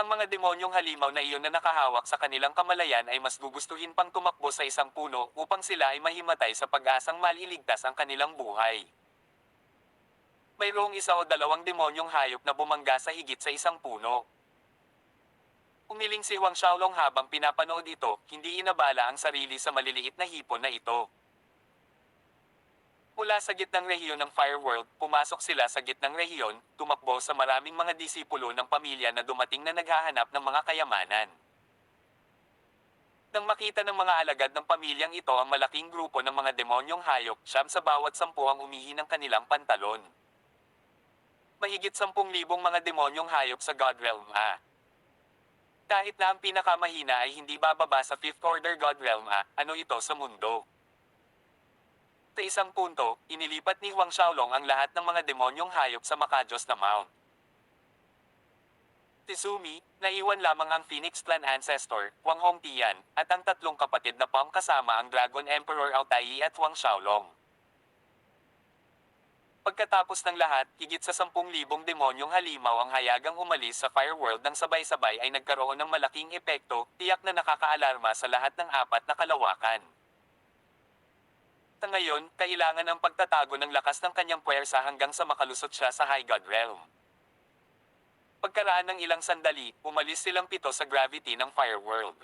Ang mga demonyong halimaw na iyon na nakahawak sa kanilang kamalayan ay mas gugustuhin pang tumakbo sa isang puno upang sila ay mahimatay sa pag-asang maliligtas ang kanilang buhay. Mayroong 1 o 2 demonyong hayop na bumangga sa higit sa isang puno. Umiling si Huang Xiaolong habang pinapanood ito, hindi inabala ang sarili sa maliliit na hipon na ito. Mula sa gitnang rehiyon ng Fire World, pumasok sila sa gitnang rehiyon, tumakbo sa maraming mga disipulo ng pamilya na dumating na naghahanap ng mga kayamanan. Nang makita ng mga alagad ng pamilyang ito ang malaking grupo ng mga demonyong hayop, 9 sa bawat 10 ang umihi ng kanilang pantalon. Mahigit 10,000 mga demonyong hayop sa God Realm Kahit na ang pinakamahina ay hindi bababa sa 5th Order God Realm ano ito sa mundo. Sa isang punto, inilipat ni Huang Xiaolong ang lahat ng mga demonyong hayop sa makajos na mount. Tizumi, naiwan lamang ang Phoenix Clan ancestor, Wang Hongtian, at ang tatlong kapatid na Pom kasama ang Dragon Emperor Altai at Wang Xiaolong. Pagkatapos ng lahat, higit sa 10,000 demonyong halimaw ang hayagang umalis sa Fireworld ng sabay-sabay ay nagkaroon ng malaking epekto, tiyak na nakakaalarma sa lahat ng apat na kalawakan. Sa ngayon, kailangan ang pagtatago ng lakas ng kanyang puwersa hanggang sa makalusot siya sa High God Realm. Pagkaraan ng ilang sandali, umalis silang 7 sa gravity ng Fireworld.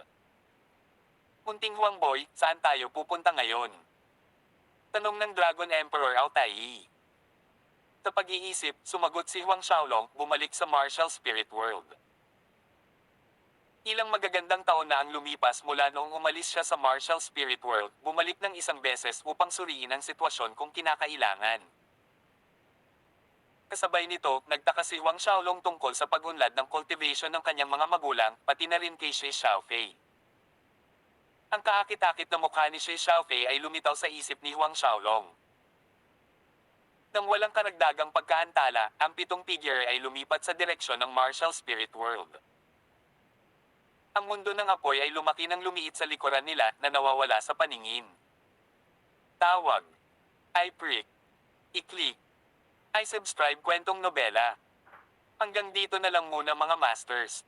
Munting Huangboy, saan tayo pupunta ngayon? Tanong ng Dragon Emperor Altai. Sa pag-iisip, sumagot si Huang Xiaolong, bumalik sa Martial Spirit World. Ilang magagandang taon na ang lumipas mula noong umalis siya sa Martial Spirit World, bumalik ng isang beses upang suriin ang sitwasyon kung kinakailangan. Kasabay nito, nagtaka si Huang Xiaolong tungkol sa pag-unlad ng cultivation ng kanyang mga magulang, pati na rin kay Shi Xiaofei. Ang kaakit-akit na mukha ni Shi Xiaofei ay lumitaw sa isip ni Huang Xiaolong. Nang walang karagdagang pagkaantala, ang 7 figure ay lumipat sa direksyon ng Martial Spirit World. Ang mundo ng apoy ay lumaki ng lumiit sa likuran nila na nawawala sa paningin. Tawag. I-prick. I-click. I-subscribe kwentong nobela. Hanggang dito na lang muna mga masters.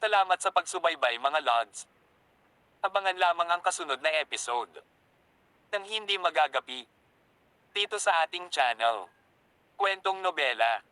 Salamat sa pagsubaybay mga lods. Abangan lamang ang kasunod na episode. Nang hindi magagapi. Dito sa ating channel. Kwentong Nobela.